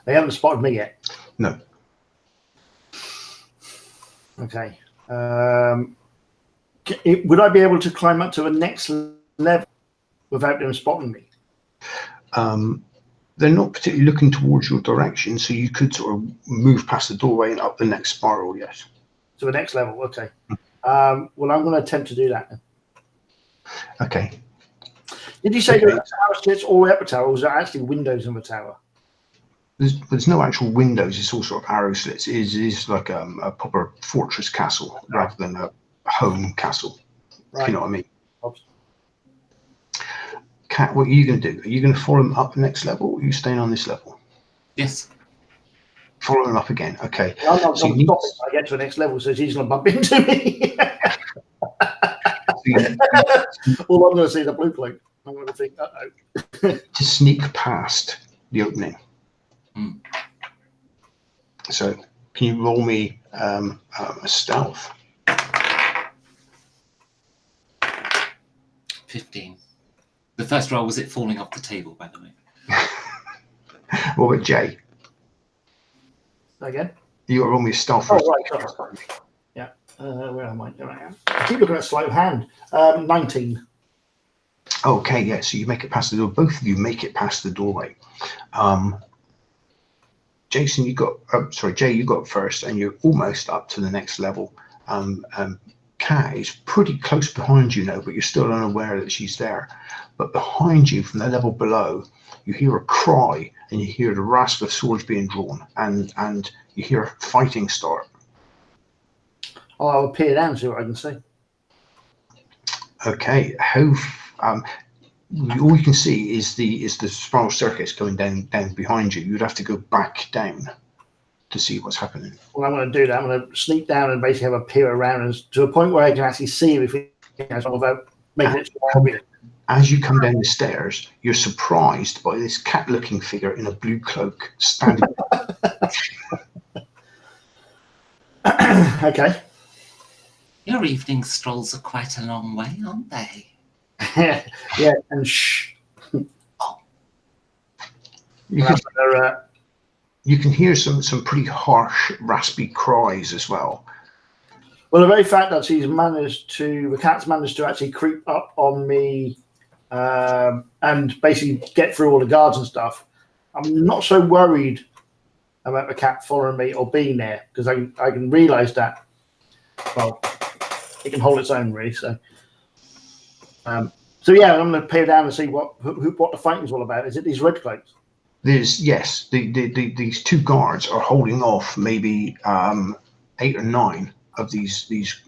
They haven't spotted me yet. No. Okay. Would I be able to climb up to the next level without them spotting me? They're not particularly looking towards your direction, so you could sort of move past the doorway and up the next spiral, yes. To the next level, okay. Well, I'm going to attempt to do that then. Okay. Did you say that the tower sits all the way up the tower, or was there actually windows in the tower? There's no actual windows, it's all sort of arrow slits. It is like a proper fortress castle rather than a home castle, Right. if you know what I mean. Oops. Kat, what are you going to do? Are you going to follow him up the next level, or are you staying on this level? Yes. Follow him up again, okay. I'm not So stopping when I get to the next level, so she's going to bump into me. All I'm going to see is the blue cloak. I'm going to think, uh-oh. to sneak past the opening. So can you roll me a stealth? 15. The first roll was it falling off the table, by the way. What about Jay? Again? You got to roll me a stealth. Oh, right. Sorry. Yeah. Where am I? There I am. I keep looking at sleight of hand. 19. Okay, yeah. So you make it past the door. Both of you make it past the doorway. Jason, Jay, you got first, and you're almost up to the next level. Kat is pretty close behind you now, but you're still unaware that she's there. But behind you, from the level below, you hear a cry, and you hear the rasp of swords being drawn, and you hear fighting start. Oh, I'll peer down and see what I can see. Okay, all you can see is the spiral staircase going down behind you. You'd have to go back down to see what's happening. Well, I'm going to do that. I'm going to sneak down and basically have a peer around and to a point where I can actually see everything without making it too obvious. As you come down the stairs, you're surprised by this cat-looking figure in a blue cloak standing. Okay. Your evening strolls are quite a long way, aren't they? Yeah, and shh. You can hear some pretty harsh, raspy cries as well. Well, the very fact that the cat's managed to actually creep up on me and basically get through all the guards and stuff, I'm not so worried about the cat following me or being there because I can realise that, well, it can hold its own really. So yeah, I'm going to peer down and see what the fighting's all about. Is it these red cloaks? These 2 guards are holding off maybe 8 or 9 of these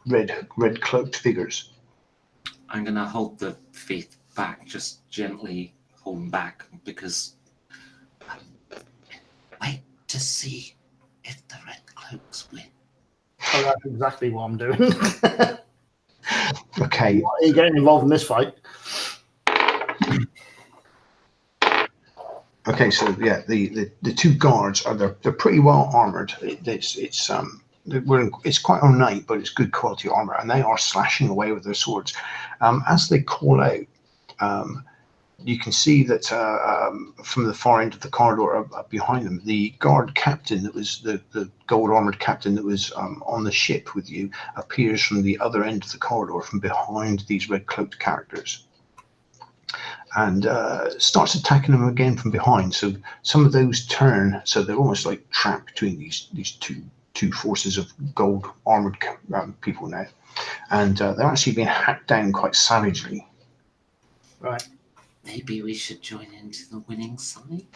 red cloaked figures. I'm going to hold the feet back, just gently hold them back, because... to see if the Red Cloaks win. Oh, that's exactly what I'm doing. Okay. Why are you getting involved in this fight? Okay, so yeah, the two guards are they're pretty well armored. It's quite ornate, but it's good quality armor, and they are slashing away with their swords. As they call out, you can see that from the far end of the corridor behind them, the guard captain that was the gold armored captain that was on the ship with you appears from the other end of the corridor, from behind these red cloaked characters, and starts attacking them again from behind. So some of those turn, so they're almost like trapped between these two forces of gold armored people now, and they're actually being hacked down quite savagely. Right. Maybe we should join into the winning side.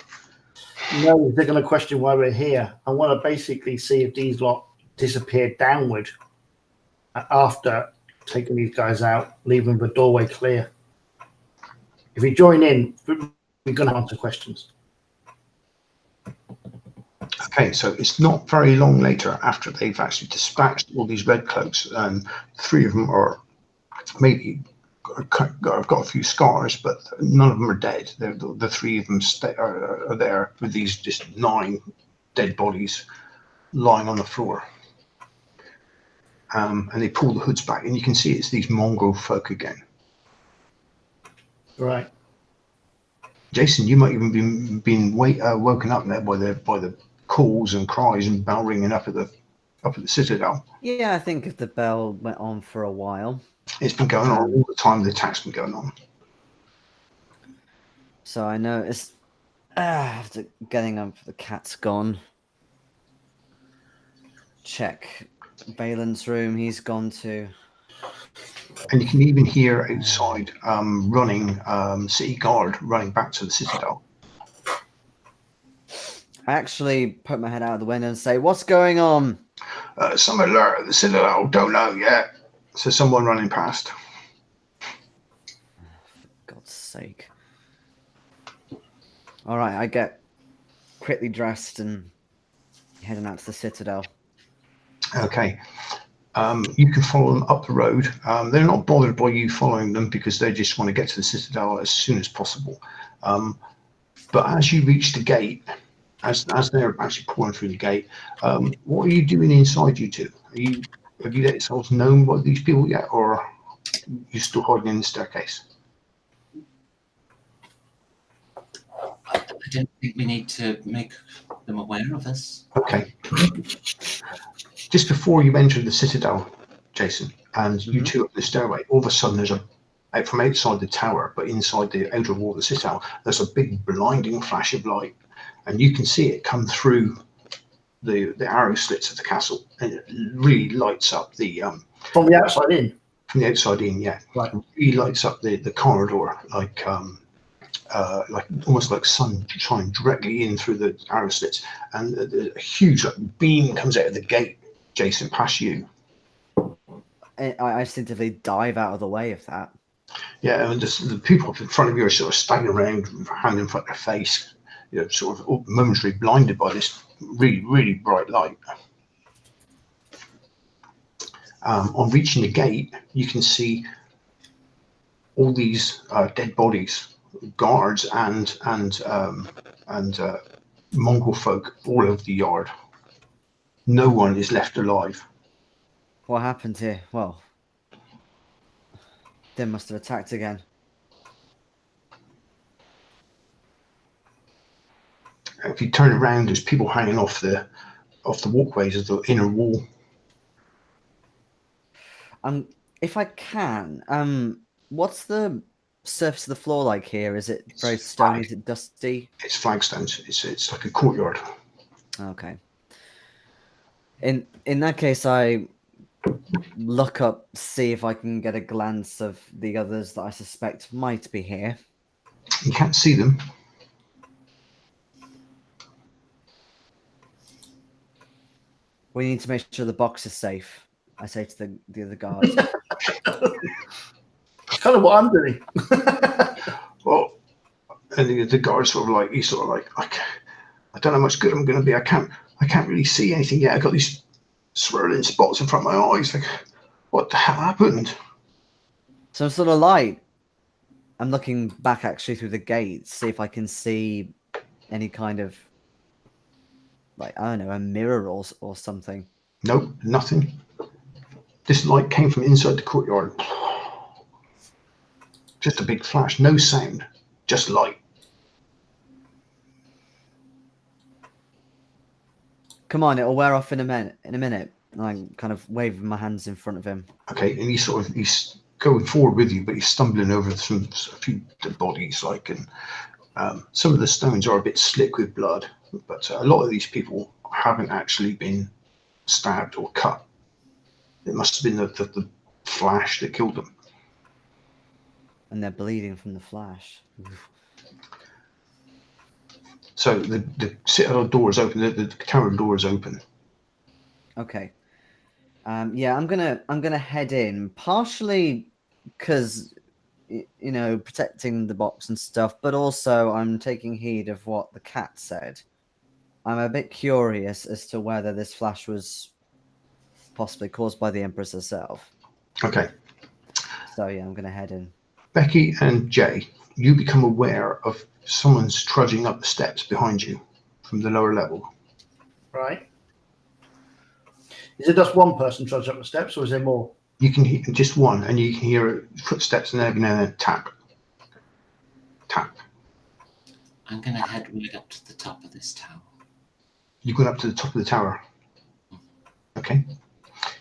No, they're going to question why we're here. I want to basically see if these lot disappear downward after taking these guys out, leaving the doorway clear. If we join in, we're going to answer questions. Okay, so it's not very long later after they've actually dispatched all these red cloaks, and three of them are maybe got a few scars, but none of them are dead. The three of them are there with these just 9 dead bodies lying on the floor. And they pull the hoods back, and you can see it's these mongrel folk again. Right. Jason, you might even been woken up there by the calls and cries and bell ringing up at the citadel. Yeah, I think if the bell went on for a while. It's been going on all the time. The attack's been going on. So I noticed after getting up, the cat's gone. Check Balin's room. He's gone too. And you can even hear outside running city guard running back to the citadel. I actually put my head out of the window and say, "What's going on?" Some alert at the citadel. Don't know yet. So someone running past. For God's sake. All right, I get quickly dressed and heading out to the citadel. Okay. You can follow them up the road. They're not bothered by you following them because they just want to get to the citadel as soon as possible. But as you reach the gate, as they're actually pouring through the gate, what are you doing inside, you two? Have you let yourselves known by these people yet, or are you still hiding in the staircase? I don't think we need to make them aware of us. Okay. Just before you enter the citadel, Jason, and you two up the stairway, all of a sudden there's from outside the tower, but inside the outer wall of the citadel, there's a big blinding flash of light, and you can see it come through the arrow slits of the castle, and it really lights up the From the outside in? From the outside in, yeah. Right. It really lights up the corridor, like almost like sun shine directly in through the arrow slits, and a huge beam comes out of the gate, Jason, past you. I instinctively dive out of the way of that. Yeah, and just the people in front of you are sort of standing around, hand in front of their face, sort of momentarily blinded by this really, really bright light. On reaching the gate, you can see all these dead bodies, guards and Mongol folk all over the yard. No one is left alive. What happened here? Well, they must have attacked again. If you turn around, there's people hanging off the walkways of the inner wall. If I can, what's the surface of the floor like here? Is it very stony? Is it dusty? It's flagstones. It's like a courtyard. Okay. In that case, I look up, see if I can get a glance of the others that I suspect might be here. You can't see them. We need to make sure the box is safe, I say to the other guards. That's kind of what I'm doing. Well, and the guard he's sort of like, I don't know how much good I'm going to be. I can't really see anything yet. I got these swirling spots in front of my eyes. Like, what the hell happened? Some sort of light. I'm looking back actually through the gates, see if I can see any kind of, like, I don't know, a mirror or something. Nope, nothing. This light came from inside the courtyard. Just a big flash, no sound, just light. Come on, it'll wear off in a minute. And I'm kind of waving my hands in front of him. Okay, and he's going forward with you, but he's stumbling over a few dead bodies, like, and some of the stones are a bit slick with blood, but a lot of these people haven't actually been stabbed or cut. It must have been the flash that killed them. And they're bleeding from the flash. So the citadel door is open. The tower door is open. Okay. Yeah, I'm gonna head in, partially because protecting the box and stuff, but also I'm taking heed of what the cat said. I'm a bit curious as to whether this flash was possibly caused by the Empress herself. Okay. So yeah, I'm gonna head in. Becky and Jay, you become aware of someone's trudging up the steps behind you from the lower level. Right. Is it just one person trudging up the steps, or is there more? You can hear just one, and you can hear footsteps and every now and then tap. Tap. I'm going to head right up to the top of this tower. You're going up to the top of the tower. Okay.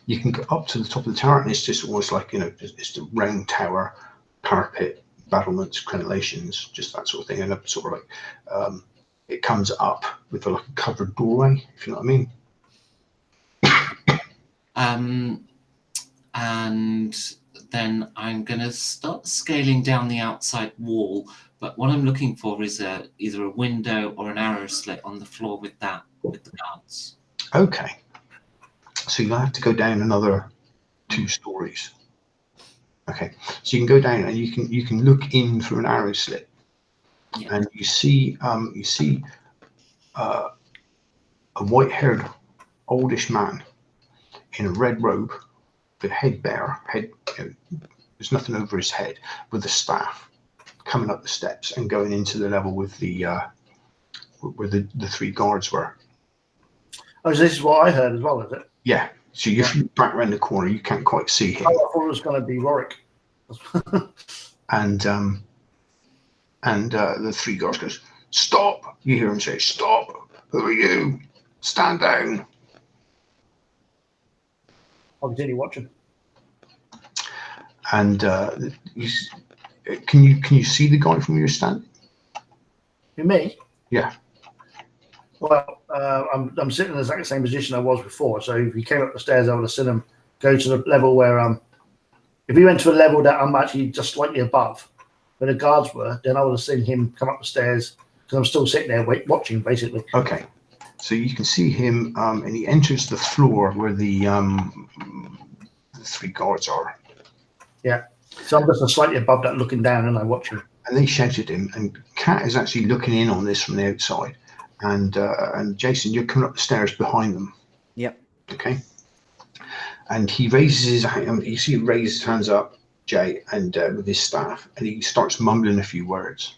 You can go up to the top of the tower, and it's just almost like, it's the round tower, parapet, battlements, crenellations, just that sort of thing. And it sort of like, it comes up with like a covered doorway, if you know what I mean. And then I'm going to start scaling down the outside wall. But what I'm looking for is either a window or an arrow slit on the floor with the guards. Okay. So you'll have to go down another 2 stories. Okay. So you can go down and you can look in through an arrow slit, and you see a white-haired, oldish man in a red robe, with head bare, there's nothing over his head, with a staff, coming up the steps and going into the level with where the 3 guards were. Oh, so this is what I heard as well, is it? Yeah. So if you look back around the corner, you can't quite see him. I thought it was going to be Warwick. And the 3 guards goes, "Stop!" You hear him say, "Stop! Who are you? Stand down." I'll continue watching. And can you see the guy from where you're standing? You me? Yeah. Well, I'm sitting in the exact same position I was before. So if he came up the stairs, I would have seen him go to the level where if he went to a level that I'm actually just slightly above where the guards were, then I would have seen him come up the stairs because I'm still sitting there watching, basically. Okay. So you can see him, and he enters the floor where the 3 guards are. Yeah. So I'm just slightly above that, looking down, and I watch him. And they shouted him, and Kat is actually looking in on this from the outside. And Jason, you're coming up the stairs behind them. Yep. Okay. And he raises his hand. You see him raise his hands up, Jay, and with his staff, and he starts mumbling a few words.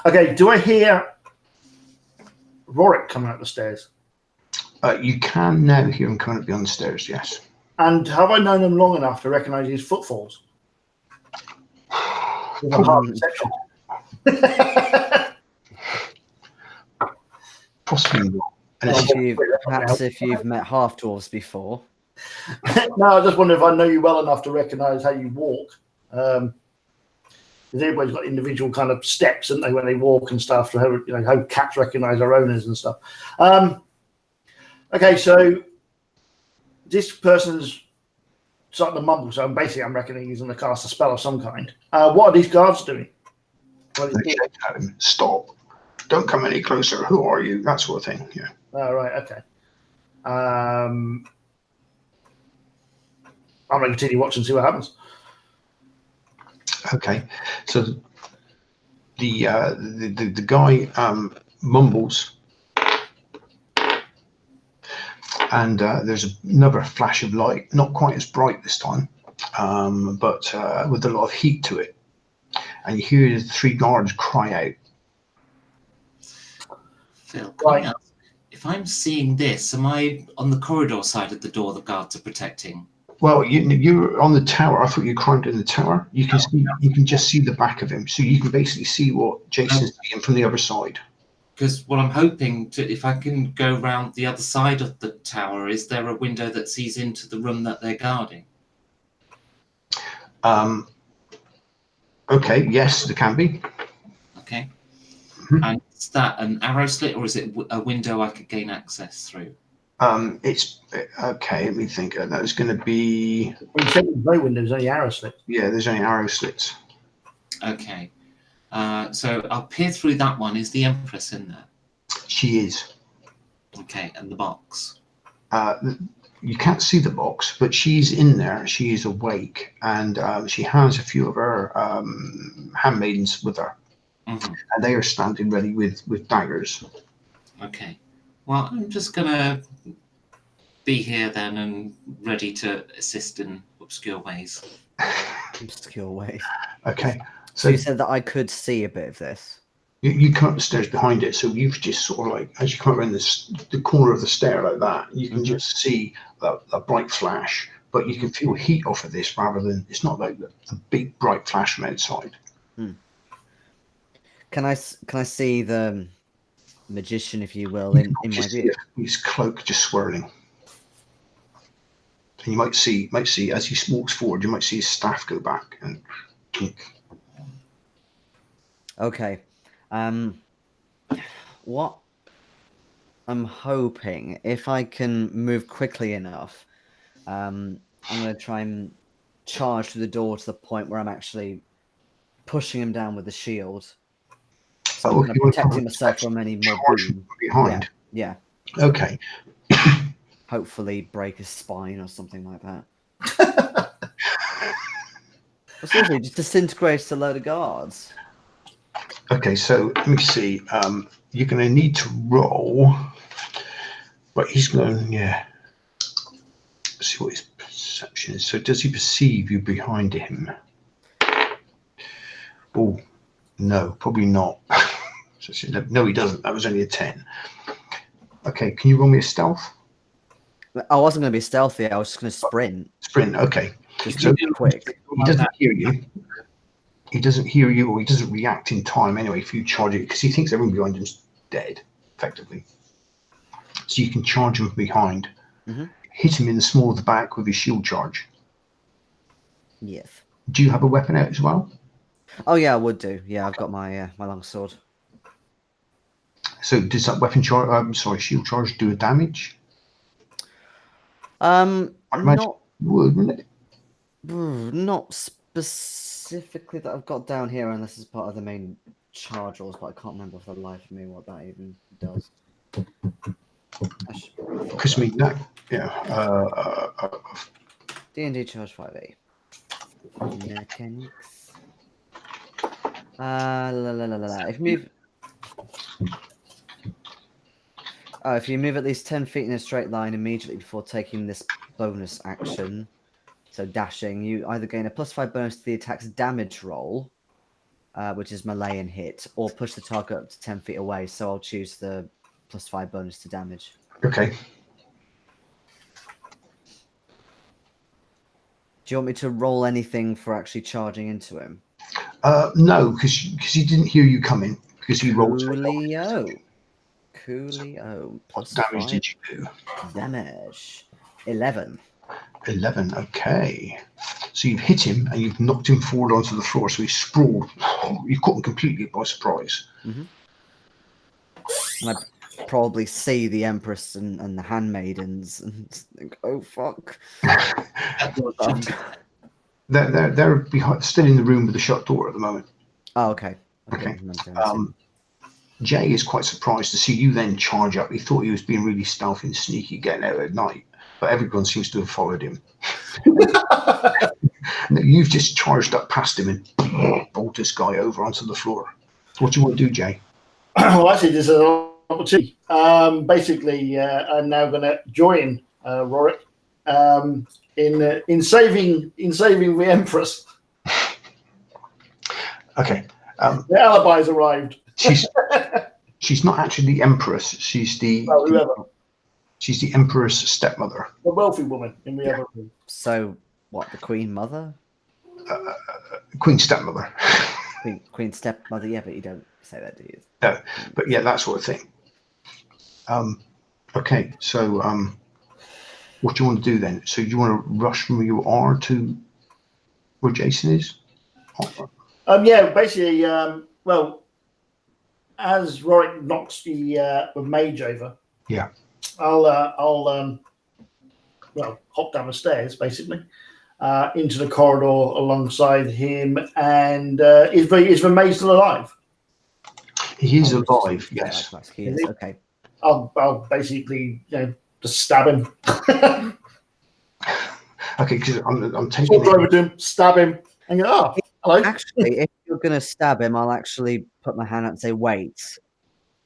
Okay. Do I hear Warwick coming up the stairs? You can now hear him coming up beyond the stairs. Yes. And have I known him long enough to recognise his footfalls? With a hard perception. Possibly not. Perhaps if you've met half dwarves before. No, I just wonder if I know you well enough to recognise how you walk. Because everybody's got individual kind of steps, haven't they, when they walk and stuff, so how cats recognise their owners and stuff. Okay, so this person's starting to mumble, so basically I'm reckoning he's going to cast a spell of some kind. What are these guards doing? They shout at him, "Stop! Don't come any closer. Who are you?" That sort of thing. Yeah. Oh, right. Okay. I'm going to continue watching and see what happens. Okay. So the guy mumbles, and there's another flash of light, not quite as bright this time, but with a lot of heat to it, and you hear the 3 guards cry out. Phil, can I ask, if I'm seeing this, am I on the corridor side of the door the guards are protecting? Well, you're on the tower. I thought you climbed in the tower. You can see, you can just see the back of him, so you can basically see what Jason's seeing from the other side. Because what I'm hoping to, if I can go round the other side of the tower, is there a window that sees into the room that they're guarding? Okay, yes, there can be. Okay. Mhm. And is that an arrow slit, or is it a window I could gain access through? It's okay. Let me think. That was going to be. Well, you said there's no windows, only arrow slits. Yeah, there's only arrow slits. Okay. So I'll peer through that one. Is the Empress in there? She is. Okay, and the box. You can't see the box, but she's in there. She is awake, and she has a few of her handmaidens with her, Mm-hmm. and they are standing ready with daggers. Okay. Well, I'm just gonna be here then and ready to assist in obscure ways. Obscure ways. Okay. So you said that I could see a bit of this. You come up the stairs behind it, so you've just sort of like, as you come around the corner of the stair like that, you can just see a bright flash, but you can feel heat off of this rather than, it's not like a big bright flash from outside. Can I see the magician, if you will, in my view? His cloak just swirling. And you might see as he walks forward, you might see his staff go back and clink. Okay. What I'm hoping, if I can move quickly enough, I'm going to try and charge through the door to the point where I'm actually pushing him down with the shield. So I'm kind of protecting myself from any more boom behind. Yeah. Okay. Hopefully break his spine or something like that. Seriously, just disintegrates a load of guards. Okay, so let me see. You're going to need to roll, but he's going to, Let's see what his perception is. So does he perceive you behind him? Oh, no, probably not. No, he doesn't. That was only a 10. Okay, can you roll me a stealth? I wasn't going to be stealthy. I was just going to sprint. Sprint, okay. Just So quick. He doesn't hear you. He doesn't hear you, or he doesn't react in time anyway if you charge it, because he thinks everyone behind him's dead, effectively. So you can charge him from behind. Hit him in the small of the back with his shield charge. Yes. Do you have a weapon out as well? Oh yeah, I would do. Yeah, I've got my my long sword. So does that weapon charge? Shield charge do a damage? Not would, wouldn't it? Not specifically that I've got down here, unless it's part of the main charge rules, but I can't remember for the life of me what that even does. Because I mean that, D&D charge 5e. Mechanics. If you move at least 10 feet in a straight line immediately before taking this bonus action, so dashing, you either gain a +5 bonus to the attack's damage roll, which is melee and hit, or push the target up to 10 feet away. So I'll choose the +5 bonus to damage. Okay. Do you want me to roll anything for actually charging into him? No, because he didn't hear you coming, because he rolled. Coolio. What damage did you do? Damage. 11. 11, okay. So you've hit him and you've knocked him forward onto the floor, so he's sprawled. You've caught him completely by surprise. And I probably see the Empress and the handmaidens and think, oh fuck. They're behind, still in the room with the shut door at the moment. Oh, okay. Okay. Jay is quite surprised to see you then charge up. He thought he was being really stealthy and sneaky getting out at night, but everyone seems to have followed him. You've just charged up past him and bowled this guy over onto the floor. What do you want to do, Jay? Well, actually, this is an opportunity. Basically, I'm now going to join Rorik in saving the Empress. Okay. The alibi's arrived. She's not actually the Empress. She's the she's the Emperor's stepmother. The wealthy woman in the other room. So, what, the Queen Mother? Queen stepmother. Queen stepmother, yeah, but you don't say that, do you? No, but yeah, that sort of thing. Okay, so what do you want to do then? So you want to rush from where you are to where Jason is? Yeah, basically, well, as Rorik knocks the mage over, yeah, I'll hop down the stairs basically into the corridor alongside him, and is the mage still alive? he is alive. Yes. He is, okay. I'll basically just stab him. Okay, because I'm taking Walk over to him, stab him, and go, oh, hello. Actually, if you're going to stab him, I'll actually put my hand up and say, wait.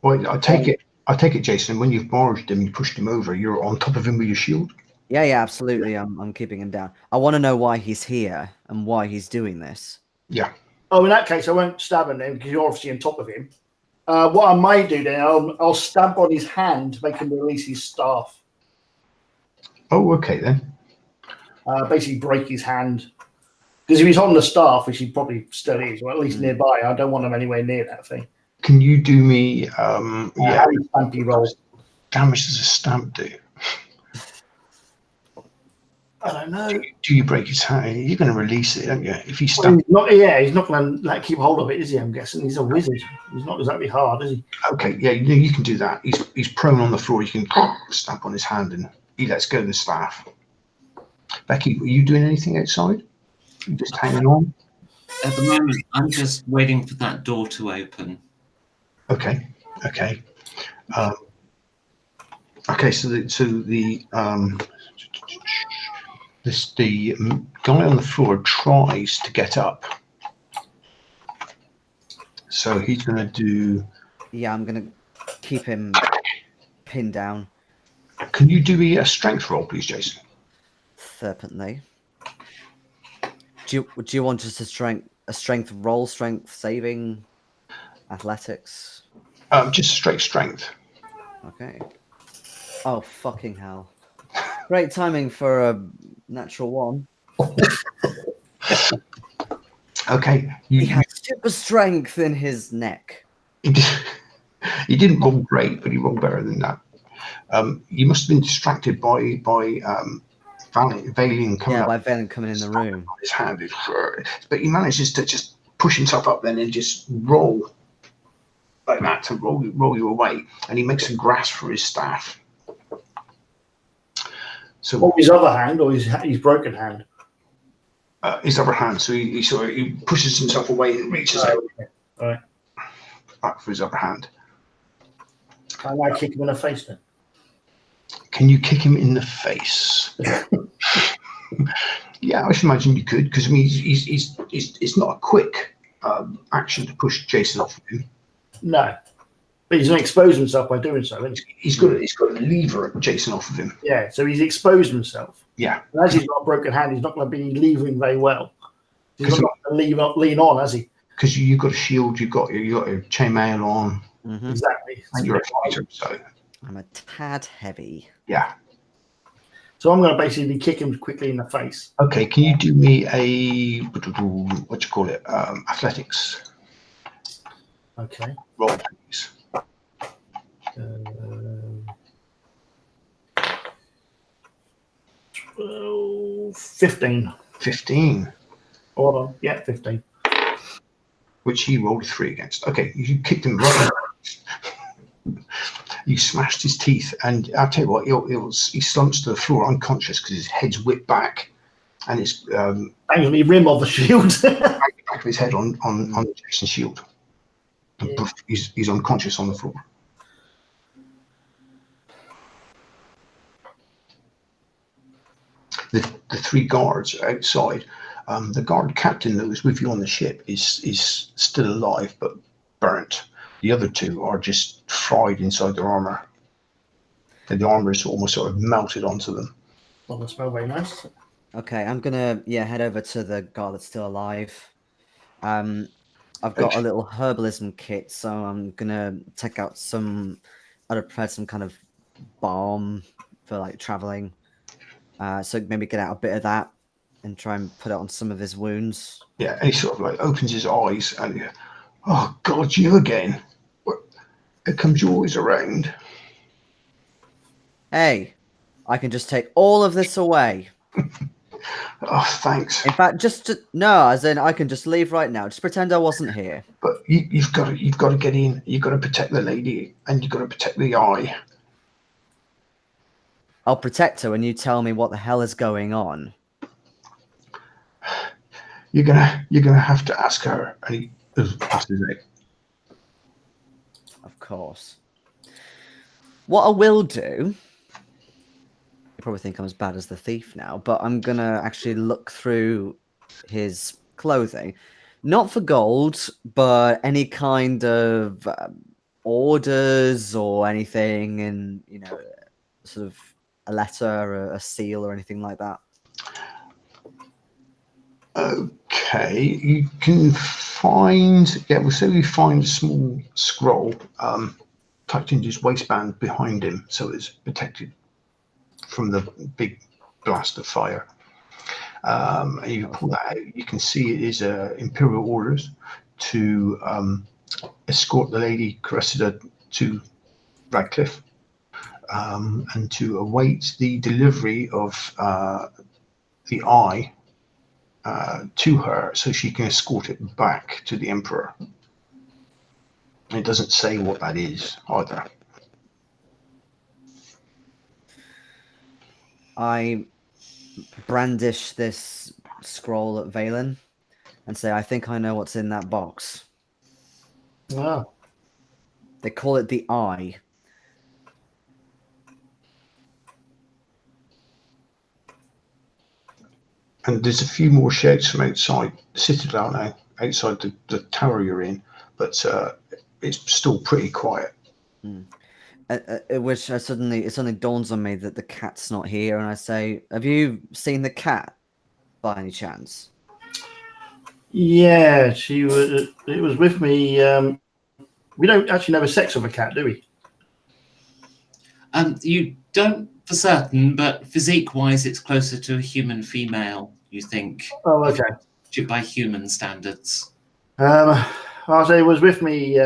Well, I take it, Jason. When you've barged him, you pushed him over. You're on top of him with your shield. Yeah, absolutely. I'm keeping him down. I want to know why he's here and why he's doing this. Yeah. Oh, in that case, I won't stab him then because you're obviously on top of him. What I might do then, I'll stamp on his hand to make him release his staff. Oh, okay then. Basically break his hand. Because if he's on the staff, which he probably still is, or at least nearby, I don't want him anywhere near that thing. Can you do me How do you stampy roll? damage does a stamp do? I don't know. Do you break his hand? You're going to release it, aren't you? If he stamps. He's not going to keep hold of it, is he? I'm guessing he's a wizard. He's not exactly hard, is he? Okay, yeah, you can do that. He's prone on the floor. You can stamp on his hand, and he lets go of the staff. Becky, were you doing anything outside? You just hanging on? At the moment, I'm just waiting for that door to open. Okay. Okay, so the guy on the floor tries to get up. So he's going to do... Yeah, I'm going to keep him pinned down. Can you do a strength roll, please, Jason? Certainly. Do you want just a strength roll, strength saving, athletics? Just straight strength. Okay. Oh, fucking hell. Great timing for a natural one. Okay. He has super strength in his neck. He didn't roll great, but he rolled better than that. You must have been distracted by Valen coming up. By Valen coming in the room. His hand is, but he manages to just push himself up then and just roll like that to roll you away, and he makes a grasp for his staff. So Or his other hand, or his broken hand. His other hand. So he pushes himself away and reaches out Right. back for his other hand. Can I kick him in the face then? Can you kick him in the face? Yeah, I should imagine you could, because I mean, it's not a quick action to push Jason off of him. No, but he's going to expose himself by doing so. Isn't he? He's got to lever Jason off of him. Yeah, so he's exposed himself. Yeah. And as he's got a broken hand, he's not going to be levering very well. He's not going to lean on, has he? Because you've got a shield, you've got your chainmail on. Mm-hmm. Exactly. And you're a fighter, so. I'm a tad heavy. Yeah. So I'm going to basically kick him quickly in the face. Okay, can you do me a, what do you call it, athletics Okay. roll, please? 15. 15. Hold on. Yeah, 15. Which he rolled a 3 against. Okay, you kicked him right. You smashed his teeth, and I'll tell you what, he slumps to the floor unconscious because his head's whipped back, and it's Bang on the rim of the shield. back of his head on Jason's shield. And poof, he's unconscious on the floor. The 3 guards outside. The guard captain that was with you on the ship is still alive but burnt. The other two are just fried inside their armor. And the armor is almost sort of melted onto them. Doesn't smell very nice. Okay, I'm gonna head over to the guy that's still alive. I've got a little herbalism kit, so I'm gonna take out some. I'd have prepared some kind of balm for like traveling. So maybe get out a bit of that and try and put it on some of his wounds. Yeah, and he sort of like opens his eyes and he, oh God, you again. It comes you always around. Hey, I can just take all of this away. Oh, thanks. In fact, no, as in I can just leave right now. Just pretend I wasn't here. But you've got to get in. You've got to protect the lady, and you've got to protect the eye. I'll protect her when you tell me what the hell is going on. You're gonna have to ask her. And he passes it. Of course. What I will do. You probably think I'm as bad as the thief now, but I'm gonna actually look through his clothing, not for gold, but any kind of orders or anything, and sort of a letter, or a seal, or anything like that. Okay, you can find. Yeah, we'll say we find a small scroll tucked into his waistband behind him, so it's protected from the big blast of fire. And you pull that out, you can see it is imperial orders to escort the Lady Cressida to Radcliffe and to await the delivery of the eye to her so she can escort it back to the Emperor. It doesn't say what that is either. I brandish this scroll at Valen and say, I think I know what's in that box. Wow. They call it the Eye. And there's a few more shouts from outside the citadel now, outside the tower you're in, but it's still pretty quiet. Which it suddenly dawns on me that the cat's not here, and I say, have you seen the cat by any chance? Yeah, it was with me. We don't actually know the sex of a cat, do we? You don't for certain, but physique-wise, it's closer to a human female, you think. Oh, okay. By human standards. I'll say it was with me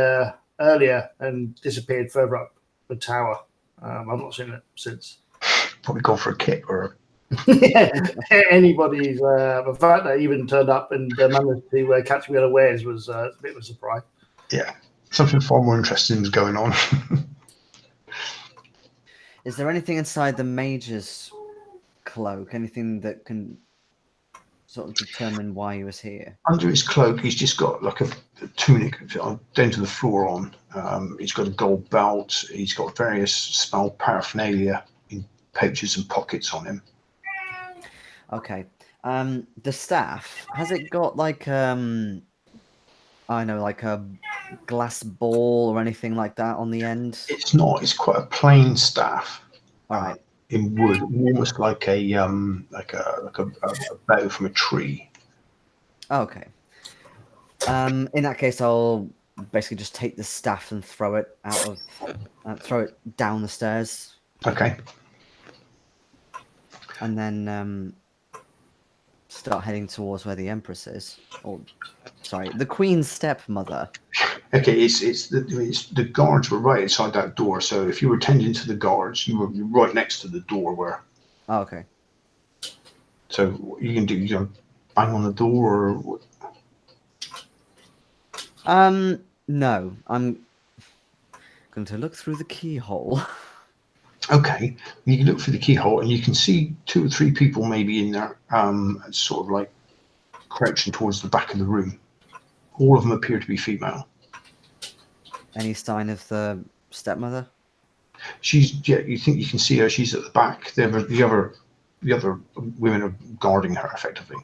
earlier and disappeared further up the tower. I've not seen it since. Probably gone for a kick or anybody's. The fact that it even turned up and managed to catch me unawares was a bit of a surprise. Yeah, something far more interesting was going on. Is there anything inside the mage's cloak? Anything that can sort of determine why he was here? Under his cloak, he's just got like a tunic down to the floor on. He's got a gold belt. He's got various spell paraphernalia in pouches and pockets on him. Okay. The staff, has it got like like a glass ball or anything like that on the end? It's not. It's quite a plain staff. All right. In wood, almost like a bough from a tree. Okay. In that case, I'll basically just take the staff and throw it throw it down the stairs. Okay. And then start heading towards where the Empress is. Or, sorry, the Queen's stepmother. Okay, it's the guards were right inside that door. So if you were tending to the guards, you were right next to the door where. Oh, okay. So what you can do, bang on the door or. No, I'm going to look through the keyhole. Okay, you can look through the keyhole and you can see 2 or 3 people maybe in there, sort of like crouching towards the back of the room. All of them appear to be female. Any sign of the stepmother? You think you can see her. She's at the back. The other women are guarding her effectively.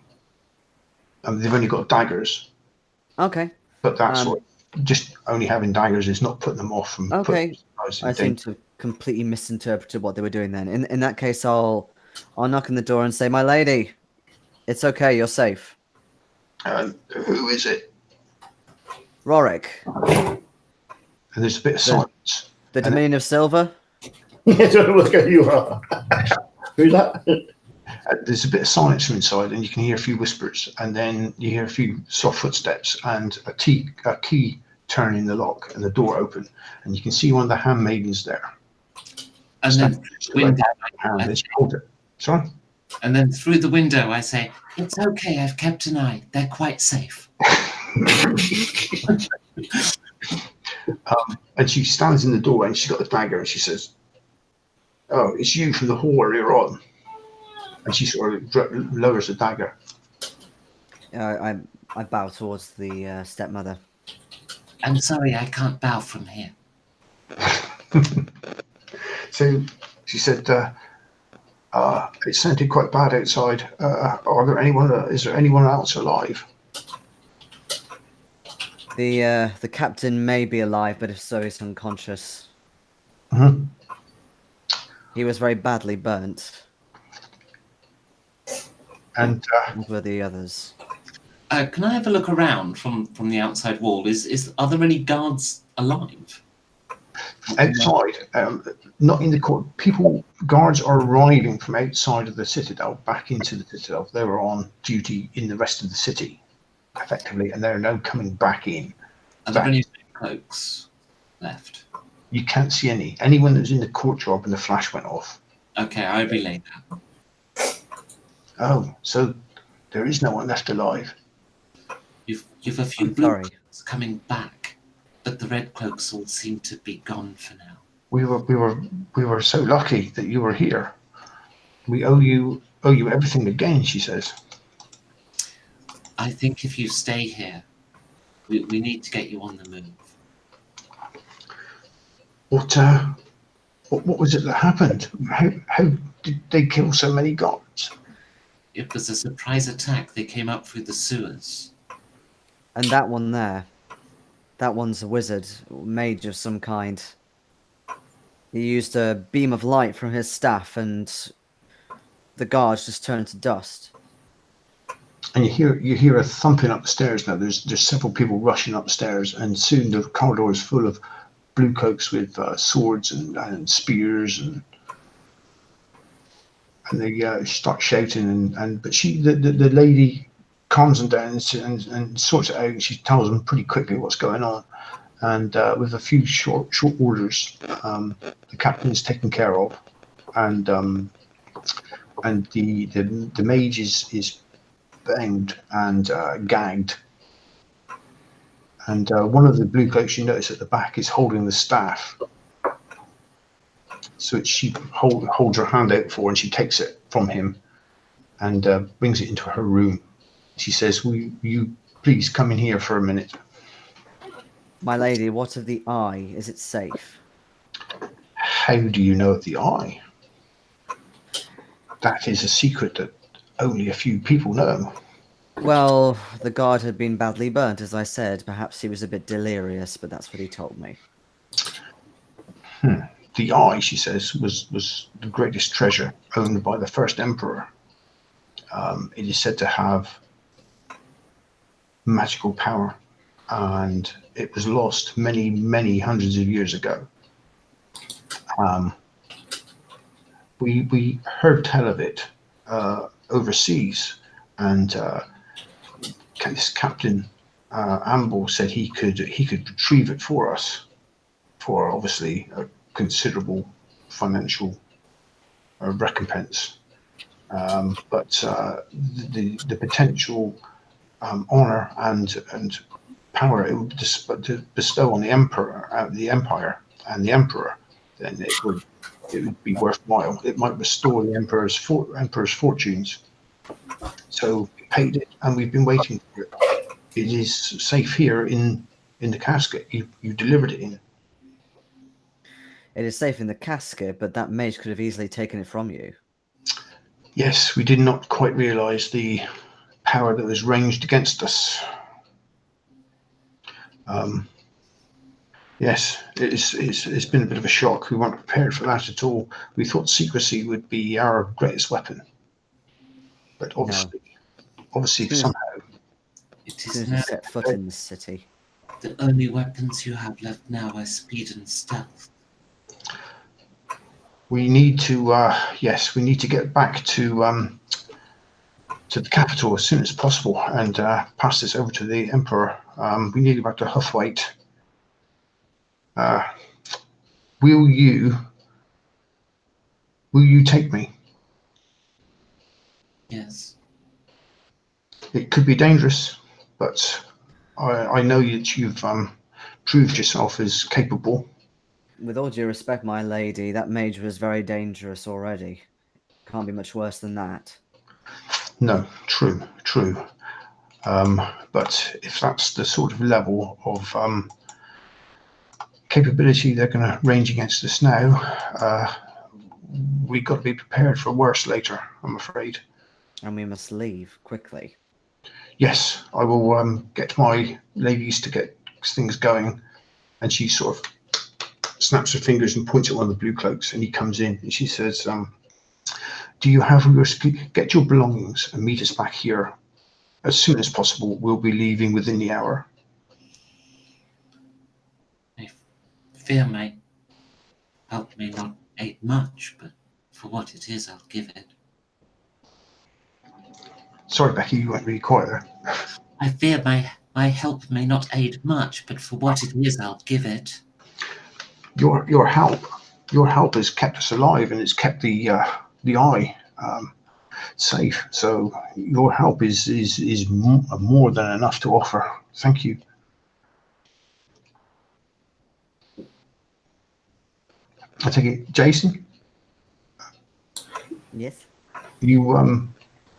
They've only got daggers. Okay. But that sort of just only having daggers is not putting them off from Okay. putting I seem to have completely misinterpreted what they were doing then. In that case, I'll knock on the door and say, "My lady, it's okay. You're safe." Who is it? Rorik, And there's a bit of silence. the And Dominion of Silver. Yeah, don't look at you are. Who's that? There's a bit of silence from inside, and you can hear a few whispers, and then you hear a few soft footsteps and a key turn in the lock, and the door open, and you can see one of the handmaidens there. And then Sorry? And then through the window, I say, "It's okay. I've kept an eye. They're quite safe." And she stands in the doorway, and she's got the dagger, and she says, "Oh, it's you from the hall earlier on." And she sort of lowers the dagger. I bow towards the stepmother. "I'm sorry, I can't bow from here." So she said, "It sounded quite bad outside. Is there anyone else alive?" The captain may be alive, but if so, he's unconscious. Mm-hmm. He was very badly burnt. And What were the others? Can I have a look around from the outside wall? Are there any guards alive? outside, not in the court, guards are arriving from outside of the citadel back into the citadel. They were on duty in the rest of the city, effectively, and they're now coming back in. Are there any cloaks left? You can't see any. Anyone that was in the courtyard when the flash went off. Okay, I relay that. Oh, so there is no one left alive. You've a few blue cloaks coming back, but the red cloaks all seem to be gone for now. We were so lucky that you were here. We owe you everything again, she says. I think if you stay here, we need to get you on the move. What was it that happened? How did they kill so many guards? It was a surprise attack. They came up through the sewers. And that one there, that one's a wizard, mage of some kind. He used a beam of light from his staff, and the guards just turned to dust. And you hear a thumping up the stairs now. There's several people rushing upstairs, and soon the corridor is full of blue cloaks with swords and spears, and they start shouting. But the lady calms them down and sorts it out. And she tells them pretty quickly what's going on, and with a few short orders, the captain is taken care of, and the mage is bound and gagged. And one of the blue cloaks you notice at the back is holding the staff. So she holds her hand out for, and she takes it from him and brings it into her room. She says, "Will you please come in here for a minute?" My lady, what of the eye? Is it safe? How do you know of the eye? That is a secret that only a few people know. Well, the guard had been badly burnt, as I said. Perhaps he was a bit delirious, but that's what he told me. The eye, she says, was the greatest treasure owned by the first emperor. It is said to have magical power, and it was lost many, many hundreds of years ago. We heard tell of it overseas, and this Captain Amble said he could retrieve it for us, for obviously a considerable financial recompense. But the potential honor and power it would bestow on the empire and the emperor, then it would be worthwhile. It might restore the emperor's fortunes. So we paid it, and we've been waiting for it. It is safe here in the casket you delivered it in. It is safe in the casket, but that mage could have easily taken it from you. Yes, we did not quite realize the power that was ranged against us. Yes, it's been a bit of a shock. We weren't prepared for that at all. We thought secrecy would be our greatest weapon, but obviously, As somehow, It soon is as you now set foot in the city. the only weapons you have left now are speed and stealth. we need to. Yes, we need to get back to the capital as soon as possible and pass this over to the emperor. We need to go back to Huthwaite. Uh, will you? Will you take me? Yes. It could be dangerous, but I know that you've proved yourself as capable. With all due respect, my lady, that mage was very dangerous already. Can't be much worse than that. No, true. But if that's the sort of level of capability they're going to range against us now, we've got to be prepared for worse later, I'm afraid. And we must leave quickly. Yes, I will get my ladies to get things going. And she sort of snaps her fingers and points at one of the blue cloaks, and he comes in and she says, do you have get your belongings and meet us back here as soon as possible. We'll be leaving within the hour. I fear my help may not aid much, but for what it is, I'll give it. Sorry, Becky, you went really quiet there. I fear my help may not aid much, but for what it is, I'll give it. Your help has kept us alive, and it's kept the eye safe. So your help is more than enough to offer. Thank you. I take it, Jason. Yes. You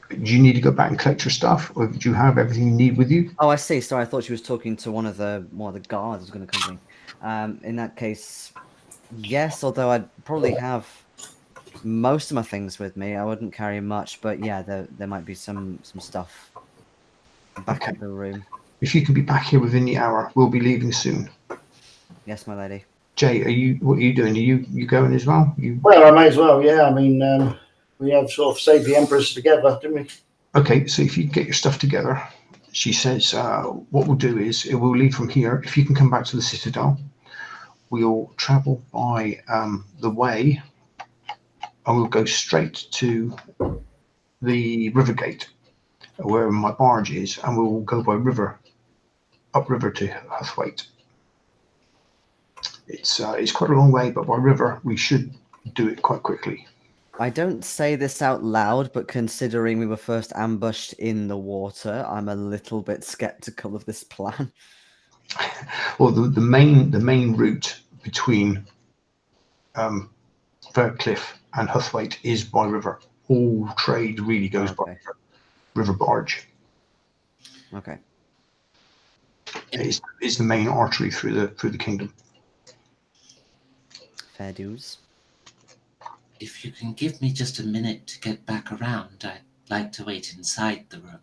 do you need to go back and collect your stuff, or do you have everything you need with you? Oh, I see. Sorry, I thought she was talking to one of the guards who's going to accompany. In that case, yes. Although I'd probably have most of my things with me. I wouldn't carry much, but yeah, there might be some stuff back at the room. If you can be back here within the hour, we'll be leaving soon. Yes, my lady. Jay, what are you doing? Are you going as well? Well, I may as well. Yeah, I mean, we have sort of saved the emperors together, didn't we? Okay, so if you get your stuff together, she says, what we'll do is we'll leave from here. If you can come back to the Citadel, we'll travel by the way, and we'll go straight to the river gate, where my barge is, and we'll go by river, upriver to Huthwaite. It's quite a long way, but by river we should do it quite quickly. I don't say this out loud, but considering we were first ambushed in the water, I'm a little bit skeptical of this plan. Well, the main route between Faircliff and Huthwaite is by river. All trade really goes by river barge. Okay. It's the main artery through the kingdom. Fair dues. If you can give me just a minute to get back around, I'd like to wait inside the room.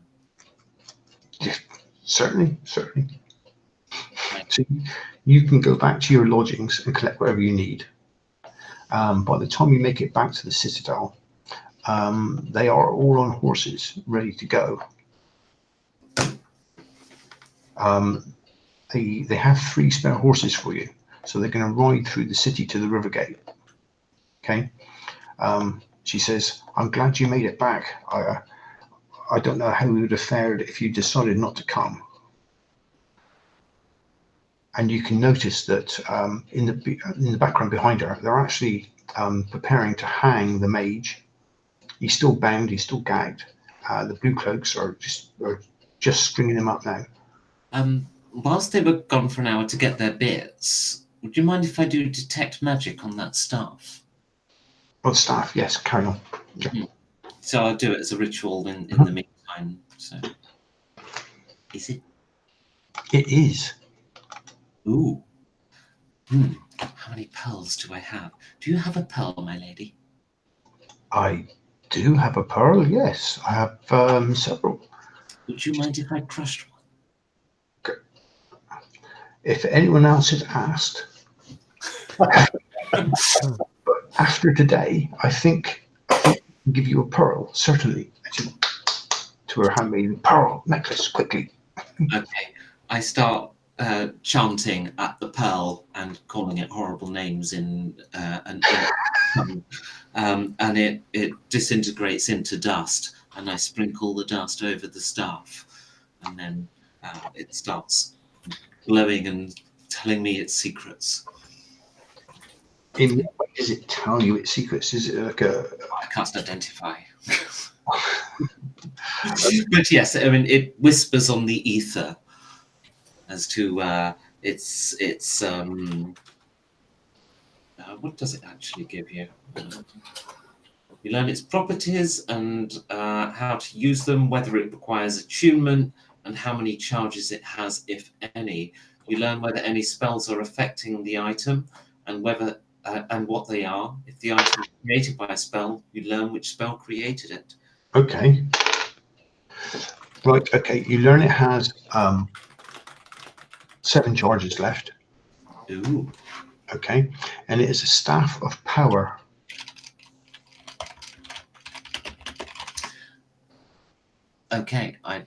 Yeah, certainly. Right. So you can go back to your lodgings and collect whatever you need. By the time you make it back to the Citadel, they are all on horses, ready to go. They have 3 spare horses for you, so they're going to ride through the city to the river gate. Okay. She says, I'm glad you made it back. I don't know how we would have fared if you decided not to come. And you can notice that in the background behind her, they're actually preparing to hang the mage. He's still bound, he's still gagged. The blue cloaks are just stringing him up now. Whilst they were gone for an hour to get their bits, would you mind if I do detect magic on that staff? Oh, the staff, yes, carry on. Yeah. So I'll do it as a ritual in the meantime. So, is it? It is. Ooh. How many pearls do I have? Do you have a pearl, my lady? I do have a pearl, yes. I have several. Would you mind if I crushed one? if anyone else had asked, after today, I think I can give you a pearl, certainly. To her handmaiden, pearl necklace, quickly. Okay, I start chanting at the pearl and calling it horrible names in an tongue, and it disintegrates into dust, and I sprinkle the dust over the staff, and then it starts glowing and telling me its secrets. In what way does it tell you its secrets? Is it like a... I can't identify. But yes, I mean, it whispers on the ether as to its what does it actually give you? You learn its properties and how to use them, whether it requires attunement, and how many charges it has, if any. You learn whether any spells are affecting the item, and whether and what they are. If the item is created by a spell, you learn which spell created it. Okay. Right, okay. You learn it has 7 charges left. Ooh. Okay. And it is a staff of power. Okay, I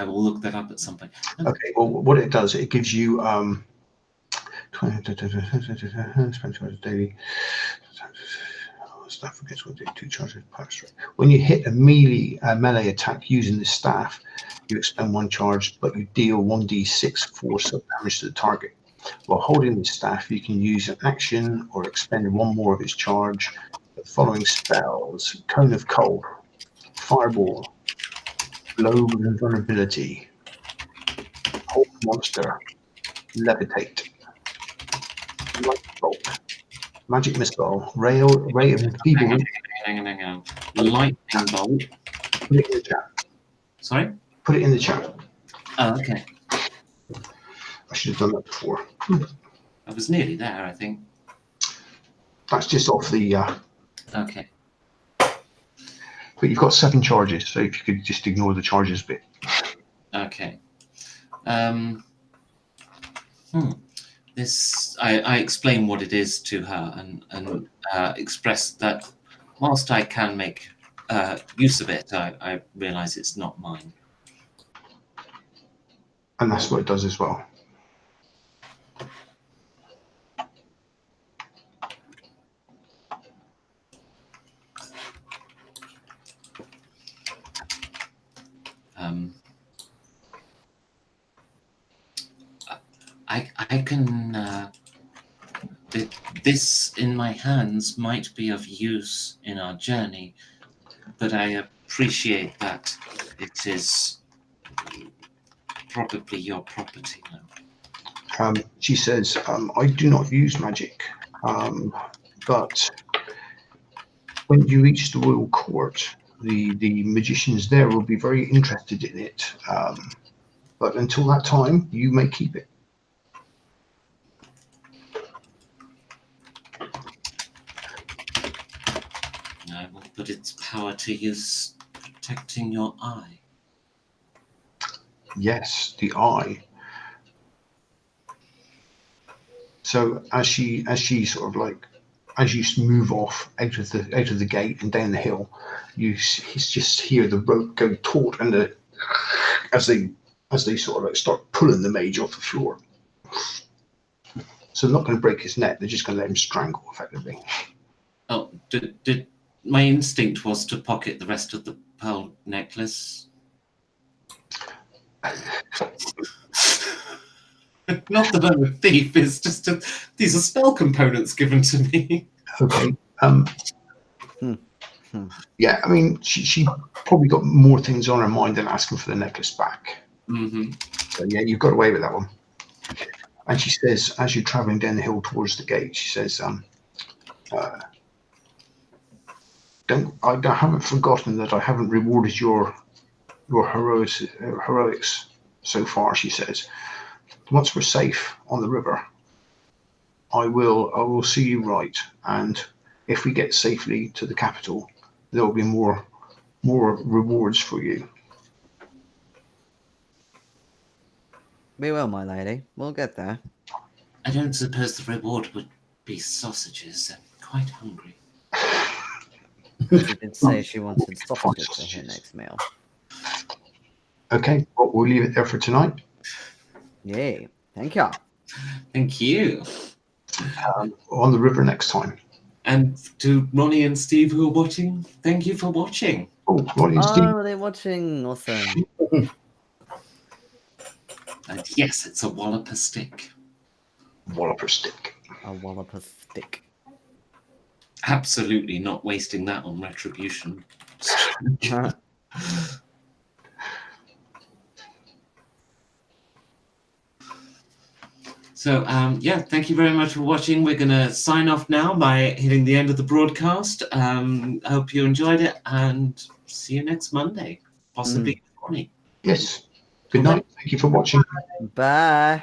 will look that up at some point. Okay, well, what it does, it gives you daily staff against 2 charges. When you hit a melee attack using this staff, you expend 1 charge, but you deal 1d6 force of damage to the target. While holding this staff, you can use an action or expend 1 more of its charge. The following spells: Cone of Cold, Fireball, Blow with Invulnerability, Hold Monster, Levitate, Light Bolt, Magic Missile, Ray of Enfeeblement. Hang on. The lightning bolt. Put it in the chat. Sorry? Put it in the chat. Oh, okay. I should have done that before. I was nearly there, I think. That's just off the... Okay. But you've got 7 charges, so if you could just ignore the charges bit. Okay. This I explain what it is to her and express that whilst I can make use of it, I realise it's not mine. And that's what it does as well. I can this in my hands might be of use in our journey, but I appreciate that it is probably your property now. She says, I do not use magic, but when you reach the royal court, the magicians there will be very interested in it. But until that time, you may keep it. I will put its power to use protecting your eye. Yes, the eye. So as she sort of like, as you move off out of the gate and down the hill, you just hear the rope go taut, and as they sort of like start pulling the mage off the floor. So they're not going to break his neck; they're just going to let him strangle, effectively. Oh, did my instinct was to pocket the rest of the pearl necklace? Not that I'm a thief, it's just these are spell components given to me. Okay. Yeah, I mean, she probably got more things on her mind than asking for the necklace back. Mm-hmm. So yeah, you've got away with that one. And she says, as you're traveling down the hill towards the gate, she says, I haven't forgotten that I haven't rewarded your heroics so far, she says. Once we're safe on the river, I will see you right, and if we get safely to the capital, there will be more rewards for you. We will, my lady. We'll get there. I don't suppose the reward would be sausages. I'm quite hungry. She did say she wanted sausages for her next meal. Okay, well, we'll leave it there for tonight. Yay. Thank you. Thank you. On the river next time. And to Ronnie and Steve who are watching, thank you for watching. Oh, Ronnie and Steve. Oh, they're watching. Awesome. And yes, it's a wallop a stick. Walloper stick. A wallop of stick. Absolutely not wasting that on retribution. So, yeah, thank you very much for watching. We're going to sign off now by hitting the end of the broadcast. I hope you enjoyed it, and see you next Monday, possibly with Ronnie. Yes. Good night. Thank you for watching. Bye.